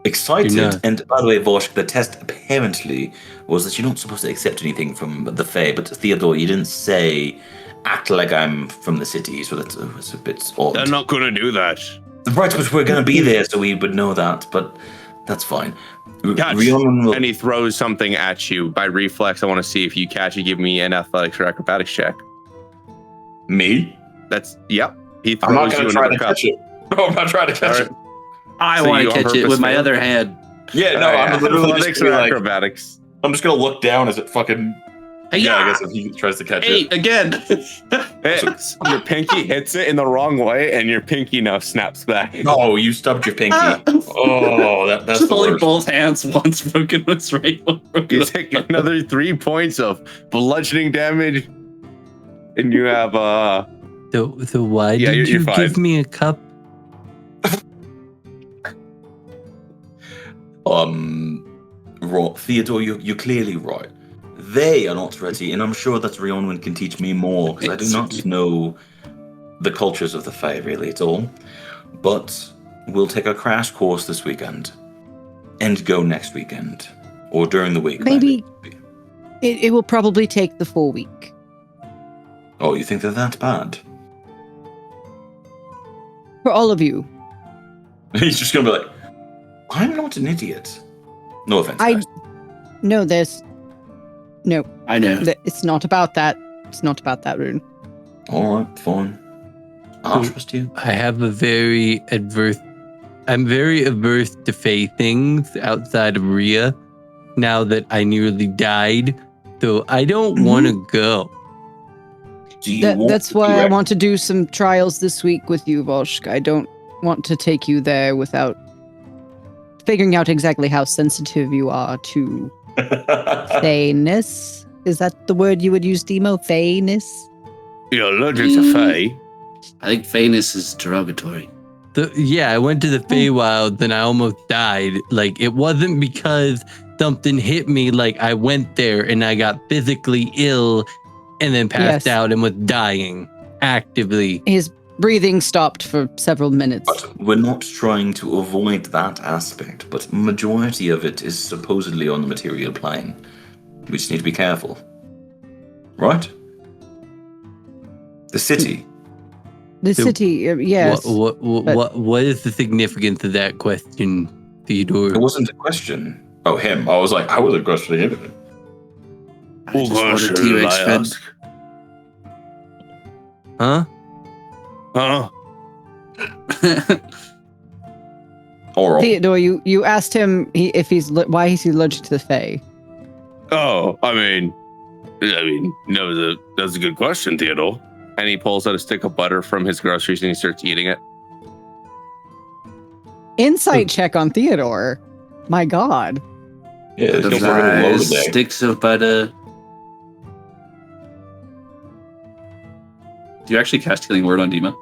excited? You're not. And by the way, Voshk, the test apparently was that you're not supposed to accept anything from the Fae. But Theodore, you didn't say act like I'm from the city, so that's a bit odd. They're not going to do that. Right, but we're going to be there, so we would know that. But that's fine. Catch. Rhionwin will. And he throws something at you. By reflex, I want to see if you catch it. Give me an athletics or acrobatics check. Me? That's, yep. He I'm not throws going you to try another to cup. catch it. No, I'm not trying to catch All it. right. I So want you to on catch it purpose with my failed? other hand. Yeah, no, I'm literally just athletics gonna or be like, acrobatics. I'm just gonna look down as it fucking. Hey, Yeah, I guess if he tries to catch 8 again. Hits. Your pinky hits it in the wrong way, and your pinky now snaps back. it. No, you stubbed your pinky. Oh, that's Just the only worst. both hands. One's broken, one's right. One broken. You take another 3 points of bludgeoning damage, and you have So why Yeah, did you're you fine. give me a cup? Theodore, you're clearly right. They are not ready, and I'm sure that Rhionwin can teach me more, because I do not know the cultures of the Fae really at all. But we'll take a crash course this weekend, and go next weekend, or during the week. Maybe it will probably take the full week. Oh, you think they're that bad? For all of you. He's just gonna be like, I'm not an idiot. No offense, I guys. no, there's no. I know. It's not about that. It's not about that, Ruun. All right, fine. I'll trust you. I have a very adverse. I'm very averse to Fae things outside of Rhia. Now that I nearly died, so I don't want to go. Do you want That's the why I T-Rex? want to do some trials this week with you, Voshk. I don't want to take you there without figuring out exactly how sensitive you are to Faeness. Is that the word you would use, Dimo? Faeness? You're allergic to Fae. I think Faenus is derogatory. I went to the Feywilds and I almost died. Like, it wasn't because something hit me. Like, I went there and I got physically ill and then passed Yes. out and was dying actively. His breathing stopped for several minutes. But we're not trying to avoid that aspect, but majority of it is supposedly on the material plane. We just need to be careful. Right? The city. The city, yes. What is the significance of that question, Theodore? It wasn't a question. Oh, him. I was like, I wasn't questioning anything. I just want a T-Rex friend. Huh? Huh? Oral. Theodore, you asked him why he's allergic to the Fae. Oh, I mean, no, that's a good question, Theodore. And he pulls out a stick of butter from his groceries and he starts eating it. Insight check on Theodore. My God. Yeah, The it's still pretty low fries, today. sticks of butter. Do you actually cast Healing Word on Dima?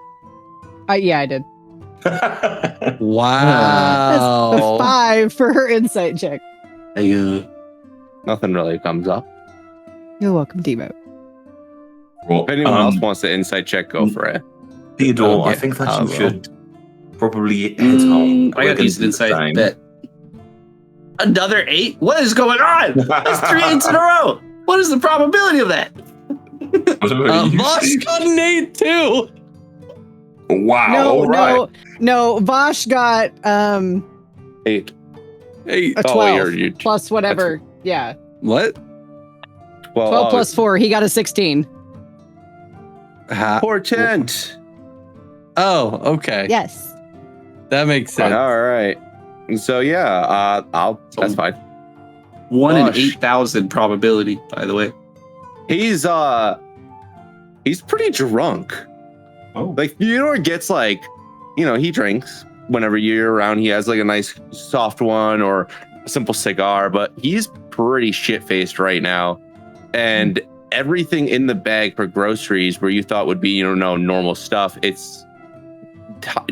Yeah, I did. Wow. That's a 5 for her insight check. Nothing really comes up. You're welcome, Dimo. Well, If anyone else wants to insight check, go for it. Theodore, Okay, I think that I you will. should probably head home. I got We're decent gonna insight. do the Bet. Another 8? What is going on? That's 3 8s in a row. What is the probability of that? same. Vosh got an 8 too. Wow. No, all right. no. Vosh got 8. 8. a 12 Oh, you plus whatever. Yeah, What? 12 plus 4. He got a 16. Poor Tent. Oh, okay. Yes. That makes sense. All right. So yeah, that's fine. 1 in Gosh. 8,000 probability, by the way. He's pretty drunk. Oh. Like Theodore gets like, he drinks whenever you're around. He has like a nice soft one or a simple cigar, but he's pretty shit faced right now. And everything in the bag for groceries where you thought would be, normal stuff, it's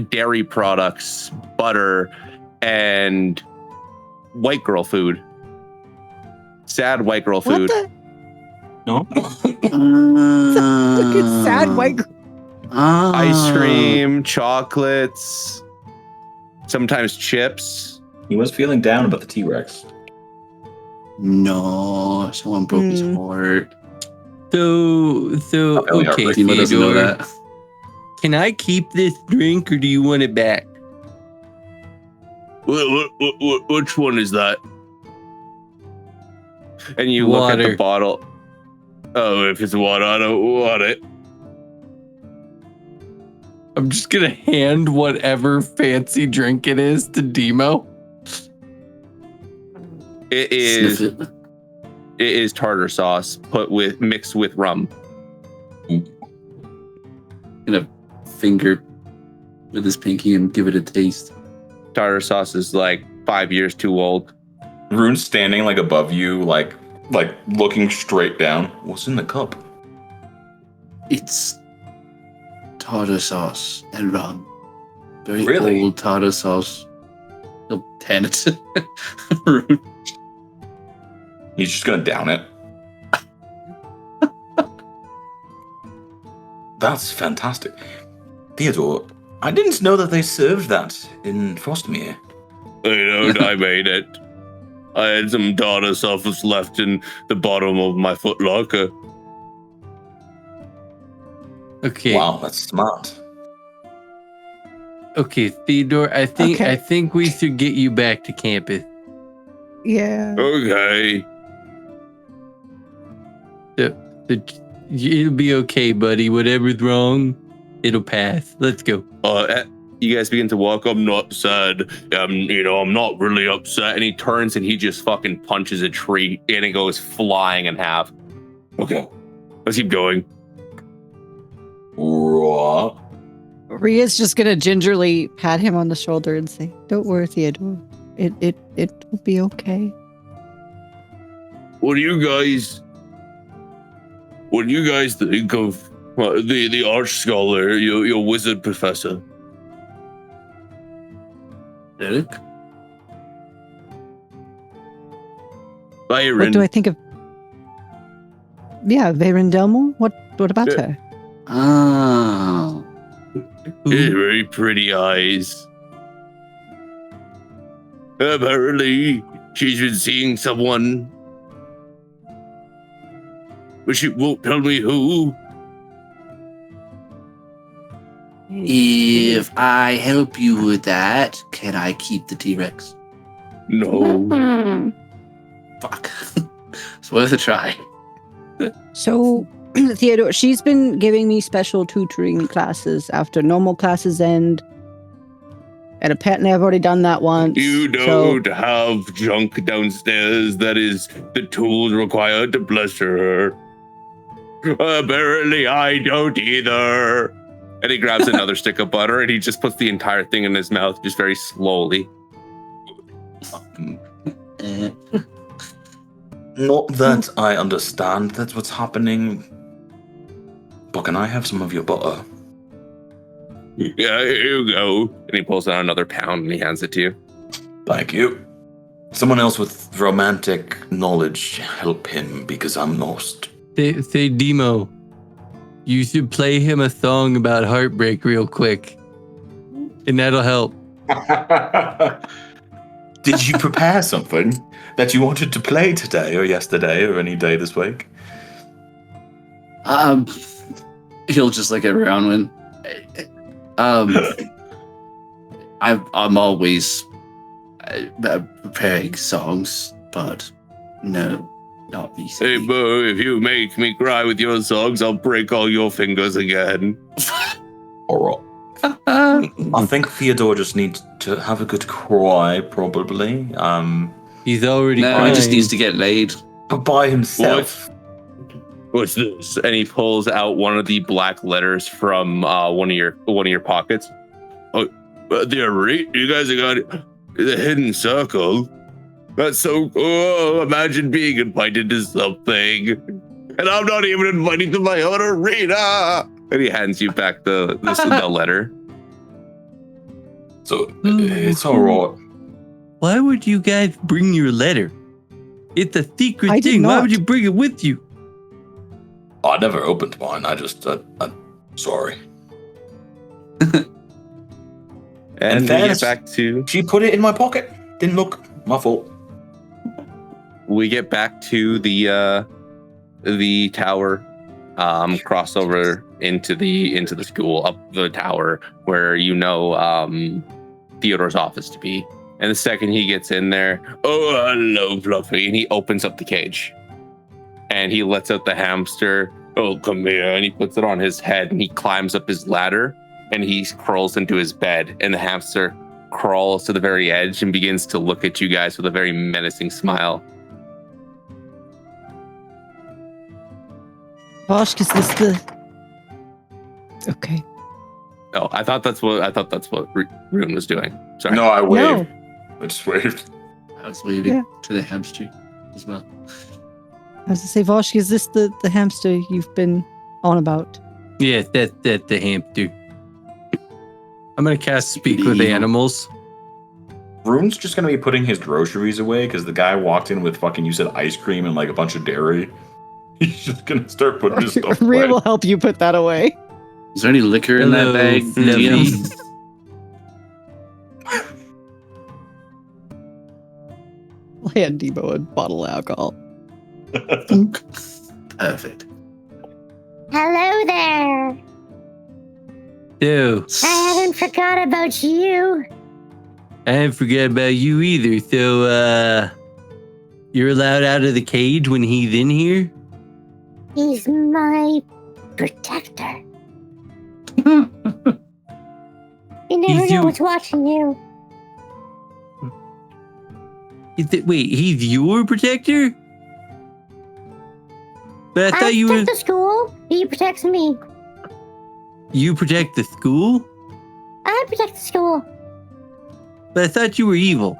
dairy products, butter, and white girl food. Sad white girl What food. the? No. Look at sad white girl. Ice cream, chocolates, sometimes chips. He was feeling down about the T-Rex. No, someone broke his heart. So Really okay, heartbreaking. Dima doesn't know Theodore, that. can I keep this drink or do you want it back? Which one is that? And you look at Water. the bottle. Oh, if it's water, I don't want it. I'm just gonna hand whatever fancy drink it is to Dimo. It is Sniff it. it is tartar sauce mixed with rum. Gonna finger with his pinky and give it a taste. Tartar sauce is like 5 years too old. Rune's standing like above you, like looking straight down. What's in the cup? It's tartar sauce and rum. Very Really? old tartar sauce. He'll hand it to Ruun. He's just gonna down it. That's fantastic. Theodore, I didn't know that they served that in Frostmere. I made it. I had some tartar sauce left in the bottom of my footlocker. Okay. Wow, that's smart. Okay, Theodore, I Okay. think we should get you back to campus. Yeah. Okay. It'll be okay, buddy. Whatever's wrong, it'll pass. Let's go. You guys begin to walk. I'm not sad. I'm not really upset. And he turns and he just fucking punches a tree and it goes flying in half. Okay, let's keep going. Raw. Rhea's just gonna gingerly pat him on the shoulder and say, "Don't worry, Theodore. It will be okay." What do you guys think of the arch scholar, your wizard professor? Eric? Byron. What do I think of? Yeah, Verendelmo. What about Yeah. her? Oh. Very pretty eyes. Apparently, she's been seeing someone, but she won't tell me who. If I help you with that, can I keep the T-Rex? No. Fuck. It's worth a try. So, Theodore, she's been giving me special tutoring classes after normal classes end. And apparently I've already done that once. You don't have junk downstairs that is the tools required to bless her. Apparently I don't either. And he grabs another stick of butter and he just puts the entire thing in his mouth just very slowly. Not that I understand that's what's happening. But can I have some of your butter? Yeah, here you go. And he pulls out another pound and he hands it to you. Thank you. Someone else with romantic knowledge help him because I'm lost. Say, Dimo, you should play him a song about heartbreak real quick. And that'll help. Did you prepare something that you wanted to play today or yesterday or any day this week? He'll just look around when. I'm always preparing songs, but no, not Hey, recently. Bo, if you make me cry with your songs, I'll break all your fingers again. All right. I think Theodore just needs to have a good cry, probably. He's already No, he just needs to get laid. But by himself. What's this? And he pulls out one of the black letters from one of your pockets. Oh, they're right. You guys have got the hidden circle. That's so cool. Imagine being invited to something, and I'm not even invited to my own arena. And he hands you back the letter. So it's all right. Why would you guys bring your letter? It's a secret I did thing. Why not. would you bring it with you? I never opened mine. I'm sorry. And we fairness- get back to She put it in my pocket. Didn't look. My fault. The tower, cross over into the school, up the tower where Theodore's office to be. And the second he gets in there, oh, hello, Fluffy, and he opens up the cage. And he lets out the hamster. Oh, come here. And he puts it on his head and he climbs up his ladder and he crawls into his bed. And the hamster crawls to the very edge and begins to look at you guys with a very menacing smile. Voshk, is this the... Okay. Oh, I thought that's what Ruun was doing. Sorry. No, I waved. No. I just waved. I was waving Yeah. to the hamster as well. I was to say, Voshk, is this the hamster you've been on about? Yeah, that's the hamster. I'm gonna cast Speak with Animals. Rune's just gonna be putting his groceries away because the guy walked in with fucking, you said ice cream and like a bunch of dairy. He's just gonna start putting his stuff Rhia away. will help you put that away. Is there any liquor in that Hello, bag? Fluffy. DM? I'll hand Dimo a bottle of alcohol. Perfect. Hello there. So, I haven't forgot about you. I didn't forget about you either. So, you're allowed out of the cage when he's in here? He's my protector. You never know what's watching you. Wait, he's your protector? But I thought you were. The school. He protects me. You protect the school? I protect the school. But I thought you were evil.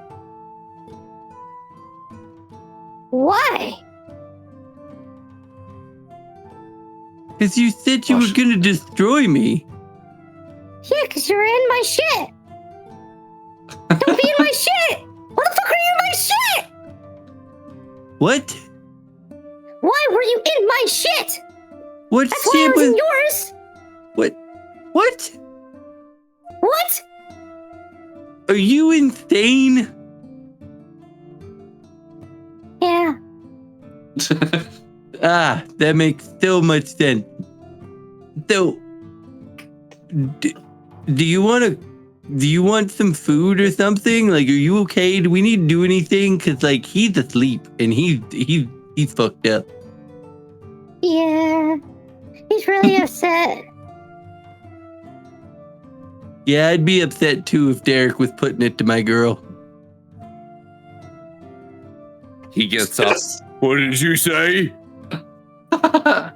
Why? Because you said you were going to destroy me. Yeah, because you're in my shit. Don't be in my shit. Why the fuck are you in my shit? What? Why were you in my shit? What That's why I shit was in was... yours. What? What? What? Are you insane? Yeah. That makes so much sense. So, do you want some food or something? Like, are you okay? Do we need to do anything? Cause like he's asleep and he's fucked up. Yeah. He's really upset. Yeah, I'd be upset too if Derek was putting it to my girl. He gets up. What did you say? I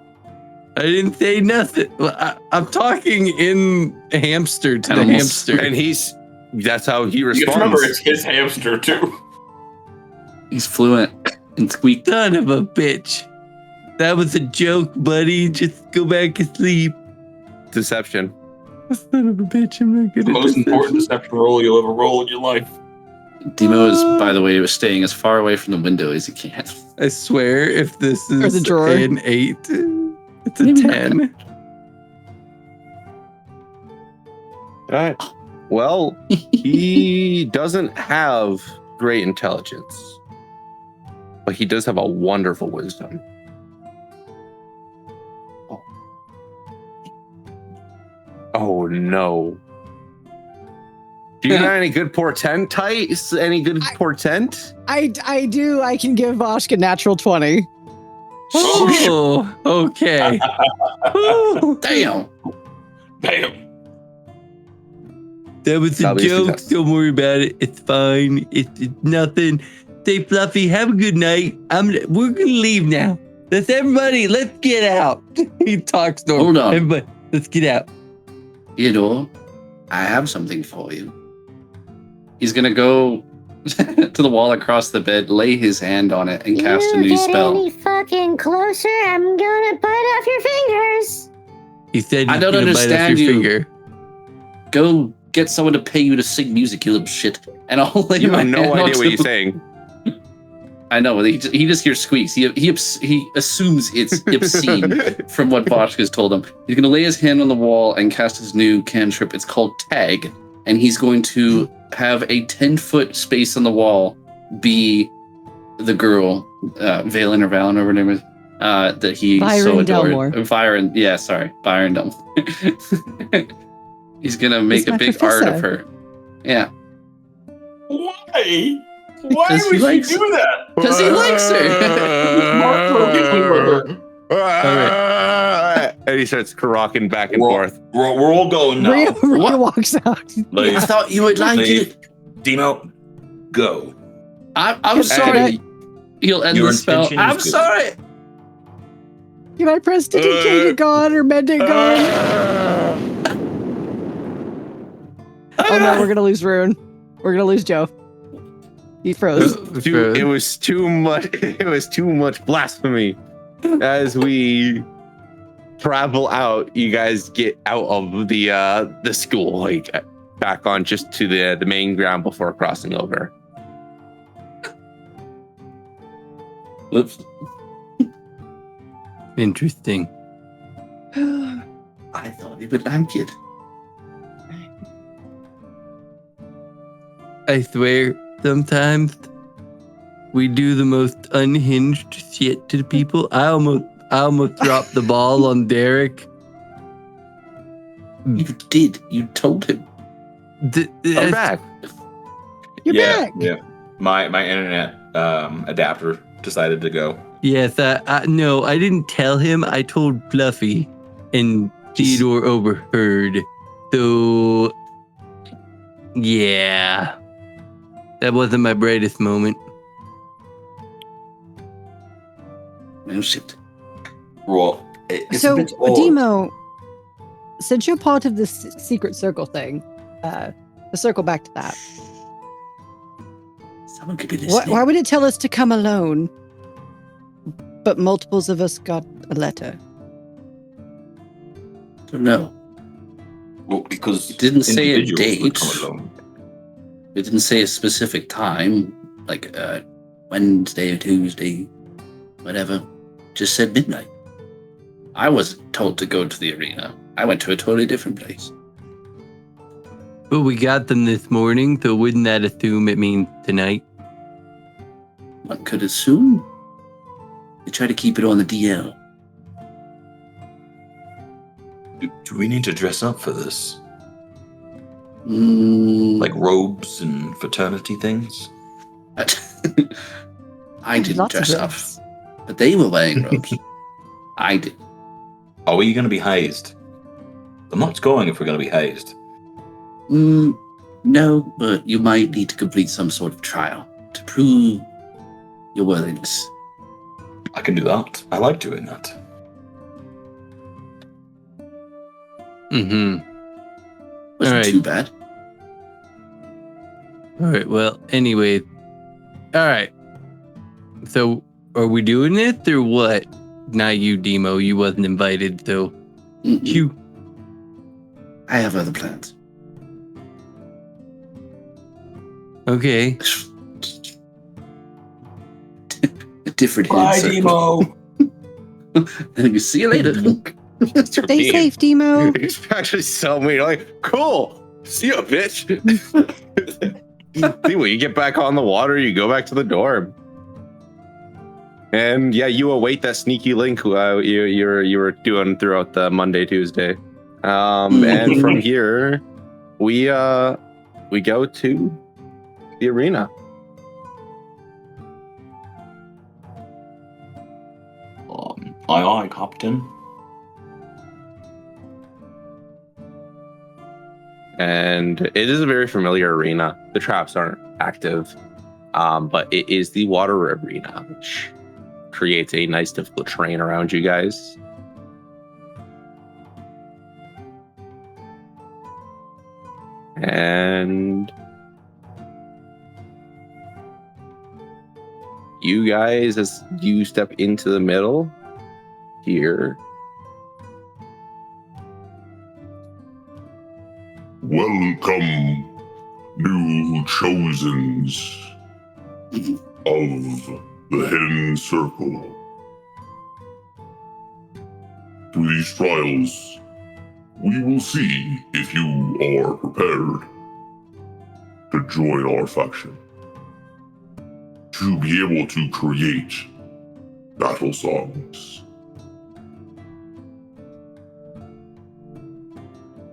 didn't say nothing. I'm talking in hamster to the Animals. hamster. And that's how he You responds. remember, it's his hamster too. He's fluent in squeak. Son of a bitch. That was a joke, buddy. Just go back to sleep. Deception. Son of a bitch, I'm not good The at most deception. important deception roll you'll ever roll in your life. Dimo is, by the way, staying as far away from the window as he can. I swear, if this Or is the drawer. an 8, it's a Maybe not. 10. All right. Well, he doesn't have great intelligence, but he does have a wonderful wisdom. Oh no. Do you got any good portent, Tice? Any good portent? I do. I can give Voshk a natural 20. Oh, okay. Ooh, Damn. Damn. that was a That'll be joke. success. Don't worry about it. It's fine. It's nothing. Stay fluffy. Have a good night. We're gonna leave now. Let's get out. He talks to him. Hold on. Everybody, let's get out. Theodore, I have something for you. He's gonna go to the wall across the bed, lay his hand on it, and cast a You new get spell. any fucking closer, I'm gonna bite off your fingers. He said, I he's don't gonna bite off understand your you. Finger. Go get someone to pay you to sing music, you little shit. And I'll lay You my have no hand idea onto what you're the- saying. I know. He just hears squeaks. He assumes it's obscene from what Voshk has told him. He's going to lay his hand on the wall and cast his new cantrip. It's called Tag, and he's going to have a 10-foot space on the wall be the girl, Valen or whatever her name is, that he so Byron adored. Delmore. Byron, yeah, sorry, Byron Delmore. He's going to make He's a my big art of professor. her. Yeah, Why? Why Because he would she likes- do that? because he likes her. And he starts rocking back and We're, forth. we're all going now. Rhia walks out. Leave. I thought you would like Leave. it. Dimo, go. I'm sorry. He'll end Your the spell. intention is I'm good. sorry. Can I prestidigitate gone or mend it gone? Oh no, we're gonna lose Ruun. We're gonna lose Joe. He froze. It was too much. It was too much blasphemy. As we travel out, you guys get out of the school, like back on just to the main ground before crossing over. Whoops. Interesting. I thought he would like it. I swear, sometimes we do the most unhinged shit to people. I almost dropped the ball on Derek. You did. You told him. I'm back. You're back. Yeah. My internet adapter decided to go. Yes, no, I didn't tell him. I told Fluffy, and Theodore overheard. So, yeah, that wasn't my brightest moment. Oh, shit. Well, it's So, a bit odd. Dimo, since you're part of this secret circle thing, to circle back to that, Someone could be listening. why would it tell us to come alone, but multiples of us got a letter? Don't know. Well, because It didn't say a individuals would date. come along. It didn't say a specific time, like Wednesday or Tuesday, whatever. Just said midnight. I wasn't told to go to the arena. I went to a totally different place. But we got them this morning, so wouldn't that assume it means tonight? One could assume. They try to keep it on the DL. Do we need to dress up for this? Mm, Like robes and fraternity things? I didn't Lots of dress up, robes. but they were wearing robes. I did. Are we going to be hazed? I'm not going if we're going to be hazed. No, but you might need to complete some sort of trial to prove your worthiness. I can do that. I like doing that. Mm-hmm. Wasn't Alright. too bad. All right, well, anyway. All right. So, are we doing it or what? Not you, Demo. You wasn't invited, so Mm-mm. you. I have other plans. Okay. A different hidden circle. And see you later. Stay safe, Demo. It's actually so mean. Like, cool. See ya, bitch. See, when you get back on the water, you go back to the dorm. And yeah, you await that sneaky link you were doing throughout the Monday, Tuesday. And from here, we go to the arena. Aye, Captain. And it is a very familiar arena. The traps aren't active, but it is the water arena, which creates a nice, difficult terrain around you guys. And you guys, as you step into the middle here, welcome, new chosens of the Hidden Circle. Through these trials, we will see if you are prepared to join our faction. To be able to create battle songs.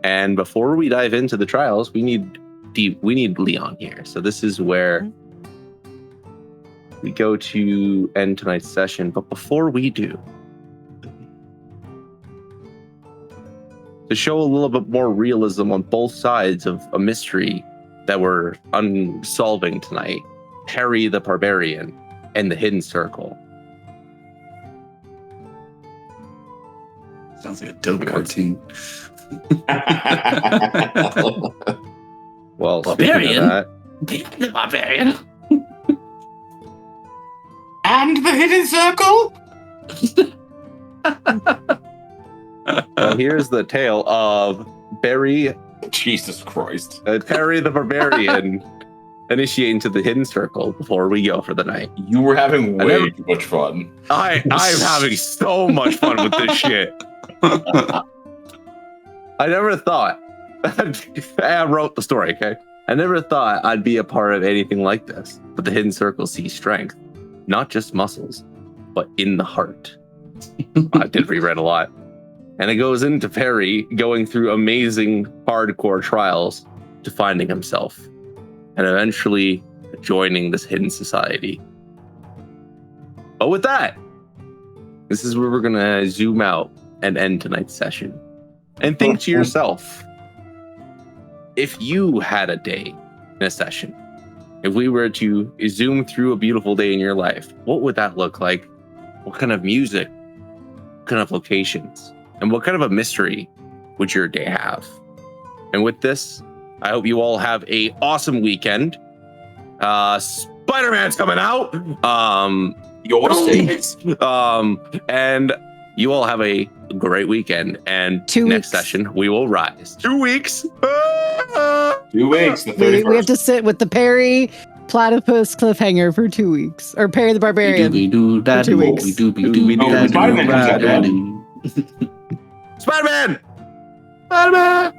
and before we dive into the trials, we need Leon here. So this is where we go to end tonight's session. But before we do, to show a little bit more realism on both sides of a mystery that we're unsolving tonight, Harry the Barbarian and the Hidden Circle. Sounds like a dope cartoon. Well, Barbarian? speaking of The barbarian. And the Hidden Circle? that, well, here's the tale of Barry, Jesus Christ. Harry the Barbarian initiate into the Hidden Circle before we go for the night. You were having way never- too much fun. I'm having so much fun with this shit. I never thought. I wrote the story, okay? I never thought I'd be a part of anything like this. But the Hidden Circle sees strength, not just muscles, but in the heart. I did reread a lot. And it goes into Perry going through amazing hardcore trials to finding himself and eventually joining this hidden society. But with that, This is where we're gonna zoom out and end tonight's session. And think to yourself, if you had a day in a session, if we were to zoom through a beautiful day in your life, what would that look like? What kind of music? What kind of locations? And what kind of a mystery would your day have? And with this, I hope you all have a awesome weekend. Spider-Man's coming out. And you all have a great weekend. And 2 next weeks. session, we will rise. 2 weeks. 2 weeks. The We have 31st. to sit with the Perry Platypus cliffhanger for 2 weeks. Or Perry the Barbarian. Do For 2 weeks. Spider-Man comes out, Spider-Man! Spider-Man!